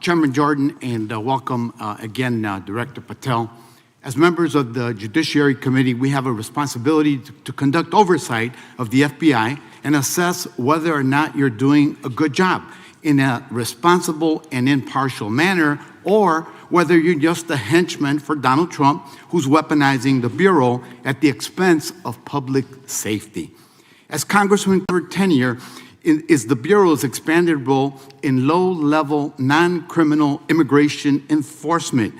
Chairman Jordan, and welcome again, Director Patel. As members of the Judiciary Committee, we have a responsibility to conduct oversight of the FBI and assess whether or not you're doing a good job in a responsible and impartial manner, or whether you're just a henchman for Donald Trump who's weaponizing the Bureau at the expense of public safety. As Congressman for tenure, is the Bureau's expanded role in low-level, non-criminal immigration enforcement.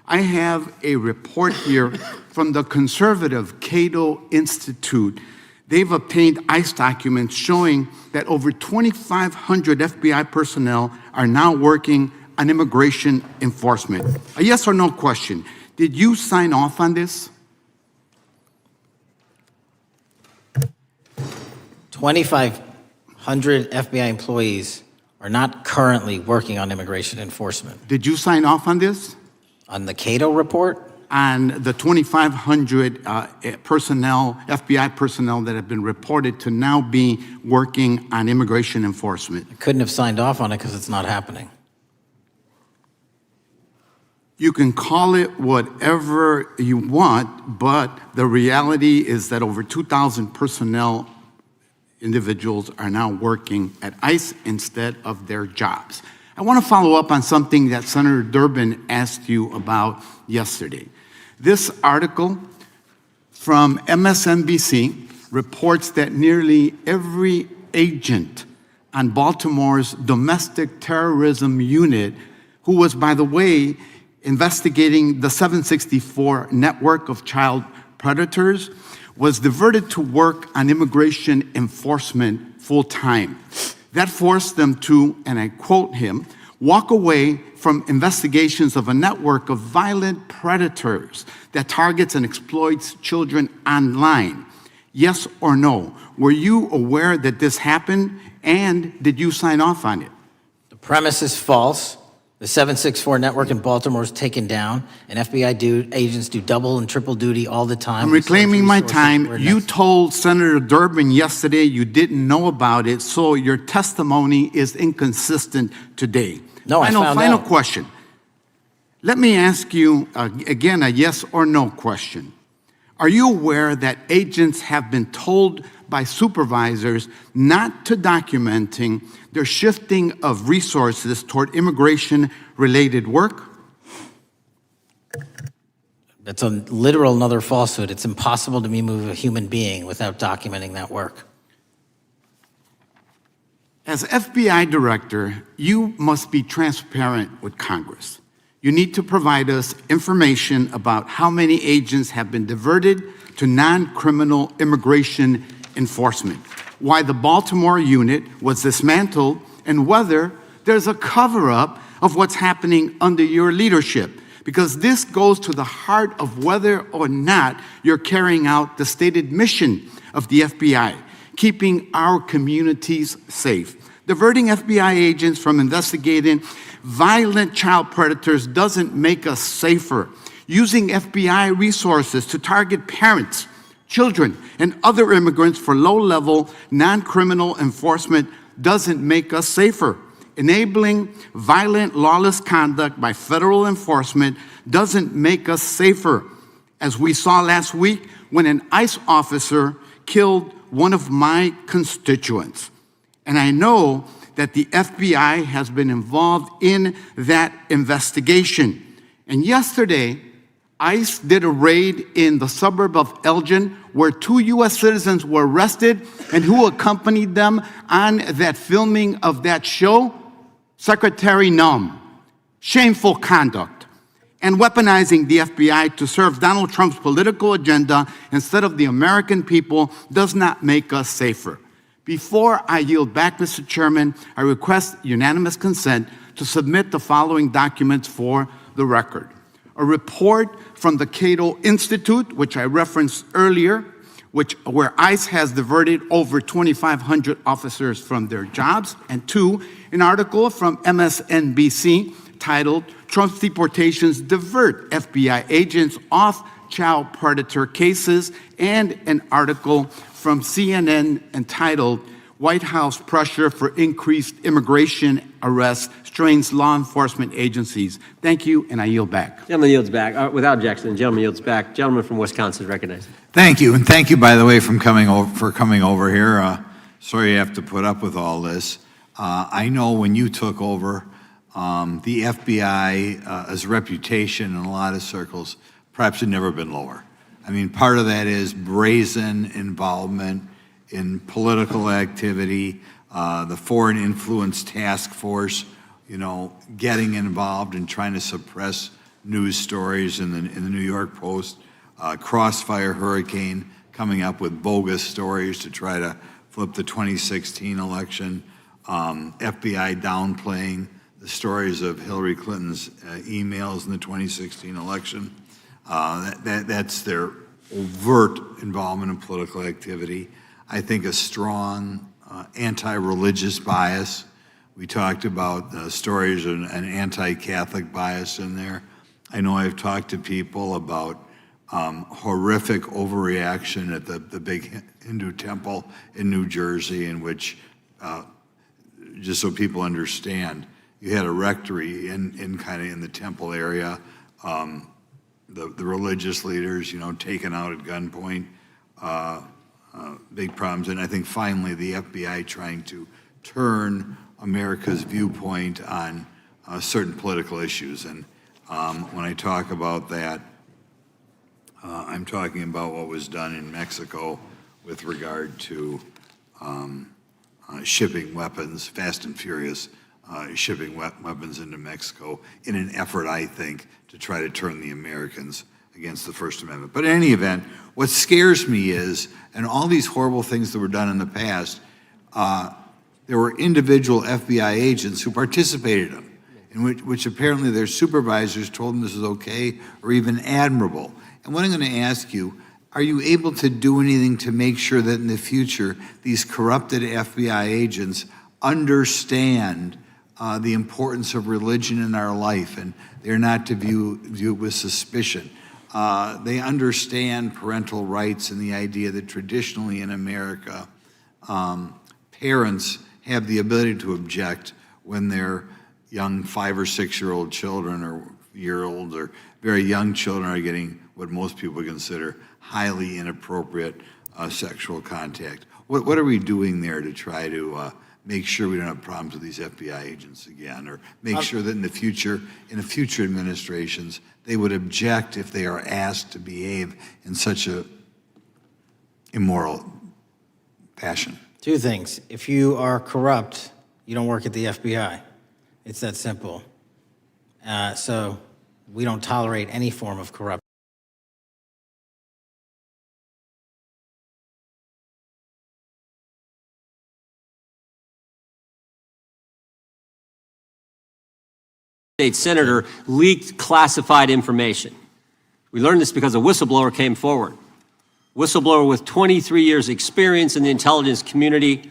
I have a report here from the conservative Cato Institute. They've obtained ICE documents showing that over 2,500 FBI personnel are now working on immigration enforcement. A yes or no question. Did you sign off on this? 2,500 FBI employees are not currently working on immigration enforcement. Did you sign off on this? On the Cato report? On the 2,500 personnel, FBI personnel that have been reported to now be working on immigration enforcement. I couldn't have signed off on it because it's not happening. You can call it whatever you want, but the reality is that over 2,000 personnel individuals are now working at ICE instead of their jobs. I want to follow up on something that Senator Durbin asked you about yesterday. This article from MSNBC reports that nearly every agent on Baltimore's domestic terrorism unit, who was, by the way, investigating the 764 network of child predators, was diverted to work on immigration enforcement full-time. That forced them to, and I quote him, walk away from investigations of a network of violent predators that targets and exploits children online. Yes or no? Were you aware that this happened, and did you sign off on it? The premise is false. The 764 network in Baltimore is taken down, and FBI agents do double and triple duty all the time. I'm reclaiming my time. You told Senator Durbin yesterday you didn't know about it, so your testimony is inconsistent today. No, I found Final out. question. Let me ask you, again, a yes or no question. Are you aware that agents have been told by supervisors not to documenting their shifting of resources toward immigration-related work? That's a literal another falsehood. It's impossible to move a human being without documenting that work. As FBI director, you must be transparent with Congress. You need to provide us information about how many agents have been diverted to non-criminal immigration enforcement, why the Baltimore unit was dismantled, and whether there's a cover-up of what's happening under your leadership. Because this goes to the heart of whether or not you're carrying out the stated mission of the FBI, keeping our communities safe. Diverting FBI agents from investigating violent child predators doesn't make us safer. Using FBI resources to target parents, children, and other immigrants for low-level, non-criminal enforcement doesn't make us safer. Enabling violent, lawless conduct by federal enforcement doesn't make us safer. As we saw last week when an ICE officer killed one of my constituents. And I know that the FBI has been involved in that investigation. And yesterday, ICE did a raid in the suburb of Elgin where 2 U.S. citizens were arrested, and who accompanied them on that filming of that show? Secretary Nunn. Shameful conduct. And weaponizing the FBI to serve Donald Trump's political agenda instead of the American people does not make us safer. Before I yield back, Mr. Chairman, I request unanimous consent to submit the following documents for the record. A report from the Cato Institute, which I referenced earlier, where ICE has diverted over 2,500 officers from their jobs. And 2, an article from MSNBC titled, Trump's Deportations Divert FBI Agents Off Child Predator Cases, and an article from CNN entitled, White House Pressure for Increased Immigration Arrests Strains Law Enforcement Agencies. Thank you, and I yield back. Gentleman yields back. Without objection, the gentleman yields back. Gentleman from Wisconsin is recognized. Thank you, and thank you, by the way, for coming over here. Sorry you have to put up with all this. I know when you took over, the FBI's reputation in a lot of circles perhaps had never been lower. I mean, part of that is brazen involvement in political activity, the Foreign Influence Task Force, getting involved and trying to suppress news stories in the New York Post, Crossfire Hurricane, coming up with bogus stories to try to flip the 2016 election, FBI downplaying the stories of Hillary Clinton's emails in the 2016 election. That's their overt involvement in political activity. I think a strong anti-religious bias. We talked about stories of an anti-Catholic bias in there. I know I've talked to people about horrific overreaction at the big Hindu temple in New Jersey, in which, just so people understand, you had a rectory in the temple area, the religious leaders, taken out at gunpoint, big problems. And I think finally the FBI trying to turn America's viewpoint on certain political issues. And when I talk about that, I'm talking about what was done in Mexico with regard to shipping weapons, fast and furious, shipping weapons into Mexico in an effort, I think, to try to turn the Americans against the First Amendment. But in any event, what scares me is, and all these horrible things that were done in the past, there were individual FBI agents who participated in them, in which apparently their supervisors told them this is okay or even admirable. And what I'm going to ask you, are you able to do anything to make sure that in the future these corrupted FBI agents understand the importance of religion in our life, and they're not to view it with suspicion? They understand parental rights and the idea that traditionally in America, parents have the ability to object when their young 5 or 6-year-old children are 6-year-olds or very young children are getting what most people consider highly inappropriate sexual contact. What are we doing there to try to make sure we don't have problems with these FBI agents again, or make sure that in the future administrations, they would object if they are asked to behave in such a immoral fashion? Two things. If you are corrupt, you don't work at the FBI. It's that simple. So we don't tolerate any form of corruption. State senator leaked classified information. We learned this because a whistleblower came forward. Whistleblower with 23 years experience in the intelligence community,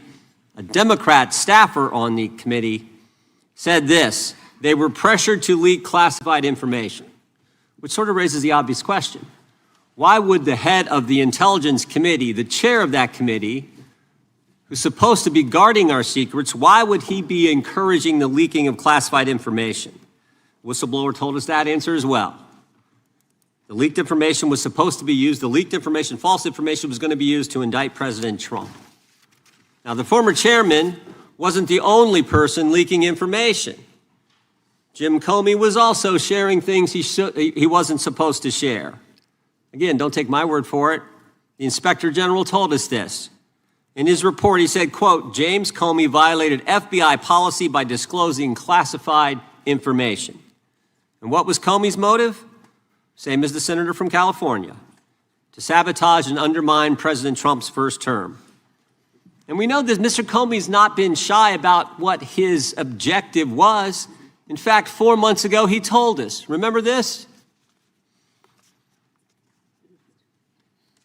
a Democrat staffer on the committee, said this: they were pressured to leak classified information, which sort of raises the obvious question. Why would the head of the intelligence committee, the chair of that committee, who's supposed to be guarding our secrets, why would he be encouraging the leaking of classified information? Whistleblower told us that answer as well. The leaked information was supposed to be used, the leaked information, false information, was going to be used to indict President Trump. Now, the former chairman wasn't the only person leaking information. Jim Comey was also sharing things he wasn't supposed to share. Again, don't take my word for it. The Inspector General told us this. In his report, he said, quote, James Comey violated FBI policy by disclosing classified information. And what was Comey's motive? Same as the senator from California: to sabotage and undermine President Trump's first term. And we know that Mr. Comey's not been shy about what his objective was. In fact, 4 months ago, he told us. Remember this?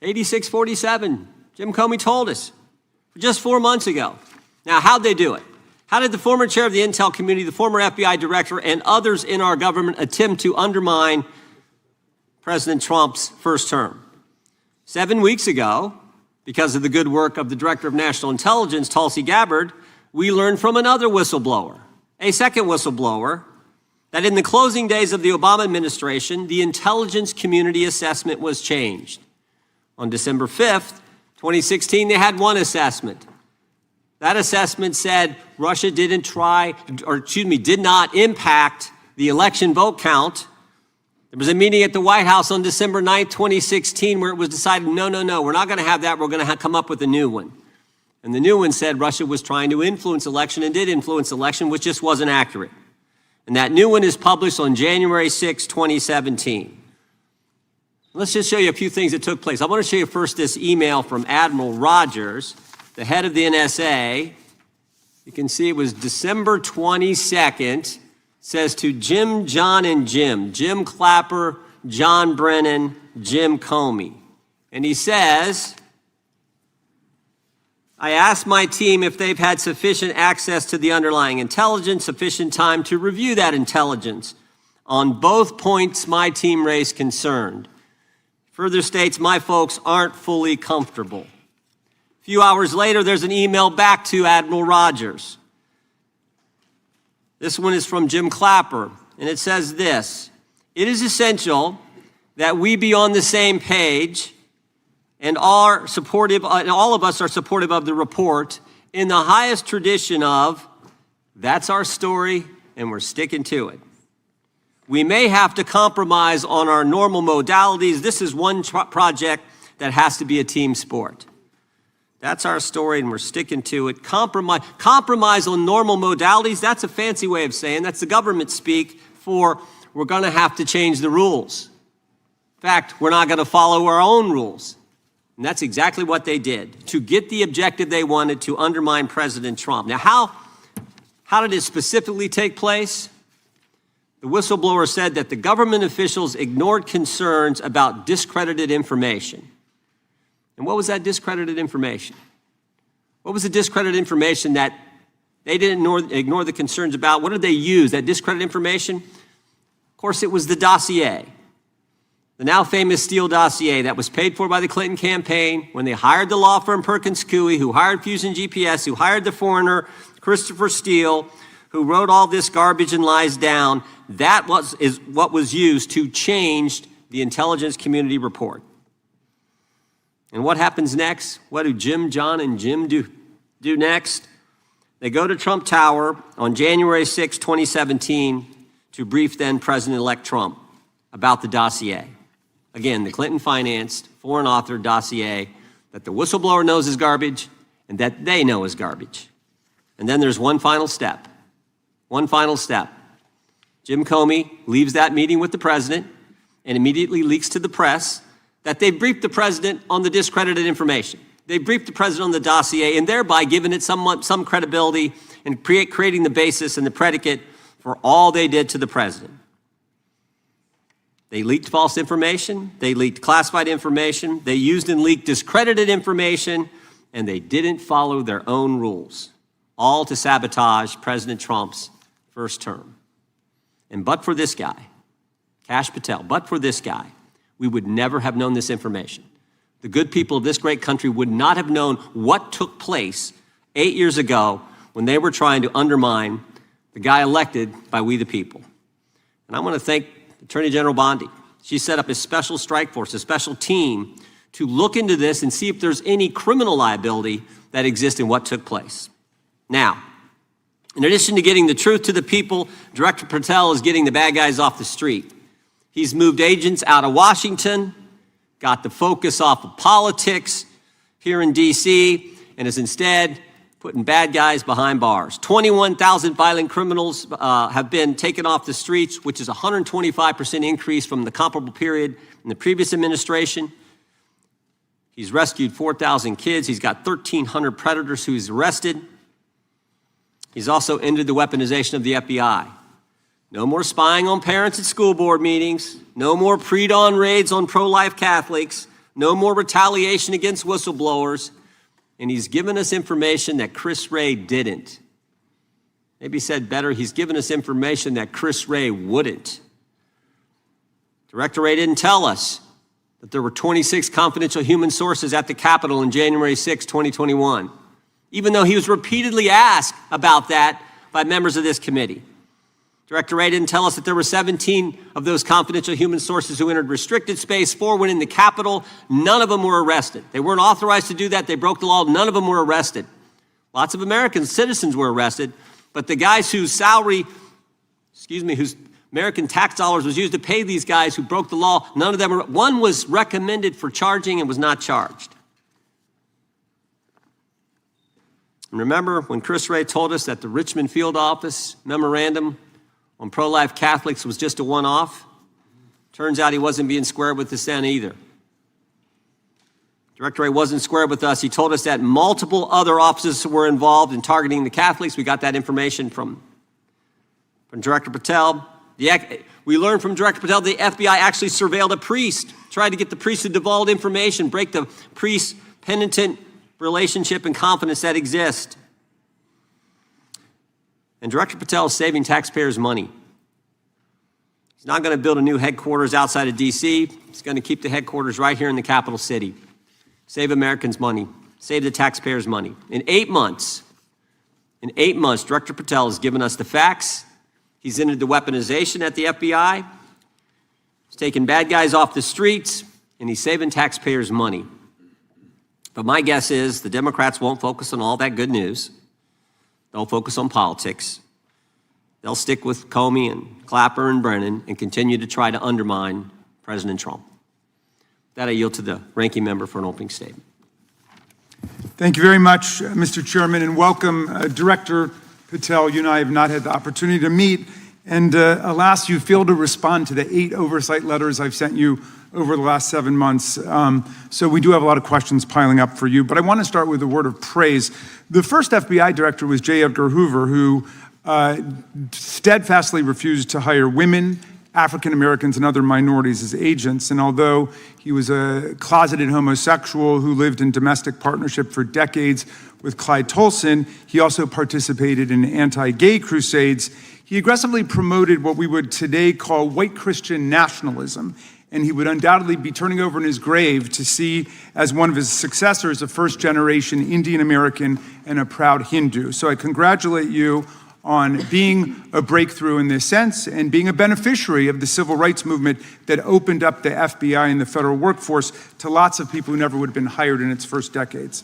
8647. Jim Comey told us just 4 months ago. Now, how'd they do it? How did the former chair of the intel community, the former FBI director, and others in our government attempt to undermine President Trump's first term? 7 weeks ago, because of the good work of the Director of National Intelligence, Tulsi Gabbard, we learned from another whistleblower, a second whistleblower, that in the closing days of the Obama administration, the intelligence community assessment was changed. On December 5th, 2016, they had one assessment. That assessment said Russia did not impact the election vote count. There was a meeting at the White House on December 9th, 2016, where it was decided, no, we're not going to have that. We're going to come up with a new one. And the new one said Russia was trying to influence election and did influence election, which just wasn't accurate. And that new one is published on January 6, 2017. Let's just show you a few things that took place. I want to show you first this email from Admiral Rogers, the head of the NSA. You can see it was December 22nd. Says to Jim, John, and Jim Clapper, John Brennan, Jim Comey. And he says, I asked my team if they've had sufficient access to the underlying intelligence, sufficient time to review that intelligence. On both points, my team raised concern. Further states, my folks aren't fully comfortable. A few hours later, there's an email back to Admiral Rogers. This one is from Jim Clapper, and it says this: it is essential that we be on the same page and all of us are supportive of the report in the highest tradition of, that's our story and we're sticking to it. We may have to compromise on our normal modalities. This is one project that has to be a team sport. That's our story, and we're sticking to it. Compromise on normal modalities, that's a fancy way of saying, that's the government speak for we're going to have to change the rules. In fact, we're not going to follow our own rules. And that's exactly what they did to get the objective they wanted, to undermine President Trump. Now, how did it specifically take place? The whistleblower said that the government officials ignored concerns about discredited information. And what was that discredited information? What was the discredited information that they didn't ignore the concerns about? What did they use, that discredited information? Of course, it was the dossier, the now famous Steele dossier that was paid for by the Clinton campaign when they hired the law firm Perkins Coie, who hired Fusion GPS, who hired the foreigner Christopher Steele, who wrote all this garbage and lies down, is what was used to change the intelligence community report. And what happens next? What do Jim, John, and Jim do next? They go to Trump Tower on January 6, 2017, to brief then President-elect Trump about the dossier. Again, the Clinton-financed, foreign-authored dossier that the whistleblower knows is garbage and that they know is garbage. And then there's one final step. One final step. Jim Comey leaves that meeting with the president and immediately leaks to the press that they briefed the president on the discredited information. They briefed the president on the dossier and thereby giving it some credibility and creating the basis and the predicate for all they did to the president. They leaked false information, they leaked classified information, they used and leaked discredited information, and they didn't follow their own rules, all to sabotage President Trump's first term. And but for this guy, Kash Patel, but for this guy, we would never have known this information. The good people of this great country would not have known what took place 8 years ago when they were trying to undermine the guy elected by we the people. And I want to thank Attorney General Bondi. She set up a special strike force, a special team to look into this and see if there's any criminal liability that exists in what took place. Now, in addition to getting the truth to the people, Director Patel is getting the bad guys off the street. He's moved agents out of Washington, got the focus off of politics here in D.C., and is instead putting bad guys behind bars. 21,000 violent criminals have been taken off the streets, which is a 125% increase from the comparable period in the previous administration. He's rescued 4,000 kids. He's got 1,300 predators who he's arrested. He's also ended the weaponization of the FBI. No more spying on parents at school board meetings. No more pre-dawn raids on pro-life Catholics. No more retaliation against whistleblowers. And he's given us information that Chris Wray didn't. Maybe said better, he's given us information that Chris Wray wouldn't. Director Wray didn't tell us that there were 26 confidential human sources at the Capitol on January 6, 2021, even though he was repeatedly asked about that by members of this committee. Director Wray didn't tell us that there were 17 of those confidential human sources who entered restricted space. 4 went in the Capitol. None of them were arrested. They weren't authorized to do that. They broke the law. None of them were arrested. Lots of American citizens were arrested, but the guys whose whose American tax dollars was used to pay these guys who broke the law, none of them were. One was recommended for charging and was not charged. And remember when Chris Wray told us that the Richmond field office memorandum on pro-life Catholics was just a one-off? Turns out he wasn't being square with the Senate either. Director Wray wasn't square with us. He told us that multiple other offices were involved in targeting the Catholics. We got that information from Director Patel. We learned from Director Patel the FBI actually surveilled a priest, tried to get the priest to divulge information, break the priest-penitent relationship and confidence that exists. And Director Patel is saving taxpayers' money. He's not going to build a new headquarters outside of D.C. He's going to keep the headquarters right here in the capital city. Save Americans money. Save the taxpayers' money. In 8 months, Director Patel has given us the facts. He's ended the weaponization at the FBI. He's taken bad guys off the streets, and he's saving taxpayers' money. But my guess is the Democrats won't focus on all that good news. They'll focus on politics. They'll stick with Comey and Clapper and Brennan and continue to try to undermine President Trump. With that, I yield to the ranking member for an opening statement. Thank you very much, Mr. Chairman, and welcome, Director Patel. You and I have not had the opportunity to meet, and alas, you failed to respond to the 8 oversight letters I've sent you over the last 7 months. So we do have a lot of questions piling up for you, but I want to start with a word of praise. The first FBI director was J. Edgar Hoover, who steadfastly refused to hire women, African Americans, and other minorities as agents. And although he was a closeted homosexual who lived in domestic partnership for decades with Clyde Tolson, he also participated in anti-gay crusades. He aggressively promoted what we would today call white Christian nationalism, and he would undoubtedly be turning over in his grave to see as one of his successors a first-generation Indian American and a proud Hindu. So I congratulate you on being a breakthrough in this sense and being a beneficiary of the civil rights movement that opened up the FBI and the federal workforce to lots of people who never would have been hired in its first decades.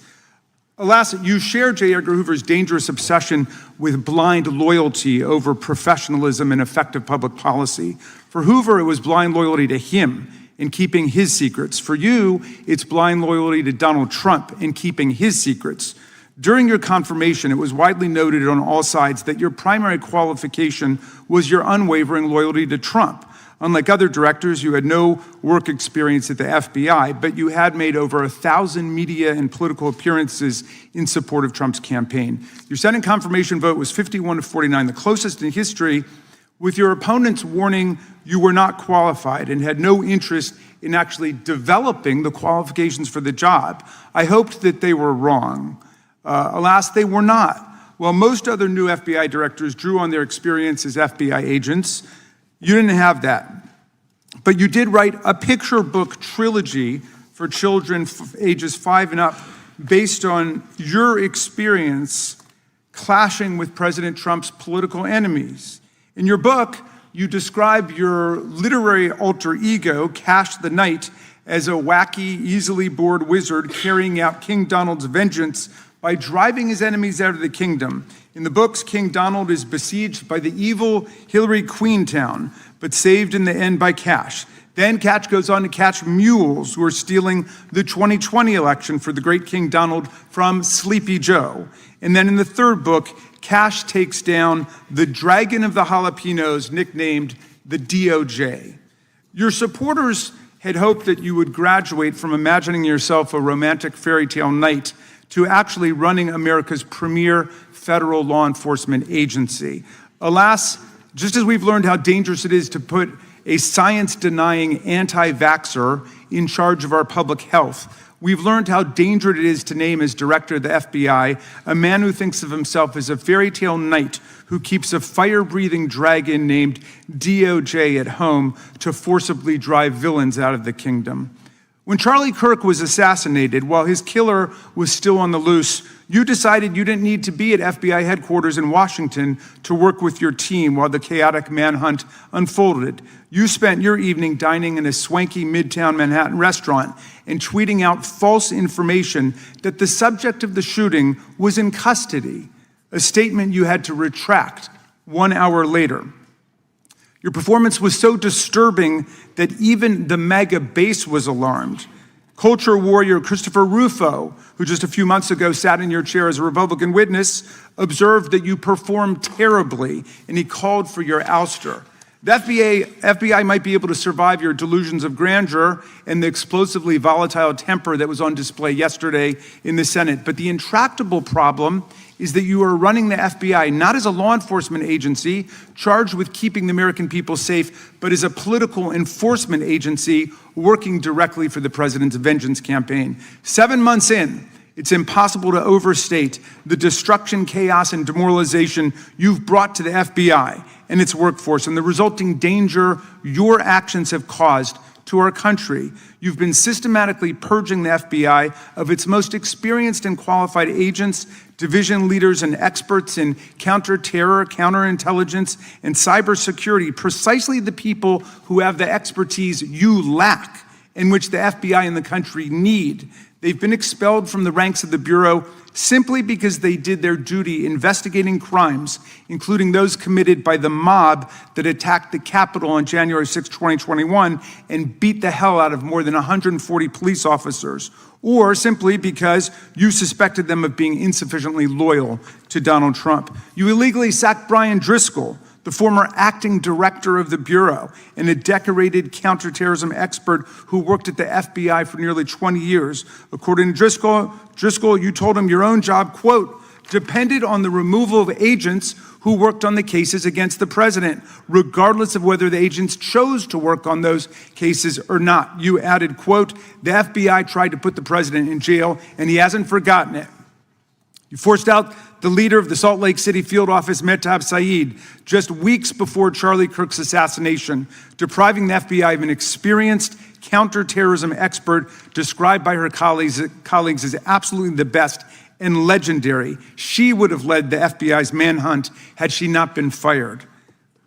Alas, you share J. Edgar Hoover's dangerous obsession with blind loyalty over professionalism and effective public policy. For Hoover, it was blind loyalty to him in keeping his secrets. For you, it's blind loyalty to Donald Trump in keeping his secrets. During your confirmation, it was widely noted on all sides that your primary qualification was your unwavering loyalty to Trump. Unlike other directors, you had no work experience at the FBI, but you had made over 1,000 media and political appearances in support of Trump's campaign. Your Senate confirmation vote was 51-49, the closest in history, with your opponents warning you were not qualified and had no interest in actually developing the qualifications for the job. I hoped that they were wrong. Alas, they were not. While most other new FBI directors drew on their experience as FBI agents, you didn't have that. But you did write a picture book trilogy for children ages 5 and up based on your experience clashing with President Trump's political enemies. In your book, you describe your literary alter ego, Kash the Knight, as a wacky, easily bored wizard carrying out King Donald's vengeance by driving his enemies out of the kingdom. In the books, King Donald is besieged by the evil Hillary Queentown, but saved in the end by Kash. Then Kash goes on to catch mules who are stealing the 2020 election for the great King Donald from Sleepy Joe. And then in the third book, Kash takes down the dragon of the jalapenos, nicknamed the DOJ. Your supporters had hoped that you would graduate from imagining yourself a romantic fairy tale knight to actually running America's premier federal law enforcement agency. Alas, just as we've learned how dangerous it is to put a science-denying anti-vaxxer in charge of our public health, we've learned how dangerous it is to name as director of the FBI a man who thinks of himself as a fairy tale knight who keeps a fire-breathing dragon named DOJ at home to forcibly drive villains out of the kingdom. When Charlie Kirk was assassinated, while his killer was still on the loose, you decided you didn't need to be at FBI headquarters in Washington to work with your team while the chaotic manhunt unfolded. You spent your evening dining in a swanky Midtown Manhattan restaurant and tweeting out false information that the subject of the shooting was in custody, a statement you had to retract 1 hour later. Your performance was so disturbing that even the MAGA base was alarmed. Culture warrior Christopher Rufo, who just a few months ago sat in your chair as a Republican witness, observed that you performed terribly, and he called for your ouster. The FBI might be able to survive your delusions of grandeur and the explosively volatile temper that was on display yesterday in the Senate, but the intractable problem is that you are running the FBI not as a law enforcement agency charged with keeping the American people safe, but as a political enforcement agency working directly for the president's vengeance campaign. 7 months in, it's impossible to overstate the destruction, chaos, and demoralization you've brought to the FBI and its workforce and the resulting danger your actions have caused to our country. You've been systematically purging the FBI of its most experienced and qualified agents, division leaders, and experts in counterterror, counterintelligence, and cybersecurity, precisely the people who have the expertise you lack and which the FBI and the country need. They've been expelled from the ranks of the Bureau simply because they did their duty investigating crimes, including those committed by the mob that attacked the Capitol on January 6, 2021, and beat the hell out of more than 140 police officers, or simply because you suspected them of being insufficiently loyal to Donald Trump. You illegally sacked Brian Driscoll, the former acting director of the Bureau and a decorated counterterrorism expert who worked at the FBI for nearly 20 years. According to Driscoll, you told him your own job, quote, depended on the removal of agents who worked on the cases against the president, regardless of whether the agents chose to work on those cases or not. You added, quote, the FBI tried to put the president in jail and he hasn't forgotten it. You forced out the leader of the Salt Lake City field office, Mehtab Saeed, just weeks before Charlie Kirk's assassination, depriving the FBI of an experienced counterterrorism expert described by her colleagues as absolutely the best and legendary. She would have led the FBI's manhunt had she not been fired.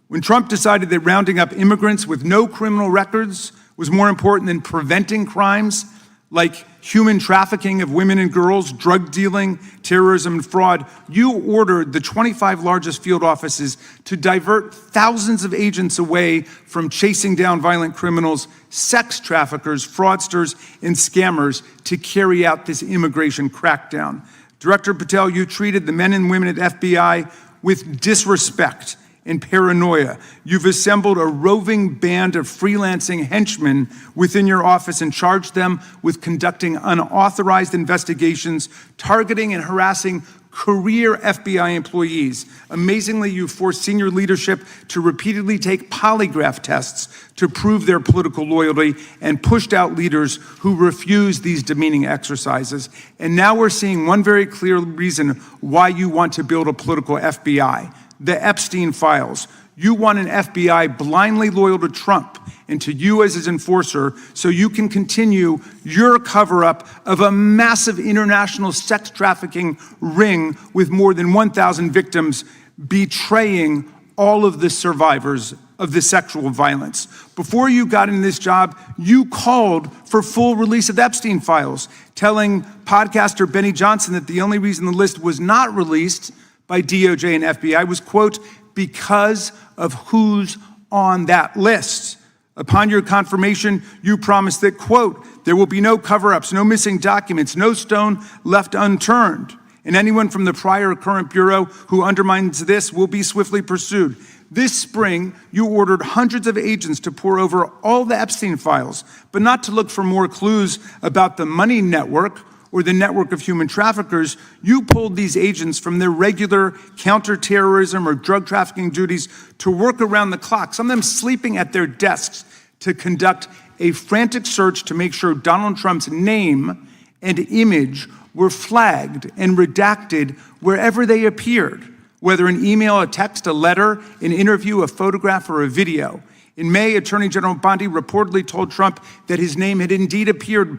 When Trump decided that rounding up immigrants with no criminal records was more important than preventing crimes like human trafficking of women and girls, drug dealing, terrorism, and fraud, you ordered the 25 largest field offices to divert thousands of agents away from chasing down violent criminals, sex traffickers, fraudsters, and scammers to carry out this immigration crackdown. Director Patel, you treated the men and women at FBI with disrespect and paranoia. You've assembled a roving band of freelancing henchmen within your office and charged them with conducting unauthorized investigations, targeting and harassing career FBI employees. Amazingly, you forced senior leadership to repeatedly take polygraph tests to prove their political loyalty and pushed out leaders who refused these demeaning exercises. And now we're seeing one very clear reason why you want to build a political FBI. The Epstein Files. You want an FBI blindly loyal to Trump and to you as his enforcer so you can continue your cover-up of a massive international sex trafficking ring with more than 1,000 victims, betraying all of the survivors of the sexual violence. Before you got in this job, you called for full release of the Epstein Files, telling podcaster Benny Johnson that the only reason the list was not released by DOJ and FBI was, quote, because of who's on that list. Upon your confirmation, you promised that, quote, there will be no cover-ups, no missing documents, no stone left unturned, and anyone from the prior or current bureau who undermines this will be swiftly pursued. This spring, you ordered hundreds of agents to pore over all the Epstein files, but not to look for more clues about the money network or the network of human traffickers. You pulled these agents from their regular counterterrorism or drug trafficking duties to work around the clock, some of them sleeping at their desks, to conduct a frantic search to make sure Donald Trump's name and image were flagged and redacted wherever they appeared, whether an email, a text, a letter, an interview, a photograph, or a video. In May, Attorney General Bondi reportedly told Trump that his name had indeed appeared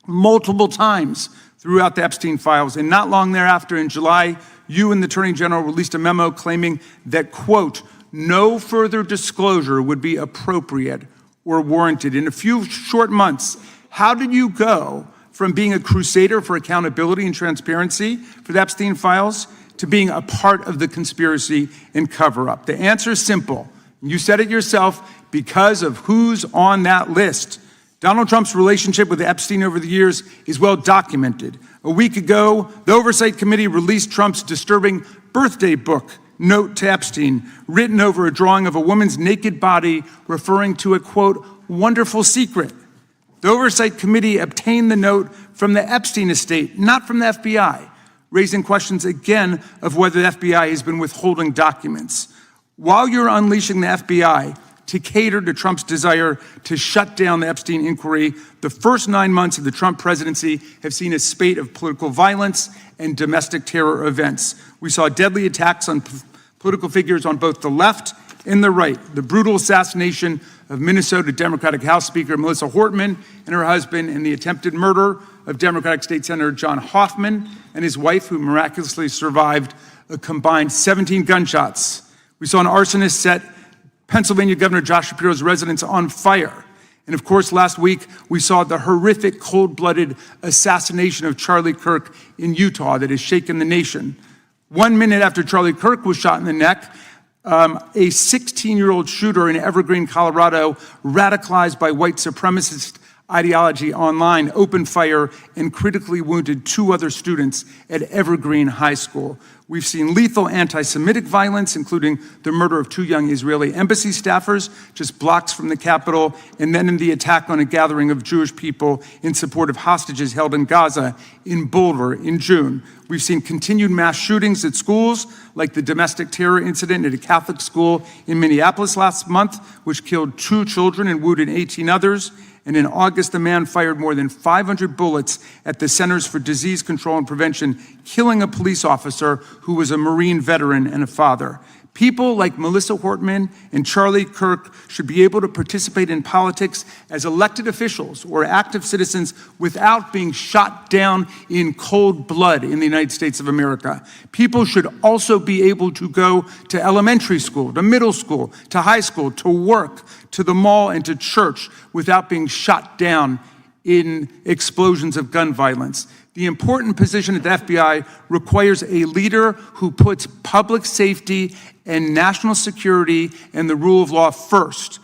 multiple times throughout the Epstein files. And not long thereafter, in July, you and the Attorney General released a memo claiming that, quote, no further disclosure would be appropriate or warranted. In a few short months, how did you go from being a crusader for accountability and transparency for the Epstein files to being a part of the conspiracy and cover-up? The answer is simple. You said it yourself, because of who's on that list. Donald Trump's relationship with Epstein over the years is well documented. A week ago, the Oversight Committee released Trump's disturbing birthday book, Note to Epstein, written over a drawing of a woman's naked body, referring to a, quote, wonderful secret. The Oversight Committee obtained the note from the Epstein estate, not from the FBI, raising questions again of whether the FBI has been withholding documents. While you're unleashing the FBI to cater to Trump's desire to shut down the Epstein inquiry, the first 9 months of the Trump presidency have seen a spate of political violence and domestic terror events. We saw deadly attacks on political figures on both the left and the right. The brutal assassination of Minnesota Democratic House Speaker Melissa Hortman and her husband, and the attempted murder of Democratic State Senator John Hoffman and his wife, who miraculously survived a combined 17 gunshots. We saw an arsonist set Pennsylvania Governor Josh Shapiro's residence on fire. And of course, last week, we saw the horrific, cold-blooded assassination of Charlie Kirk in Utah that has shaken the nation. 1 minute after Charlie Kirk was shot in the neck, a 16-year-old shooter in Evergreen, Colorado, radicalized by white supremacist ideology online, opened fire and critically wounded 2 other students at Evergreen High School. We've seen lethal anti-Semitic violence, including the murder of 2 young Israeli embassy staffers just blocks from the Capitol, and then in the attack on a gathering of Jewish people in support of hostages held in Gaza in Boulder in June. We've seen continued mass shootings at schools, like the domestic terror incident at a Catholic school in Minneapolis last month, which killed 2 children and wounded 18 others. And in August, a man fired more than 500 bullets at the Centers for Disease Control and Prevention, killing a police officer who was a Marine veteran and a father. People like Melissa Hortman and Charlie Kirk should be able to participate in politics as elected officials or active citizens without being shot down in cold blood in the United States of America. People should also be able to go to elementary school, to middle school, to high school, to work, to the mall, and to church without being shot down in explosions of gun violence. The important position at the FBI requires a leader who puts public safety and national security and the rule of law first.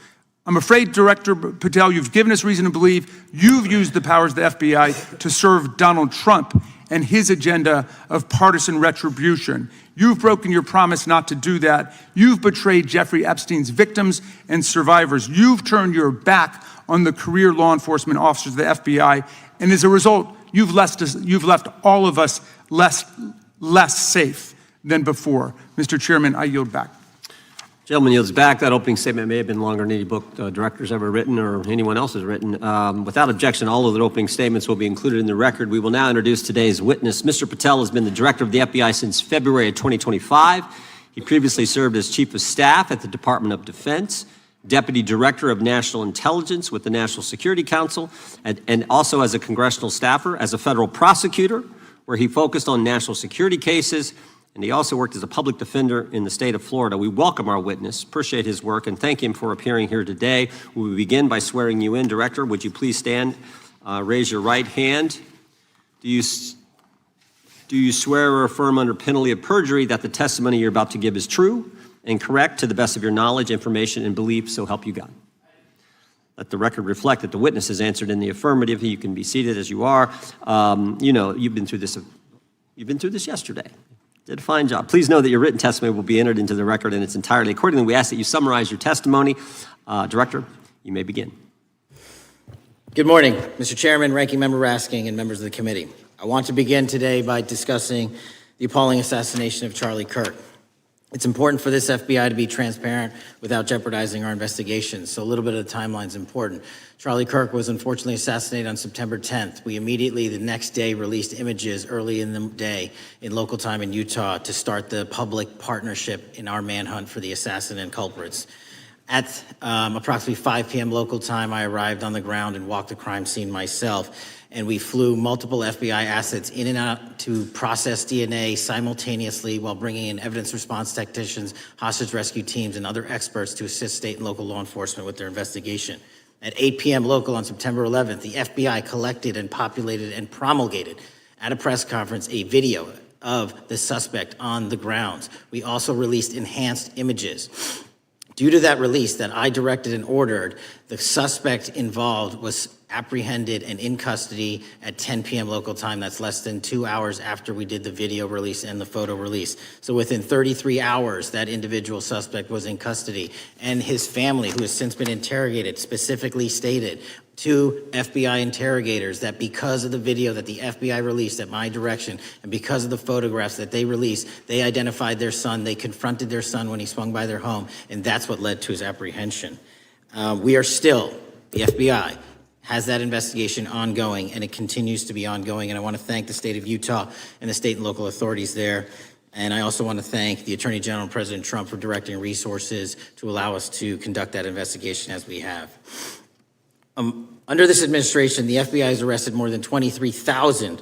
I'm afraid, Director Patel, you've given us reason to believe you've used the powers of the FBI to serve Donald Trump and his agenda of partisan retribution. You've broken your promise not to do that. You've betrayed Jeffrey Epstein's victims and survivors. You've turned your back on the career law enforcement officers of the FBI, and as a result, you've left all of us less safe than before. Mr. Chairman, I yield back. Gentleman yields back. That opening statement may have been longer than any book director's ever written or anyone else has written. Without objection, all of the opening statements will be included in the record. We will now introduce today's witness. Mr. Patel has been the director of the FBI since February of 2025. He previously served as chief of staff at the Department of Defense, deputy director of national intelligence with the National Security Council, and also as a congressional staffer, as a federal prosecutor, where he focused on national security cases, and he also worked as a public defender in the state of Florida. We welcome our witness, appreciate his work, and thank him for appearing here today. We will begin by swearing you in. Director, would you please stand, raise your right hand. Do you swear or affirm under penalty of perjury that the testimony you're about to give is true and correct to the best of your knowledge, information, and belief, so help you God? Let the record reflect that the witness has answered in the affirmative. You can be seated as you are. You know, you've been through this yesterday. Did a fine job. Please know that your written testimony will be entered into the record in its entirety. Accordingly, we ask that you summarize your testimony. Director, you may begin. Good morning, Mr. Chairman, Ranking Member Raskin, and members of the committee. I want to begin today by discussing the appalling assassination of Charlie Kirk. It's important for this FBI to be transparent without jeopardizing our investigations, so a little bit of the timeline is important. Charlie Kirk was unfortunately assassinated on September 10th. We immediately, the next day, released images early in the day in local time in Utah to start the public partnership in our manhunt for the assassin and culprits. At approximately 5 p.m. local time, I arrived on the ground and walked the crime scene myself. And we flew multiple FBI assets in and out to process DNA simultaneously while bringing in evidence response technicians, hostage rescue teams, and other experts to assist state and local law enforcement with their investigation. At 8 p.m. local on September 11th, the FBI collected and populated and promulgated at a press conference a video of the suspect on the grounds. We also released enhanced images. Due to that release that I directed and ordered, the suspect involved was apprehended and in custody at 10 p.m. local time. That's less than 2 hours after we did the video release and the photo release. So within 33 hours, that individual suspect was in custody. And his family, who has since been interrogated, specifically stated to FBI interrogators that because of the video that the FBI released at my direction and because of the photographs that they released, they identified their son, they confronted their son when he swung by their home, and that's what led to his apprehension. We are still, the FBI has that investigation ongoing, and it continues to be ongoing, and I want to thank the state of Utah and the state and local authorities there. And I also want to thank the Attorney General and President Trump for directing resources to allow us to conduct that investigation as we have. Under this administration, the FBI has arrested more than 23,000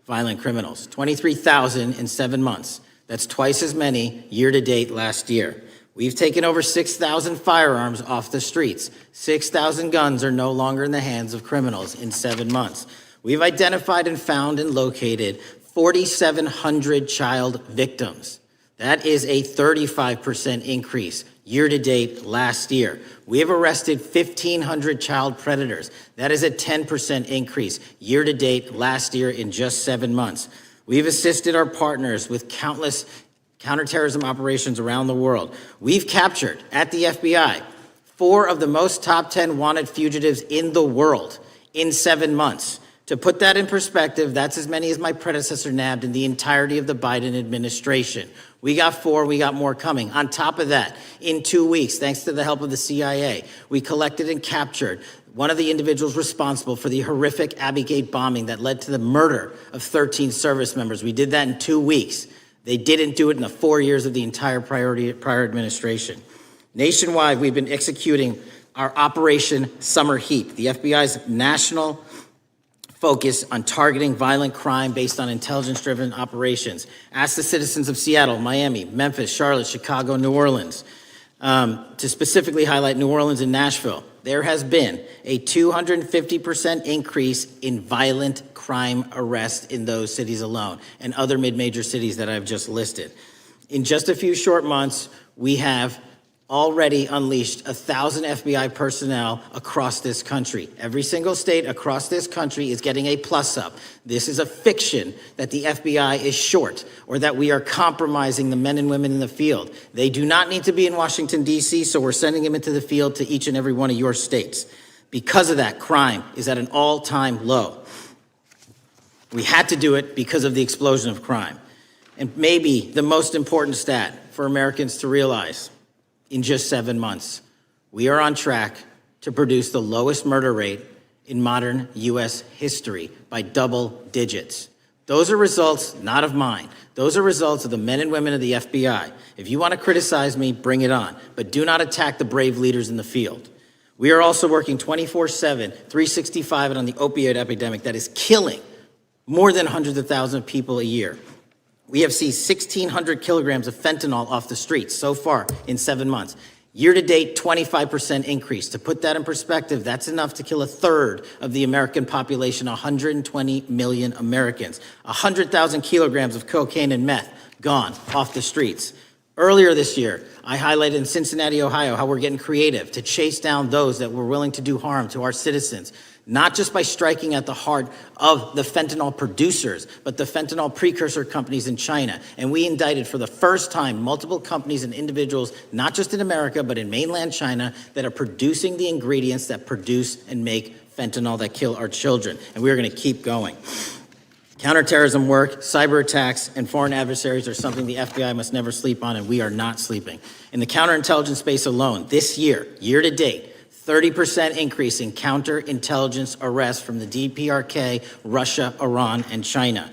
violent criminals. 23,000 in 7 months. That's twice as many year to date last year. We've taken over 6,000 firearms off the streets. 6,000 guns are no longer in the hands of criminals in 7 months. We've identified and found and located 4,700 child victims. That is a 35% increase year to date last year. We have arrested 1,500 child predators. That is a 10% increase year to date last year in just 7 months. We've assisted our partners with countless counterterrorism operations around the world. We've captured at the FBI 4 of the most top 10 wanted fugitives in the world in 7 months. To put that in perspective, that's as many as my predecessor nabbed in the entirety of the Biden administration. We got 4, we got more coming. On top of that, in 2 weeks, thanks to the help of the CIA, we collected and captured one of the individuals responsible for the horrific Abbey Gate bombing that led to the murder of 13 service members. We did that in 2 weeks. They didn't do it in the 4 years of the entire prior administration. Nationwide, we've been executing our Operation Summer Heat, the FBI's national focus on targeting violent crime based on intelligence-driven operations. Ask the citizens of Seattle, Miami, Memphis, Charlotte, Chicago, New Orleans, to specifically highlight New Orleans and Nashville. There has been a 250% increase in violent crime arrests in those cities alone, and other mid-major cities that I've just listed. In just a few short months, we have already unleashed 1,000 FBI personnel across this country. Every single state across this country is getting a plus up. This is a fiction that the FBI is short or that we are compromising the men and women in the field. They do not need to be in Washington, D.C., so we're sending them into the field to each and every one of your states. Because of that, crime is at an all-time low. We had to do it because of the explosion of crime. And maybe the most important stat for Americans to realize: in just 7 months, we are on track to produce the lowest murder rate in modern U.S. history by double digits. Those are results not of mine. Those are results of the men and women of the FBI. If you want to criticize me, bring it on, but do not attack the brave leaders in the field. We are also working 24/7, 365 on the opioid epidemic that is killing more than hundreds of thousands of people a year. We have seized 1,600 kilograms of fentanyl off the streets so far in 7 months. Year to date, 25% increase. To put that in perspective, that's enough to kill a third of the American population, 120 million Americans. 100,000 kilograms of cocaine and meth gone off the streets. Earlier this year, I highlighted in Cincinnati, Ohio, how we're getting creative to chase down those that were willing to do harm to our citizens, not just by striking at the heart of the fentanyl producers, but the fentanyl precursor companies in China. And we indicted for the first time multiple companies and individuals, not just in America, but in mainland China, that are producing the ingredients that produce and make fentanyl that kill our children. And we're going to keep going. Counterterrorism work, cyber attacks, and foreign adversaries are something the FBI must never sleep on, and we are not sleeping. In the counterintelligence space alone, this year, year to date, 30% increase in counterintelligence arrests from the DPRK, Russia, Iran, and China.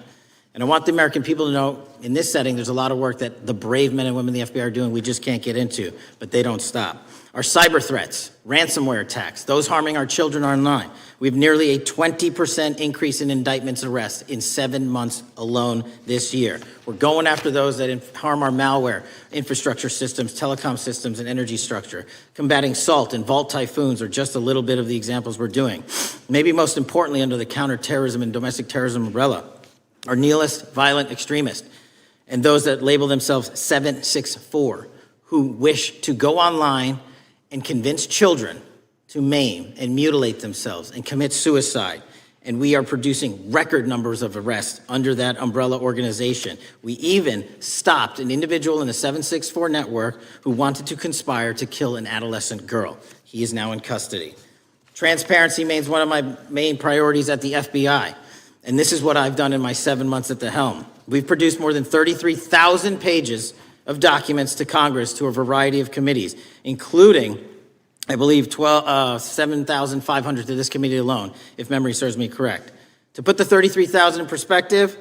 And I want the American people to know, in this setting, there's a lot of work that the brave men and women in the FBI are doing we just can't get into, but they don't stop. Our cyber threats, ransomware attacks, those harming our children online. We have nearly a 20% increase in indictments arrests in 7 months alone this year. We're going after those that harm our malware, infrastructure systems, telecom systems, and energy structure. Combating SALT and Vault typhoons are just a little bit of the examples we're doing. Maybe most importantly, under the counterterrorism and domestic terrorism umbrella, are nihilist, violent extremists, and those that label themselves 764, who wish to go online and convince children to maim and mutilate themselves and commit suicide. And we are producing record numbers of arrests under that umbrella organization. We even stopped an individual in the 764 network who wanted to conspire to kill an adolescent girl. He is now in custody. Transparency remains one of my main priorities at the FBI. And this is what I've done in my 7 months at the helm. We've produced more than 33,000 pages of documents to Congress to a variety of committees, including, I believe, 7,500 to this committee alone, if memory serves me correct. To put the 33,000 in perspective,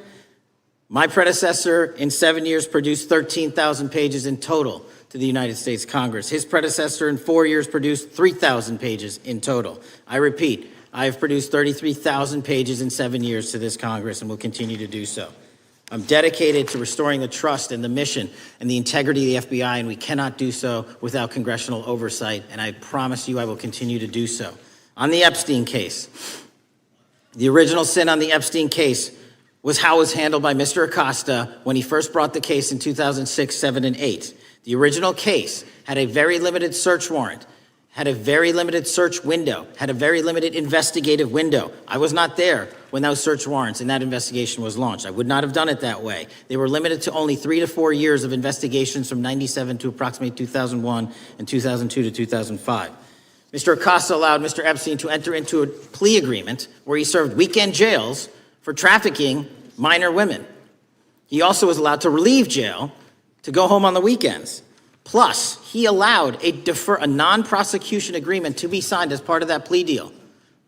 my predecessor in 7 years produced 13,000 pages in total to the United States Congress. His predecessor in 4 years produced 3,000 pages in total. I repeat, I have produced 33,000 pages in 7 years to this Congress and will continue to do so. I'm dedicated to restoring the trust and the mission and the integrity of the FBI, and we cannot do so without congressional oversight, and I promise you I will continue to do so. On the Epstein case, the original sin on the Epstein case was how it was handled by Mr. Acosta when he first brought the case in 2006, 7, and 8. The original case had a very limited search warrant, had a very limited search window, had a very limited investigative window. I was not there when those search warrants and that investigation was launched. I would not have done it that way. They were limited to only 3 to 4 years of investigations from 97 to approximately 2001 and 2002 to 2005. Mr. Acosta allowed Mr. Epstein to enter into a plea agreement where he served weekend jails for trafficking minor women. He also was allowed to relieve jail to go home on the weekends. Plus, he allowed a non-prosecution agreement to be signed as part of that plea deal,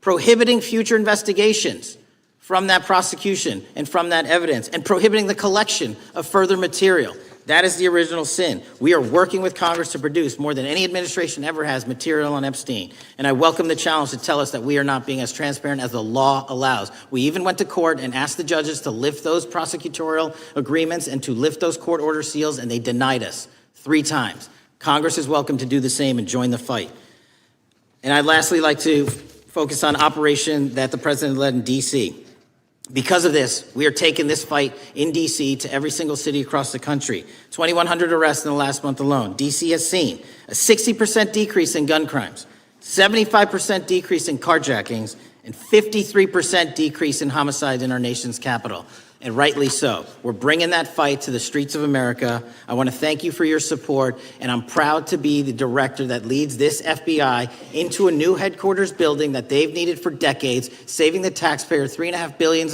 prohibiting future investigations from that prosecution and from that evidence, and prohibiting the collection of further material. That is the original sin. We are working with Congress to produce more than any administration ever has material on Epstein. And I welcome the challenge to tell us that we are not being as transparent as the law allows. We even went to court and asked the judges to lift those prosecutorial agreements and to lift those court order seals, and they denied us 3 times. Congress is welcome to do the same and join the fight. And I'd lastly like to focus on operation that the president led in D.C. Because of this, we are taking this fight in D.C. to every single city across the country. 2,100 arrests in the last month alone. D.C. has seen a 60% decrease in gun crimes, 75% decrease in carjackings, and 53% decrease in homicides in our nation's capital. And rightly so. We're bringing that fight to the streets of America. I want to thank you for your support, and I'm proud to be the director that leads this FBI into a new headquarters building that they've needed for decades, saving the taxpayer $3.5 billion,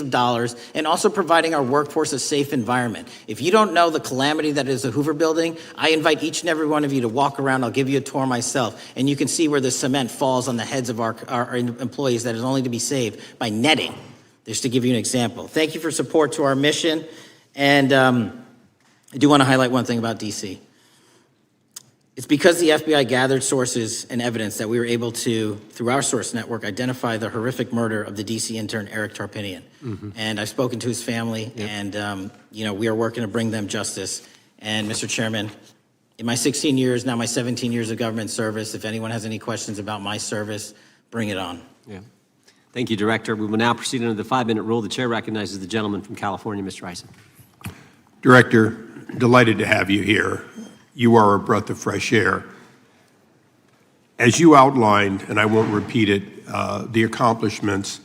and also providing our workforce a safe environment. If you don't know the calamity that is the Hoover Building, I invite each and every one of you to walk around. I'll give you a tour myself, and you can see where the cement falls on the heads of our employees that is only to be saved by netting. Just to give you an example. Thank you for support to our mission. And I do want to highlight one thing about DC. It's because the FBI gathered sources and evidence that we were able to, through our source network, identify the horrific murder of the DC intern, Eric Tarpinian. And I've spoken to his family, and we are working to bring them justice. And Mr. Chairman, in my 16 years, now my 17 years of government service, if anyone has any questions about my service, bring it on. Yeah. Thank you, Director. We will now proceed under the 5-minute rule. The chair recognizes the gentleman from California, Mr. Eisen. Director, delighted to have you here. You are a breath of fresh air. As you outlined, and I won't repeat it, the accomplishments,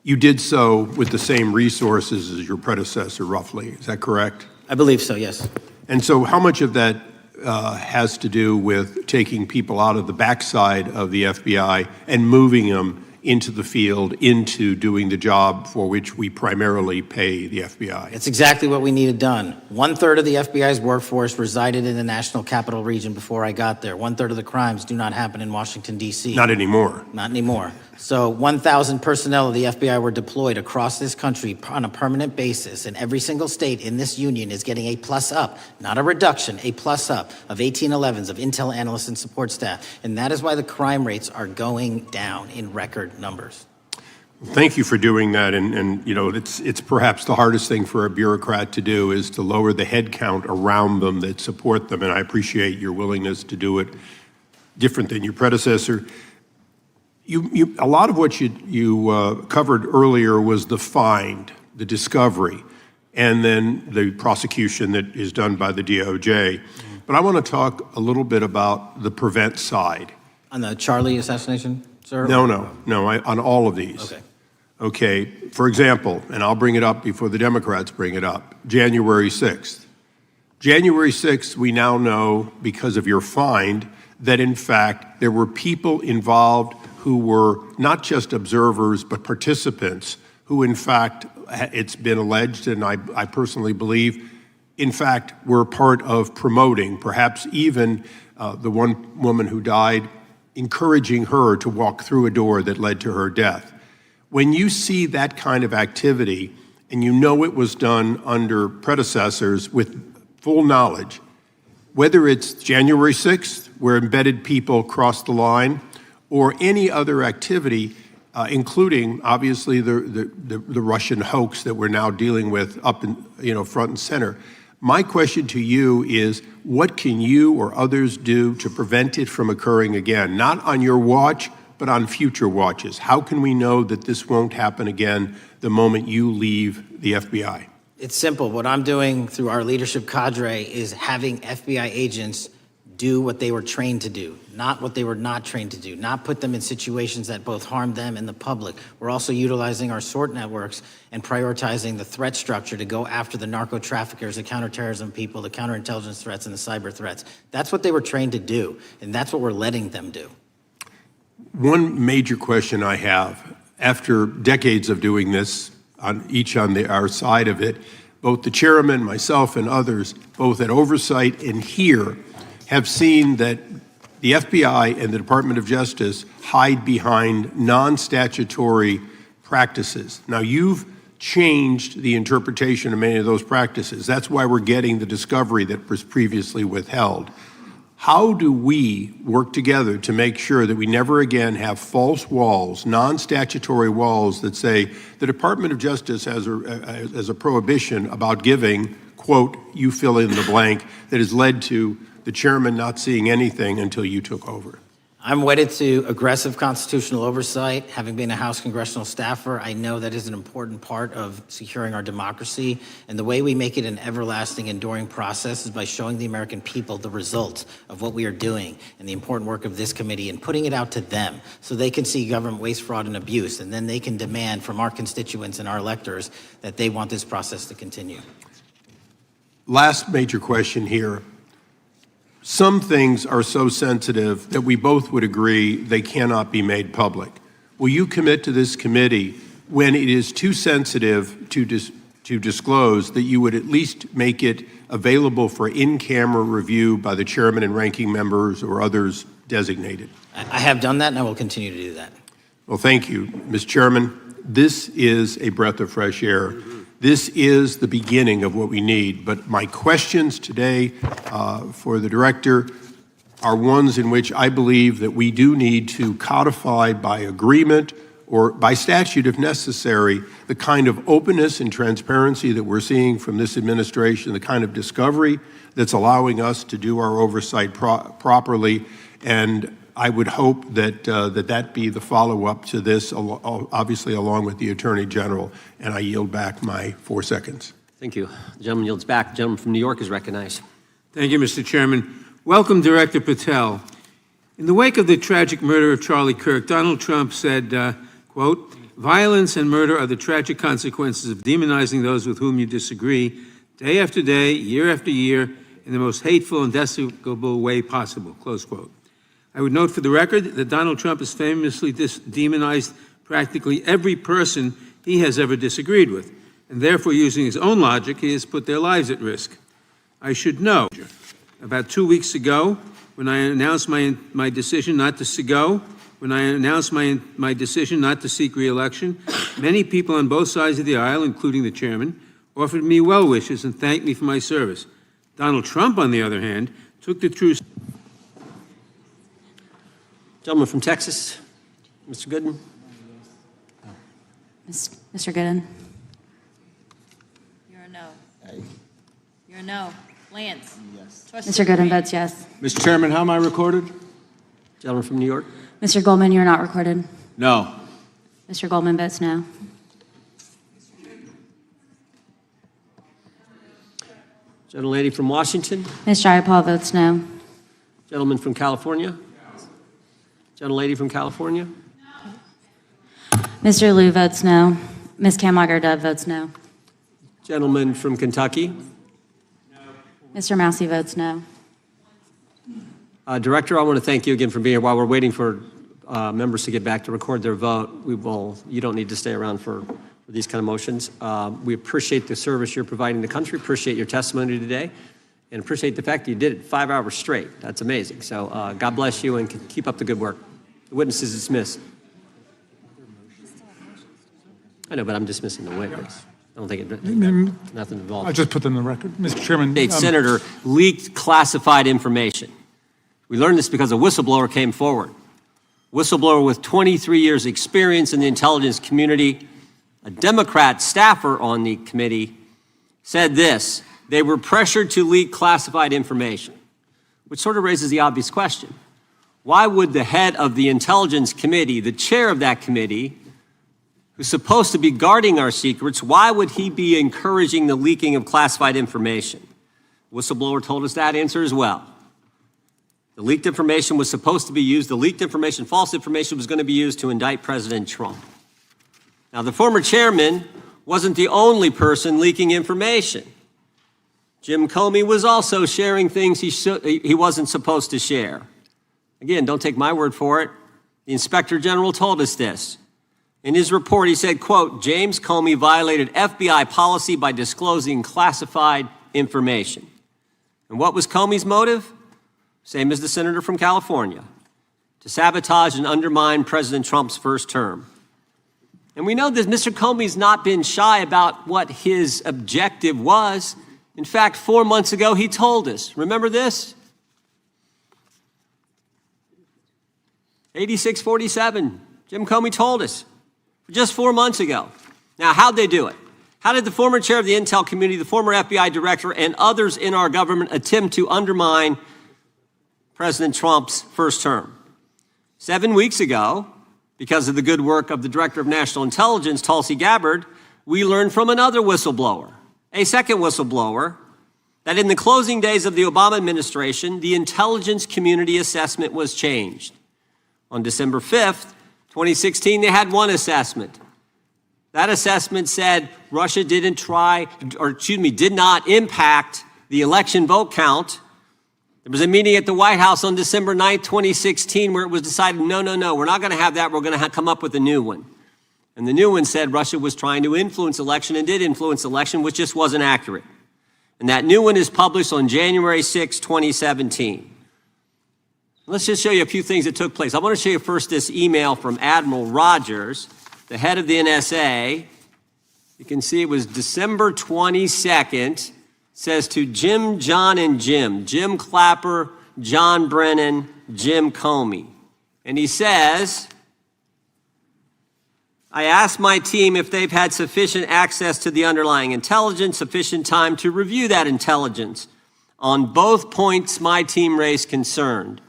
you did so with the same resources as your predecessor, roughly. Is that correct? I believe so, yes. And so how much of that has to do with taking people out of the backside of the FBI and moving them into the field, into doing the job for which we primarily pay the FBI? It's exactly what we needed done. 1/3 of the FBI's workforce resided in the National Capital Region before I got there. 1/3 of the crimes do not happen in Washington, D.C. Not anymore. Not anymore. So 1,000 personnel of the FBI were deployed across this country on a permanent basis, and every single state in this union is getting a plus up, not a reduction, a plus up of 1811s of intel analysts and support staff. And that is why the crime rates are going down in record numbers. Thank you for doing that, and it's perhaps the hardest thing for a bureaucrat to do is to lower the head count around them that support them, and I appreciate your willingness to do it different than your predecessor. A lot of what you covered earlier was the find, the discovery, and then the prosecution that is done by the DOJ. But I want to talk a little bit about the prevent side. On the Charlie assassination, sir? No, on all of these. Okay, for example, and I'll bring it up before the Democrats bring it up, January 6th. January 6th, we now know, because of your find, that in fact there were people involved who were not just observers but participants who in fact, it's been alleged, and I personally believe, in fact, were part of promoting, perhaps even the one woman who died, encouraging her to walk through a door that led to her death. When you see that kind of activity, and you know it was done under predecessors with full knowledge, whether it's January 6th, where embedded people crossed the line, or any other activity, including obviously the Russian hoax that we're now dealing with up in, front and center. My question to you is, what can you or others do to prevent it from occurring again? Not on your watch, but on future watches. How can we know that this won't happen again the moment you leave the FBI? It's simple. What I'm doing through our leadership cadre is having FBI agents do what they were trained to do, not what they were not trained to do, not put them in situations that both harm them and the public. We're also utilizing our SORT networks and prioritizing the threat structure to go after the narco traffickers, the counterterrorism people, the counterintelligence threats, and the cyber threats. That's what they were trained to do, and that's what we're letting them do. One major question I have, after decades of doing this, on our side of it, both the chairman, myself, and others, both at oversight and here, have seen that the FBI and the Department of Justice hide behind non-statutory practices. Now, you've changed the interpretation of many of those practices. That's why we're getting the discovery that was previously withheld. How do we work together to make sure that we never again have false walls, non-statutory walls that say the Department of Justice has a prohibition about giving, quote, you fill in the blank, that has led to the chairman not seeing anything until you took over? I'm wedded to aggressive constitutional oversight. Having been a House congressional staffer, I know that is an important part of securing our democracy. And the way we make it an everlasting, enduring process is by showing the American people the result of what we are doing and the important work of this committee and putting it out to them so they can see government waste, fraud, and abuse. And then they can demand from our constituents and our electors that they want this process to continue. Last major question here. Some things are so sensitive that we both would agree they cannot be made public. Will you commit to this committee when it is too sensitive to disclose that you would at least make it available for in-camera review by the chairman and ranking members or others designated? I have done that, and I will continue to do that. Well, thank you, Mr. Chairman. This is a breath of fresh air. This is the beginning of what we need. But my questions today for the director are ones in which I believe that we do need to codify by agreement or by statute if necessary, the kind of openness and transparency that we're seeing from this administration, the kind of discovery that's allowing us to do our oversight properly. And I would hope that that be the follow-up to this, obviously along with the Attorney General. And I yield back my 4 seconds. Thank you. The gentleman yields back. The gentleman from New York is recognized. Thank you, Mr. Chairman. Welcome, Director Patel. In the wake of the tragic murder of Charlie Kirk, Donald Trump said, quote, "Violence and murder are the tragic consequences of demonizing those with whom you disagree, day after day, year after year, in the most hateful and despicable way possible," close quote. I would note for the record that Donald Trump has famously demonized practically every person he has ever disagreed with, and therefore, using his own logic, he has put their lives at risk. I should know, about 2 weeks ago, when I announced my decision not to my decision not to seek re-election, many people on both sides of the aisle, including the chairman, offered me well wishes and thanked me for my service. Donald Trump, on the other hand, took the true... Gentleman from Texas, Mr. Gooden. Mr. Gooden. You're a no. You're a no. Lance. Yes. Mr. Gooden votes yes. Mr. Chairman, how am I recorded? Gentleman from New York. Mr. Goldman, you're not recorded. No. Mr. Goldman votes no. Gentlelady from Washington. Ms. Jayapal votes no. Gentleman from California. Gentlelady from California. Mr. Liu votes no. Ms. Kamlager-Dove votes no. Gentleman from Kentucky. Mr. Massey votes no. Director, I want to thank you again for being here. While we're waiting for members to get back to record their vote, you don't need to stay around for these kind of motions. We appreciate the service you're providing the country, appreciate your testimony today, and appreciate the fact that you did it 5 hours straight. That's amazing. So God bless you and keep up the good work. The witness is dismissed. I know, but I'm dismissing the witness. I don't think nothing involved. I just put them in the record. Mr. Chairman. State senator leaked classified information. We learned this because a whistleblower came forward. Whistleblower with 23 years experience in the intelligence community, a Democrat staffer on the committee, said this: they were pressured to leak classified information, which sort of raises the obvious question. Why would the head of the Intelligence Committee, the chair of that committee, who's supposed to be guarding our secrets, why would he be encouraging the leaking of classified information? Whistleblower told us that answer as well. The leaked information was supposed to be used, the leaked information, false information, was going to be used to indict President Trump. Now, the former chairman wasn't the only person leaking information. Jim Comey was also sharing things he wasn't supposed to share. Again, don't take my word for it. The Inspector General told us this. In his report, he said, quote, James Comey violated FBI policy by disclosing classified information. And what was Comey's motive? Same as the senator from California: to sabotage and undermine President Trump's first term. And we know that Mr. Comey's not been shy about what his objective was. In fact, 4 months ago, he told us. Remember this? 8647. Jim Comey told us just 4 months ago. Now, how'd they do it? How did the former chair of the Intel community, the former FBI director, and others in our government attempt to undermine President Trump's first term? 7 weeks ago, because of the good work of the Director of National Intelligence, Tulsi Gabbard, we learned from another whistleblower, a second whistleblower, that in the closing days of the Obama administration, the intelligence community assessment was changed. On December 5th, 2016, they had one assessment. That assessment said Russia did not impact the election vote count. There was a meeting at the White House on December 9th, 2016, where it was decided, no, we're not going to have that. We're going to come up with a new one. And the new one said Russia was trying to influence election and did influence election, which just wasn't accurate. And that new one is published on January 6, 2017. Let's just show you a few things that took place. I want to show you first this email from Admiral Rogers, the head of the NSA. You can see it was December 22nd. Says to Jim, John, and Jim Clapper, John Brennan, Jim Comey. And he says, I asked my team if they've had sufficient access to the underlying intelligence, sufficient time to review that intelligence. On both points, my team raised concern.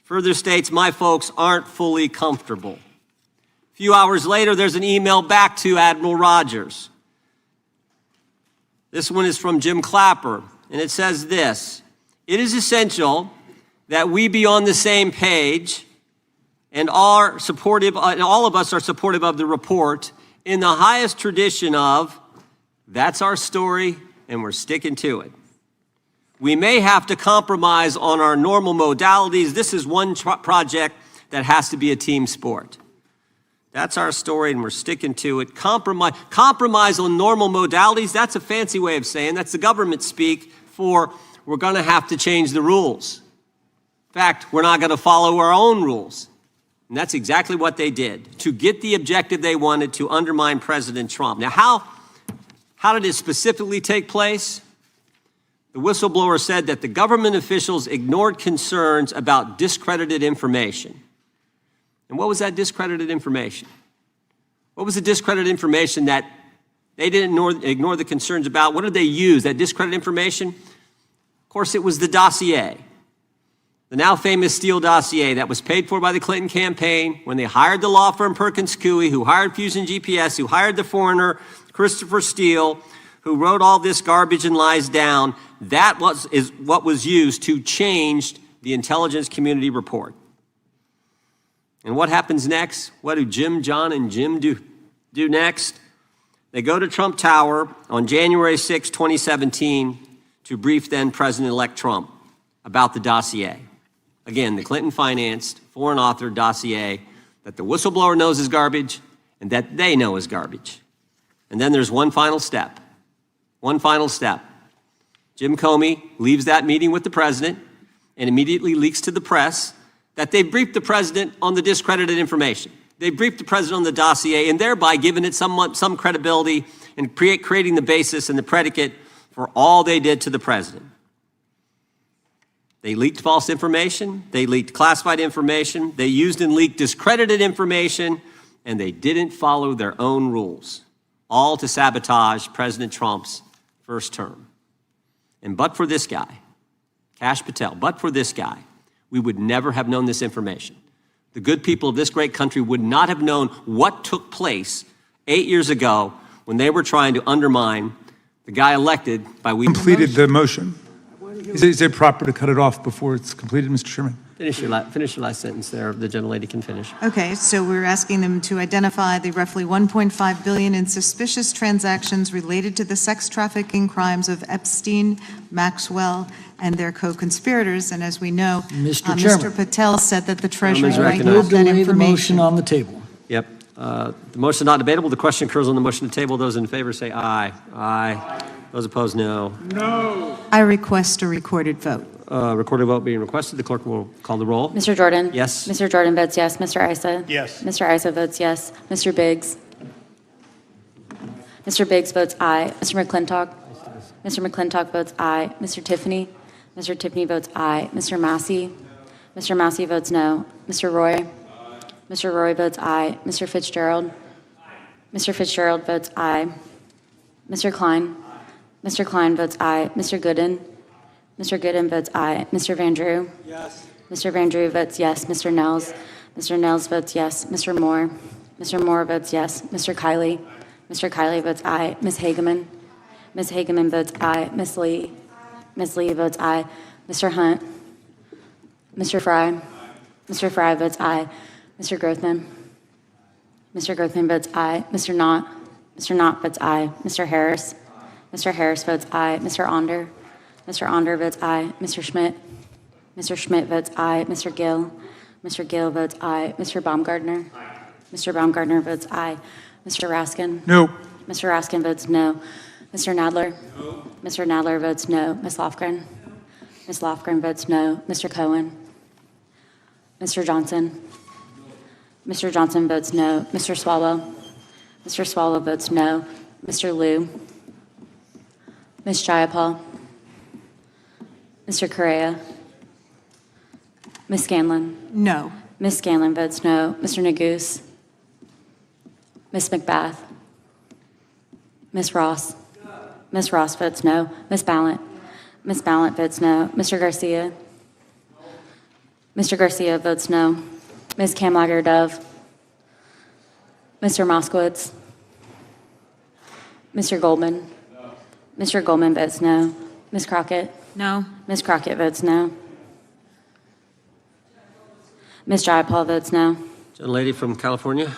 Further states, my folks aren't fully comfortable. A few hours later, there's an email back to Admiral Rogers. This one is from Jim Clapper, and it says this: it is essential that we be on the same page and all of us are supportive of the report in the highest tradition of, that's our story and we're sticking to it. We may have to compromise on our normal modalities. This is one project that has to be a team sport. That's our story, and we're sticking to it. Compromise on normal modalities, that's a fancy way of saying, that's the government speak for we're going to have to change the rules. In fact, we're not going to follow our own rules. And that's exactly what they did to get the objective they wanted, to undermine President Trump. Now, how did it specifically take place? The whistleblower said that the government officials ignored concerns about discredited information. And what was that discredited information? What was the discredited information that they didn't ignore the concerns about? What did they use, that discredited information? Of course, it was the dossier, the now famous Steele dossier that was paid for by the Clinton campaign when they hired the law firm Perkins Coie, who hired Fusion GPS, who hired the foreigner Christopher Steele, who wrote all this garbage and lies down. That is what was used to change the intelligence community report. And what happens next? What do Jim, John, and Jim do next? They go to Trump Tower on January 6, 2017, to brief then President-elect Trump about the dossier. Again, the Clinton-financed, foreign-authored dossier that the whistleblower knows is garbage and that they know is garbage. And then there's one final step. One final step. Jim Comey leaves that meeting with the president and immediately leaks to the press that they briefed the president on the discredited information. They briefed the president on the dossier and thereby giving it some credibility and creating the basis and the predicate for all they did to the president. They leaked false information, they leaked classified information, they used and leaked discredited information, and they didn't follow their own rules, all to sabotage President Trump's first term. And but for this guy, Kash Patel, but for this guy, we would never have known this information. The good people of this great country would not have known what took place 8 years ago when they were trying to undermine the guy elected by we. Completed the motion. Is it proper to cut it off before it's completed, Mr. Chairman? Finish your last sentence there. The gentlelady can finish. Okay, so we're asking them to identify the roughly $1.5 billion in suspicious transactions related to the sex trafficking crimes of Epstein, Maxwell, and their co-conspirators. And as we know, Mr. Patel said that the Treasury might have that information. The motion on the table. Yep. The motion is not debatable. The question occurs on the motion to table. Those in favor say aye. Aye. Those opposed, no. No. I request a recorded vote. Recorded vote being requested. The clerk will call the roll. Mr. Jordan? Yes. Mr. Jordan votes yes. Mr. Issa? Yes. Mr. Issa votes yes. Mr. Biggs? Mr. Biggs votes aye. Mr. McClintock? Mr. McClintock votes aye. Mr. Tiffany? Mr. Tiffany votes aye. Mr. Massey? Mr. Massey votes no. Mr. Roy? Mr. Roy votes aye. Mr. Fitzgerald? Mr. Fitzgerald votes aye. Mr. Klein? Mr. Klein votes aye. Mr. Gooden? Mr. Gooden votes aye. Mr. Van Drew? Yes. Mr. Van Drew votes yes. Mr. Nels? Mr. Nels votes yes. Mr. Moore? Mr. Moore votes yes. Mr. Kiley? Mr. Kiley votes aye. Ms. Hageman? Ms. Hageman votes aye. Ms. Lee? Ms. Lee votes aye. Mr. Hunt? Mr. Fry? Mr. Fry votes aye. Mr. Grothman? Mr. Grothman votes aye. Mr. Knott? Mr. Knott votes aye. Mr. Harris? Mr. Harris votes aye. Mr. Onder? Mr. Onder votes aye. Mr. Schmidt? Mr. Schmidt votes aye. Mr. Gill? Mr. Gill votes aye. Mr. Baumgartner? Mr. Baumgartner votes aye. Mr. Raskin? No. Mr. Raskin votes no. Mr. Nadler? No. Mr. Nadler votes no. Ms. Lofgren? Ms. Lofgren votes no. Mr. Cohen? Mr. Johnson? Mr. Johnson votes no. Mr. Swalwell? Mr. Swalwell votes no. Mr. Liu? Ms. Jayapal? Mr. Correa? Ms. Scanlon? No. Ms. Scanlon votes no. Mr. Neguse? Ms. McBath? Ms. Ross? Ms. Ross votes no. Ms. Ballant? Ms. Ballant votes no. Mr. Garcia? Mr. Garcia votes no. Ms. Kamlager-Dove? Mr. Moskowitz? Mr. Goldman? Mr. Goldman votes no. Ms. Crockett? No. Ms. Crockett votes no. Ms. Jayapal votes no. Gentlelady from California.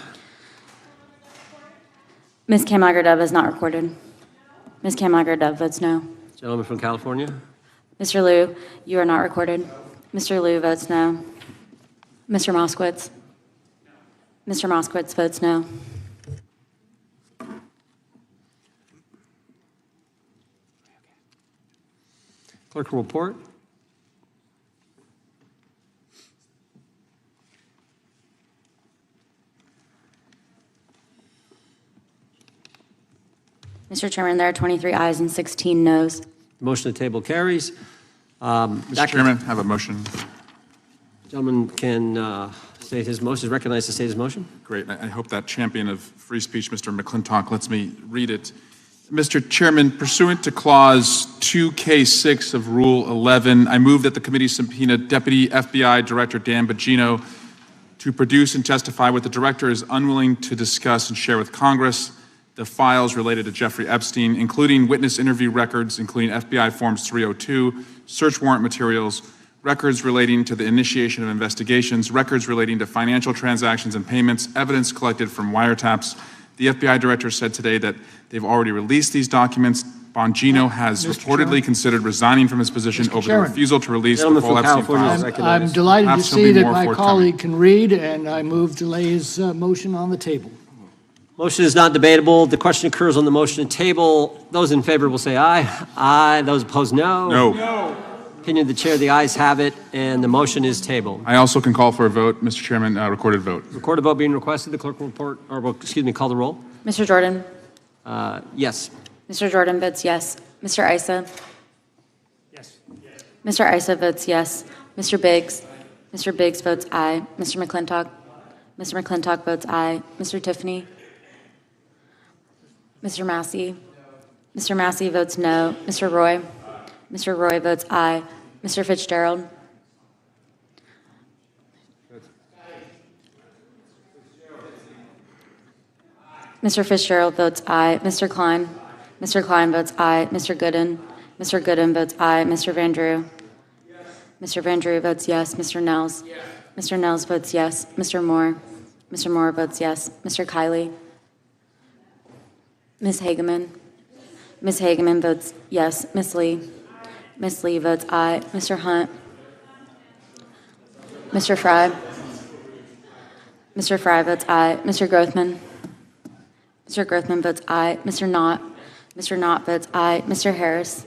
Ms. Kamlager-Dove is not recorded. Ms. Kamlager-Dove votes no. Gentleman from California. Mr. Liu, you are not recorded. Mr. Liu votes no. Mr. Moskowitz? Mr. Moskowitz votes no. Clerk will report. Mr. Chairman, there are 23 ayes and 16 noes. Motion to table carries. Mr. Chairman, I have a motion. Gentleman can state his motion, is recognized to state his motion. Great. I hope that champion of free speech, Mr. McClintock, lets me read it. Mr. Chairman, pursuant to Clause 2K6 of Rule 11, I move that the committee subpoena Deputy FBI Director Dan Bongino to produce and testify what the director is unwilling to discuss and share with Congress, the files related to Jeffrey Epstein, including witness interview records, including FBI Forms 302, search warrant materials, records relating to the initiation of investigations, records relating to financial transactions and payments, evidence collected from wiretaps. The FBI director said today that they've already released these documents. Bongino has reportedly considered resigning from his position over the refusal to release the full Epstein files. I'm delighted to Perhaps see there'll be that more my forthcoming. colleague can read, and I move to lay his motion on the table. Motion is not debatable. The question occurs on the motion to table. Those in favor will say aye. Aye. Those opposed, no. No. Opinion of the chair, the ayes have it, and the motion is tabled. I also can call for a vote, Mr. Chairman, recorded vote. Recorded vote being requested. The clerk will report, or will, excuse me, call the roll. Mr. Jordan? Yes. Mr. Jordan votes yes. Mr. Issa? Yes. Mr. Issa votes yes. Mr. Biggs? Mr. Biggs votes aye. Mr. McClintock? Mr. McClintock votes aye. Mr. Tiffany? Mr. Massey? Mr. Massey votes no. Mr. Roy? Mr. Roy votes aye. Mr. Fitzgerald? Mr. Fitzgerald votes aye. Mr. Klein? Mr. Klein votes aye. Mr. Gooden? Mr. Gooden votes aye. Mr. Van Drew? Mr. Van Drew votes yes. Mr. Nels? Mr. Nels votes yes. Mr. Moore? Mr. Moore votes yes. Mr. Kiley? Ms. Hageman? Ms. Hageman votes yes. Ms. Lee? Ms. Lee votes aye. Mr. Hunt? Mr. Fry? Mr. Fry votes aye. Mr. Grothman? Mr. Grothman votes aye. Mr. Knott? Mr. Knott votes aye. Mr. Harris?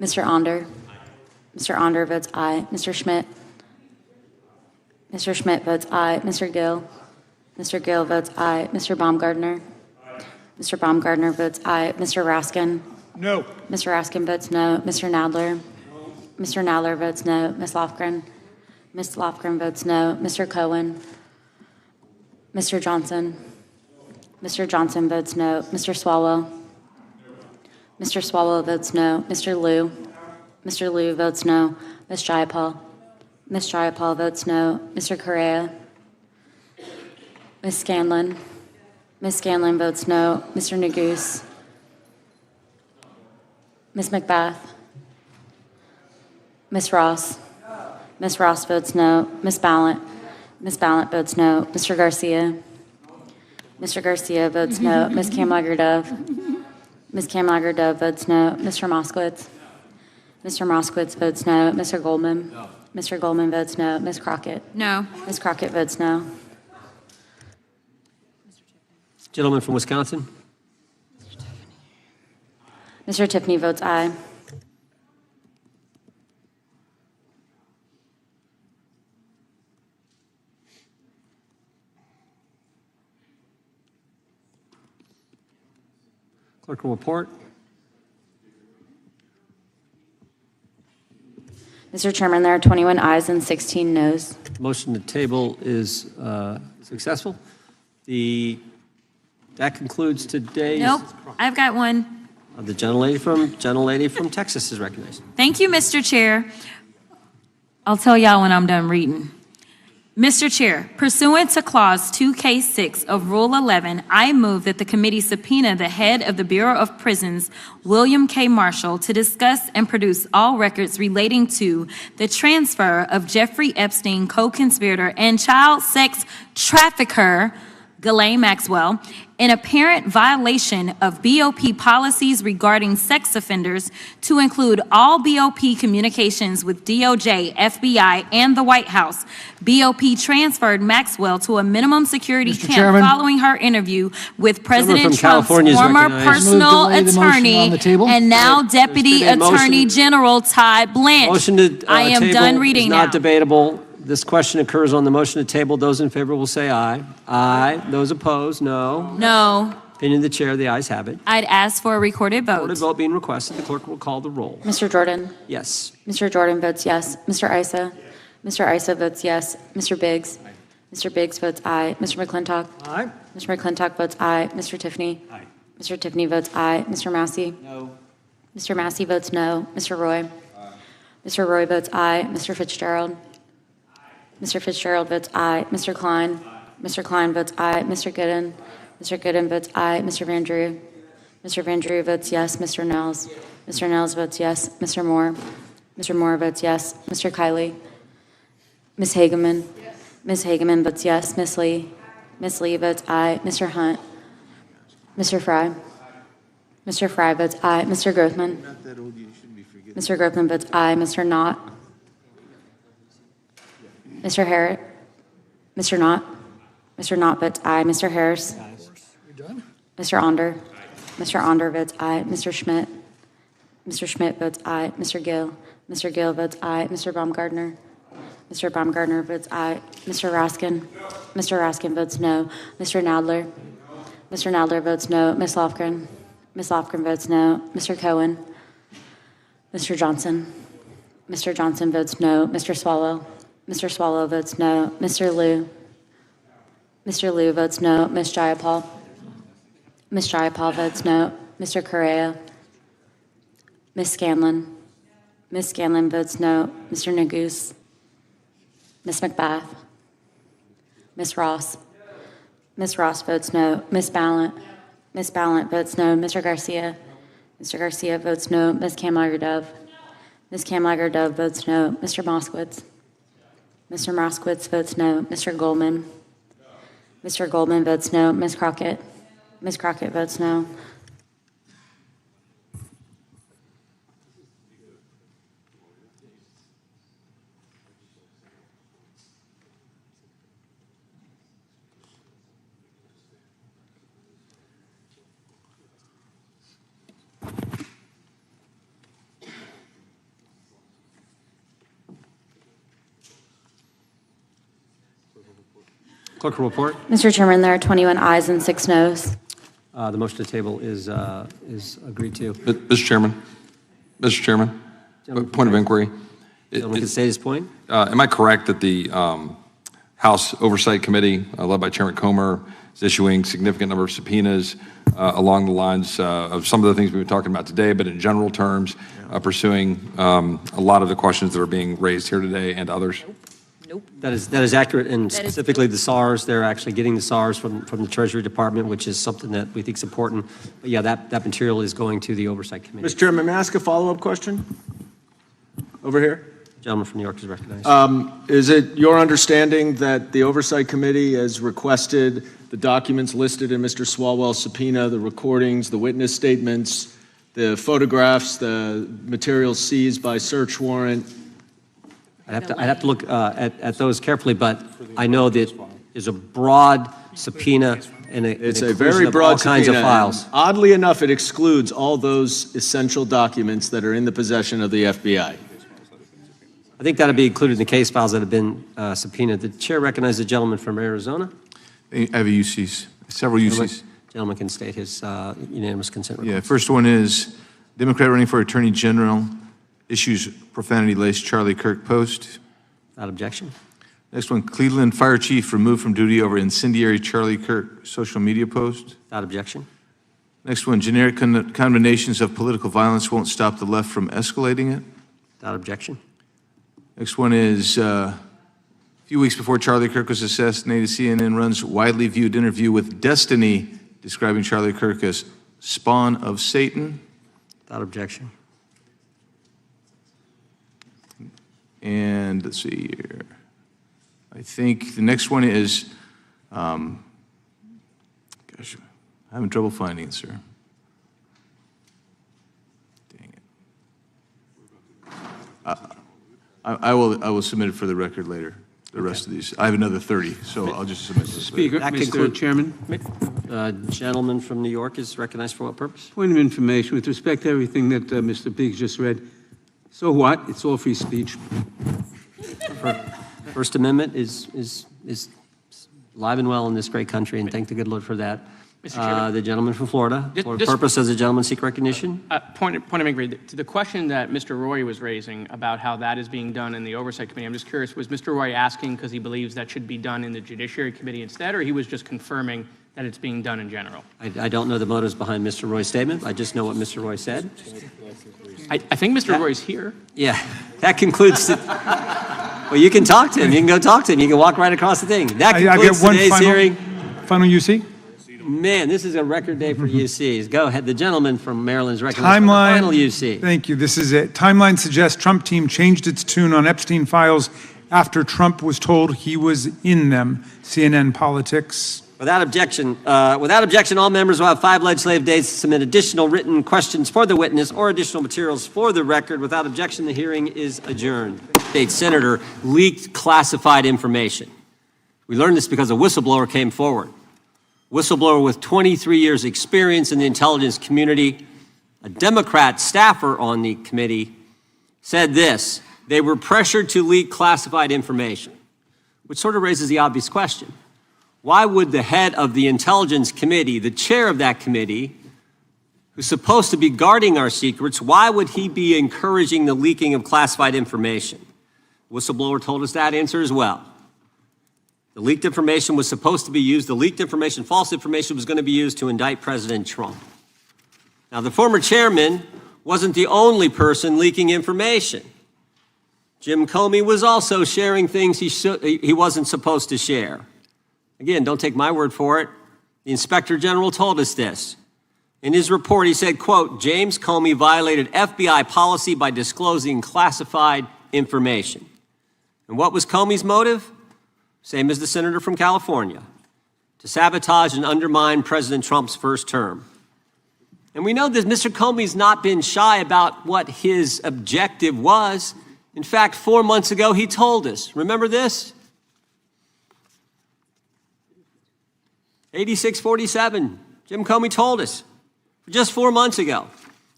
Mr. Onder? Mr. Onder votes aye. Mr. Schmidt? Mr. Schmidt votes aye. Mr. Gill? Mr. Gill votes aye. Mr. Baumgartner? Mr. Baumgartner votes aye. Mr. Raskin? No. Mr. Raskin votes no. Mr. Nadler? Mr. Nadler votes no. Ms. Lofgren? Ms. Lofgren votes no. Mr. Cohen? Mr. Johnson? Mr. Johnson votes no. Mr. Swalwell? Mr. Swalwell votes no. Mr. Liu? Mr. Liu votes no. Ms. Jayapal? Ms. Jayapal votes no. Mr. Correa? Ms. Scanlon? Ms. Scanlon votes no. Mr. Neguse? Ms. McBath? Ms. Ross? Ms. Ross votes no. Ms. Ballant? Ms. Ballant votes no. Mr. Garcia? Mr. Garcia votes no. Ms. Kamlager-Dove? Ms. Kamlager-Dove votes no. Mr. Moskowitz? Mr. Moskowitz votes no. Mr. Goldman? Mr. Goldman votes no. Ms. Crockett? No. Ms. Crockett votes no. Gentleman from Wisconsin. Mr. Tiffany votes aye. Clerk will report. Mr. Chairman, there are 21 ayes and 16 noes. Motion to table is successful. That concludes today's. Nope, I've got one. The gentlelady from Texas is recognized. Thank you, Mr. Chair. I'll tell y'all when I'm done reading. Mr. Chair, pursuant to Clause 2K6 of Rule 11, I move that the committee subpoena the head of the Bureau of Prisons, William K. Marshall, to discuss and produce all records relating to the transfer of Jeffrey Epstein, co-conspirator and child sex trafficker, Ghislaine Maxwell, in apparent violation of BOP policies regarding sex offenders to include all BOP communications with DOJ, FBI, and the White House. BOP transferred Maxwell to a minimum security Mr. camp Chairman. following her interview with President from Trump's California is former recognized. personal Move to lay the motion attorney on the table. and now Deputy been a motion- Attorney General Todd Blanche. Motion to I am table done is reading not now. debatable. This question occurs on the motion to table. Those in favor will say aye. Aye. Those opposed, no. No, Opinion of the chair, the ayes have it. I'd ask for a recorded Recorded vote. vote being requested. The clerk will call the roll. Mr. Jordan? Yes. Mr. Jordan votes yes. Mr. Issa? Mr. Issa votes yes. Mr. Biggs? Mr. Biggs votes aye. Mr. McClintock? Aye. Mr. McClintock votes aye. Mr. Tiffany? Aye. Mr. Tiffany votes aye. Mr. Massey? No. Mr. Massey votes no. Mr. Roy? Mr. Roy votes aye. Mr. Fitzgerald? Mr. Fitzgerald votes aye. Mr. Klein? Mr. Klein votes aye. Mr. Gooden? Mr. Gooden votes aye. Mr. Van Drew? Mr. Van Drew votes yes. Mr. Nels? Mr. Nels votes yes. Mr. Moore? Mr. Moore votes yes. Mr. Kiley? Ms. Hageman? Ms. Hageman votes yes. Ms. Lee? Ms. Lee votes aye. Mr. Hunt? Mr. Fry? Mr. Fry votes aye. Mr. Grothman? Mr. Grothman votes aye. Mr. Knott? Mr. Harris? Mr. Knott? Mr. Knott votes aye. Mr. Harris? Mr. Onder? Mr. Onder votes aye. Mr. Schmidt? Mr. Schmidt votes aye. Mr. Gill? Mr. Gill votes aye. Mr. Baumgartner? Mr. Baumgartner votes aye. Mr. Raskin? Mr. Raskin votes no. Mr. Nadler? Mr. Nadler votes no. Ms. Lofgren? Ms. Lofgren votes no. Mr. Cohen? Mr. Johnson? Mr. Johnson votes no. Mr. Swalwell? Mr. Swalwell votes no. Mr. Liu? Mr. Liu votes no. Ms. Jayapal? Ms. Jayapal votes no. Mr. Correa? Ms. Scanlon? Ms. Scanlon votes no. Mr. Neguse? Ms. McBath? Ms. Ross? Ms. Ross votes no. Ms. Ballant? Ms. Ballant votes no. Mr. Garcia? Mr. Garcia votes no. Ms. Kamlager-Dove? Ms. Kamlager-Dove votes no. Mr. Moskowitz? Mr. Moskowitz votes no. Mr. Goldman? Mr. Goldman votes no. Ms. Crockett? Ms. Crockett votes no. Clerk will report. Mr. Chairman, there are 21 ayes and 6 noes. The motion to table is agreed to. Mr. Chairman, point of inquiry. Gentleman can state his point. Am I correct that the House Oversight Committee, led by Chairman Comer, is issuing significant number of subpoenas along the lines of some of the things we've been talking about today, but in general terms, pursuing a lot of the questions that are being raised here today and others? That is accurate, and specifically the SARs, they're actually getting the SARs from the Treasury Department, which is something that we think is important. But yeah, that material is going to the Oversight Committee. Mr. Chairman, may I ask a follow-up question? Over here. Gentleman from New York is recognized. Is it your understanding that the Oversight Committee has requested the documents listed in Mr. Swalwell's subpoena, the recordings, the witness statements, the photographs, the materials seized by search warrant? I'd have to look at those carefully, but I know that there's a broad subpoena and It's a very broad all kinds of subpoena, files. and oddly enough, it excludes all those essential documents that are in the possession of the FBI. I think that'll be included in the case files that have been subpoenaed. The chair recognizes the gentleman from Arizona. I have a UCs, several UCs. Gentleman can state his unanimous consent request. Yeah, first one is Democrat running for Attorney General issues profanity-laced Charlie Kirk post. Without objection. Next one, Cleveland Fire Chief removed from duty over incendiary Charlie Kirk social media post. Without objection. Next one, generic condemnations of political violence won't stop the left from escalating it. Without objection. Next one is a few weeks before Charlie Kirk was assassinated, CNN runs widely viewed interview with Destiny describing Charlie Kirk as spawn of Satan. Without objection. And let's see here. I think the next one is, gosh, I'm having trouble finding it, sir. Dang it. I will submit it for the record later, the rest of these. I have another 30, so I'll just submit this later. Speaker, Mr. Chairman. Gentleman from New York is recognized for what purpose? Point of information with respect to everything that Mr. Biggs just read. So what? It's all free speech. First Amendment is alive and well in this great country, and thank the good Lord for that. Mr. Chairman. The gentleman from Florida, for Just- purpose, does the gentleman seek recognition? Point of inquiry, to the question that Mr. Roy was raising about how that is being done in the Oversight Committee, I'm just curious, was Mr. Roy asking because he believes that should be done in the Judiciary Committee instead, or he was just confirming that it's being done in general? I don't know the motives behind Mr. Roy's statement. I just know what Mr. Roy said. I think Mr. Roy's here. Yeah, that concludes the, well, you can talk to him. You can go talk to him. You can walk right across the thing. That concludes today's hearing. Final UC? Man, this is a record day for UCs. Go ahead. The gentleman from Maryland is recognized for the Timeline. final UC. Thank you. This is it. Timeline suggests Trump team changed its tune on Epstein Files after Trump was told he was in them. CNN Politics. Without objection, all members will have 5 legislative days to submit additional written questions for the witness or additional materials for the record. Without objection, the hearing is adjourned. State Senator leaked classified information. We learned this because a whistleblower came forward. Whistleblower with 23 years experience in the intelligence community, a Democrat staffer on the committee, said this: they were pressured to leak classified information, which sort of raises the obvious question. Why would the head of the Intelligence Committee, the chair of that committee, who's supposed to be guarding our secrets, why would he be encouraging the leaking of classified information? Whistleblower told us that answer as well. The leaked information was supposed to be used, the leaked information, false information, was going to be used to indict President Trump. Now, the former chairman wasn't the only person leaking information. Jim Comey was also sharing things he wasn't supposed to share. Again, don't take my word for it. The Inspector General told us this. In his report, he said, quote, James Comey violated FBI policy by disclosing classified information. And what was Comey's motive? Same as the senator from California: to sabotage and undermine President Trump's first term. And we know that Mr. Comey's not been shy about what his objective was. In fact, 4 months ago, he told us. Remember this? 8647, Jim Comey told us just 4 months ago.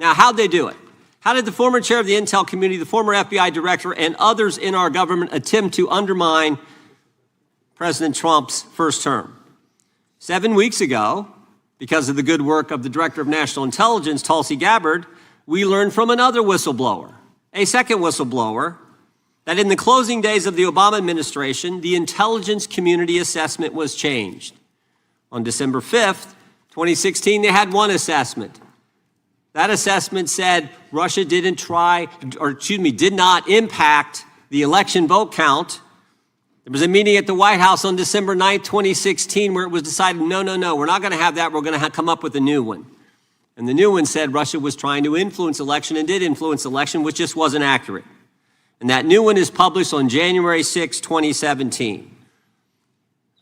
Now, how'd they do it? How did the former chair of the Intel community, the former FBI director, and others in our government attempt to undermine President Trump's first term? 7 weeks ago, Because of the good work of the Director of National Intelligence, Tulsi Gabbard, we learned from another whistleblower, a second whistleblower, that in the closing days of the Obama administration, the intelligence community assessment was changed. On December 5th, 2016, they had one assessment. That assessment said Russia did not impact the election vote count. There was a meeting at the White House on December 9th, 2016, where it was decided, no, we're not going to have that. We're going to come up with a new one. And the new one said Russia was trying to influence election and did influence election, which just wasn't accurate. And that new one is published on January 6, 2017.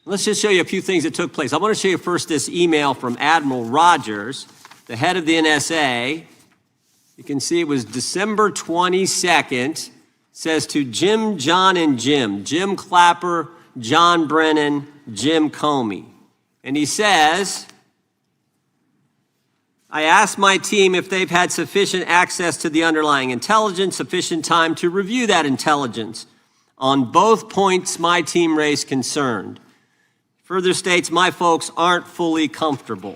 Let's just show you a few things that took place. I want to show you first this email from Admiral Rogers, the head of the NSA. You can see it was December 22nd. It says to Jim, John, and Jim Clapper, John Brennan, Jim Comey. And he says, I asked my team if they've had sufficient access to the underlying intelligence, sufficient time to review that intelligence. On both points, my team raised concern. Further states, my folks aren't fully comfortable.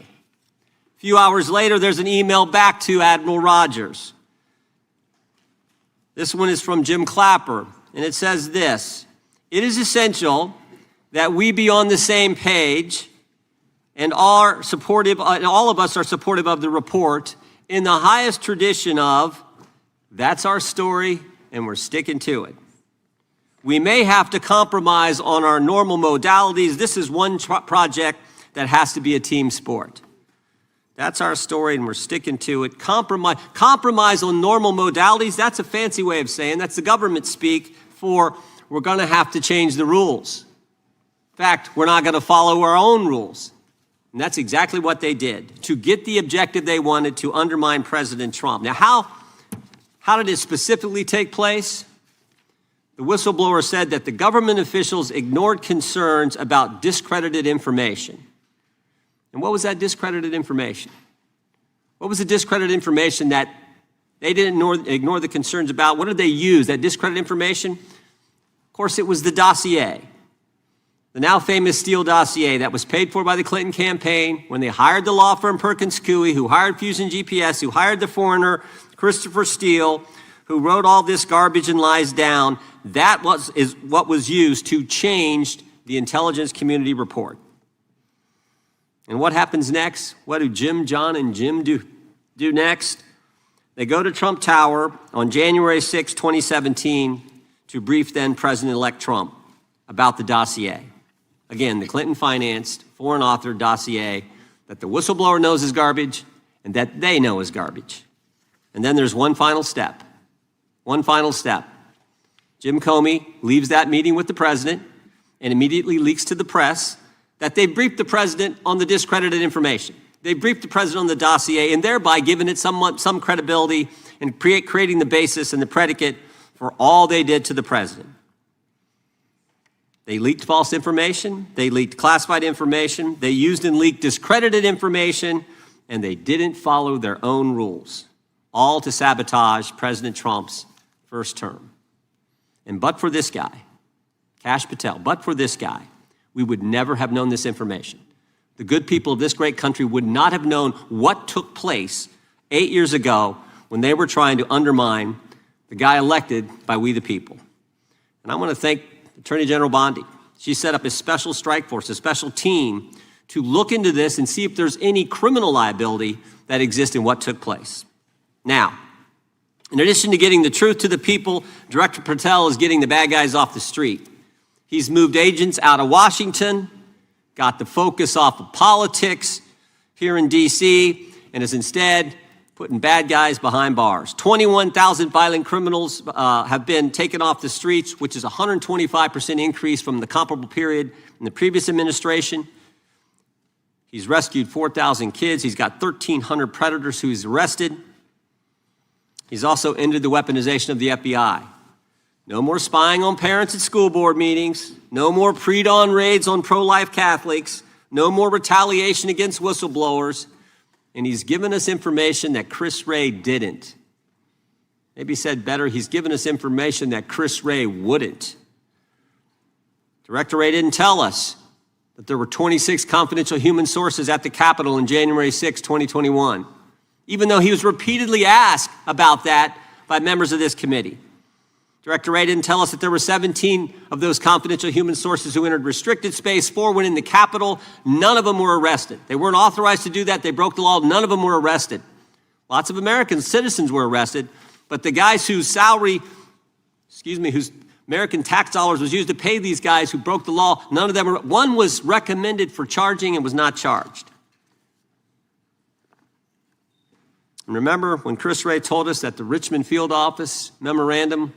A few hours later, there's an email back to Admiral Rogers. This one is from Jim Clapper, and it says this: it is essential that we be on the same page and all of us are supportive of the report in the highest tradition of, that's our story and we're sticking to it. We may have to compromise on our normal modalities. This is one project that has to be a team sport. That's our story and we're sticking to it. Compromise on normal modalities, that's a fancy way of saying, that's the government speak for we're going to have to change the rules. In fact, we're not going to follow our own rules. And that's exactly what they did to get the objective they wanted, to undermine President Trump. Now, how did it specifically take place? The whistleblower said that the government officials ignored concerns about discredited information. And what was that discredited information? What was the discredited information that they didn't ignore the concerns about? What did they use, that discredited information? Of course, it was the dossier. The now famous Steele dossier that was paid for by the Clinton campaign when they hired the law firm Perkins Coie, who hired Fusion GPS, who hired the foreigner Christopher Steele, who wrote all this garbage and lies down. That is what was used to change the intelligence community report. And what happens next? What do Jim, John, and Jim do next? They go to Trump Tower on January 6, 2017, to brief then President-elect Trump about the dossier. Again, the Clinton-financed, foreign-authored dossier that the whistleblower knows is garbage and that they know is garbage. And then there's one final step. One final step. Jim Comey leaves that meeting with the president and immediately leaks to the press that they briefed the president on the discredited information. They briefed the president on the dossier and thereby giving it some credibility and creating the basis and the predicate for all they did to the president. They leaked false information, they leaked classified information, they used and leaked discredited information, and they didn't follow their own rules, all to sabotage President Trump's first term. And but for this guy, Kash Patel, but for this guy, we would never have known this information. The good people of this great country would not have known what took place 8 years ago when they were trying to undermine the guy elected by we the people. And I want to thank Attorney General Bondi. She set up a special strike force, a special team to look into this and see if there's any criminal liability that exists in what took place. Now, in addition to getting the truth to the people, Director Patel is getting the bad guys off the street. He's moved agents out of Washington, got the focus off of politics here in D.C., and is instead putting bad guys behind bars. 21,000 violent criminals have been taken off the streets, which is a 125% increase from the comparable period in the previous administration. He's rescued 4,000 kids. He's got 1,300 predators who he's arrested. He's also ended the weaponization of the FBI. No more spying on parents at school board meetings. No more pre-dawn raids on pro-life Catholics. No more retaliation against whistleblowers. And he's given us information that Chris Wray didn't. Maybe said better, he's given us information that Chris Wray wouldn't. Director Wray didn't tell us that there were 26 confidential human sources at the Capitol on January 6, 2021, even though he was repeatedly asked about that by members of this committee. Director Wray didn't tell us that there were 17 of those confidential human sources who entered restricted space, 4 went in the Capitol. None of them were arrested. They weren't authorized to do that. They broke the law. None of them were arrested. Lots of American citizens were arrested, but the guys whose whose American tax dollars was used to pay these guys who broke the law, none of them were, one was recommended for charging and was not charged. And remember when Chris Wray told us that the Richmond field office memorandum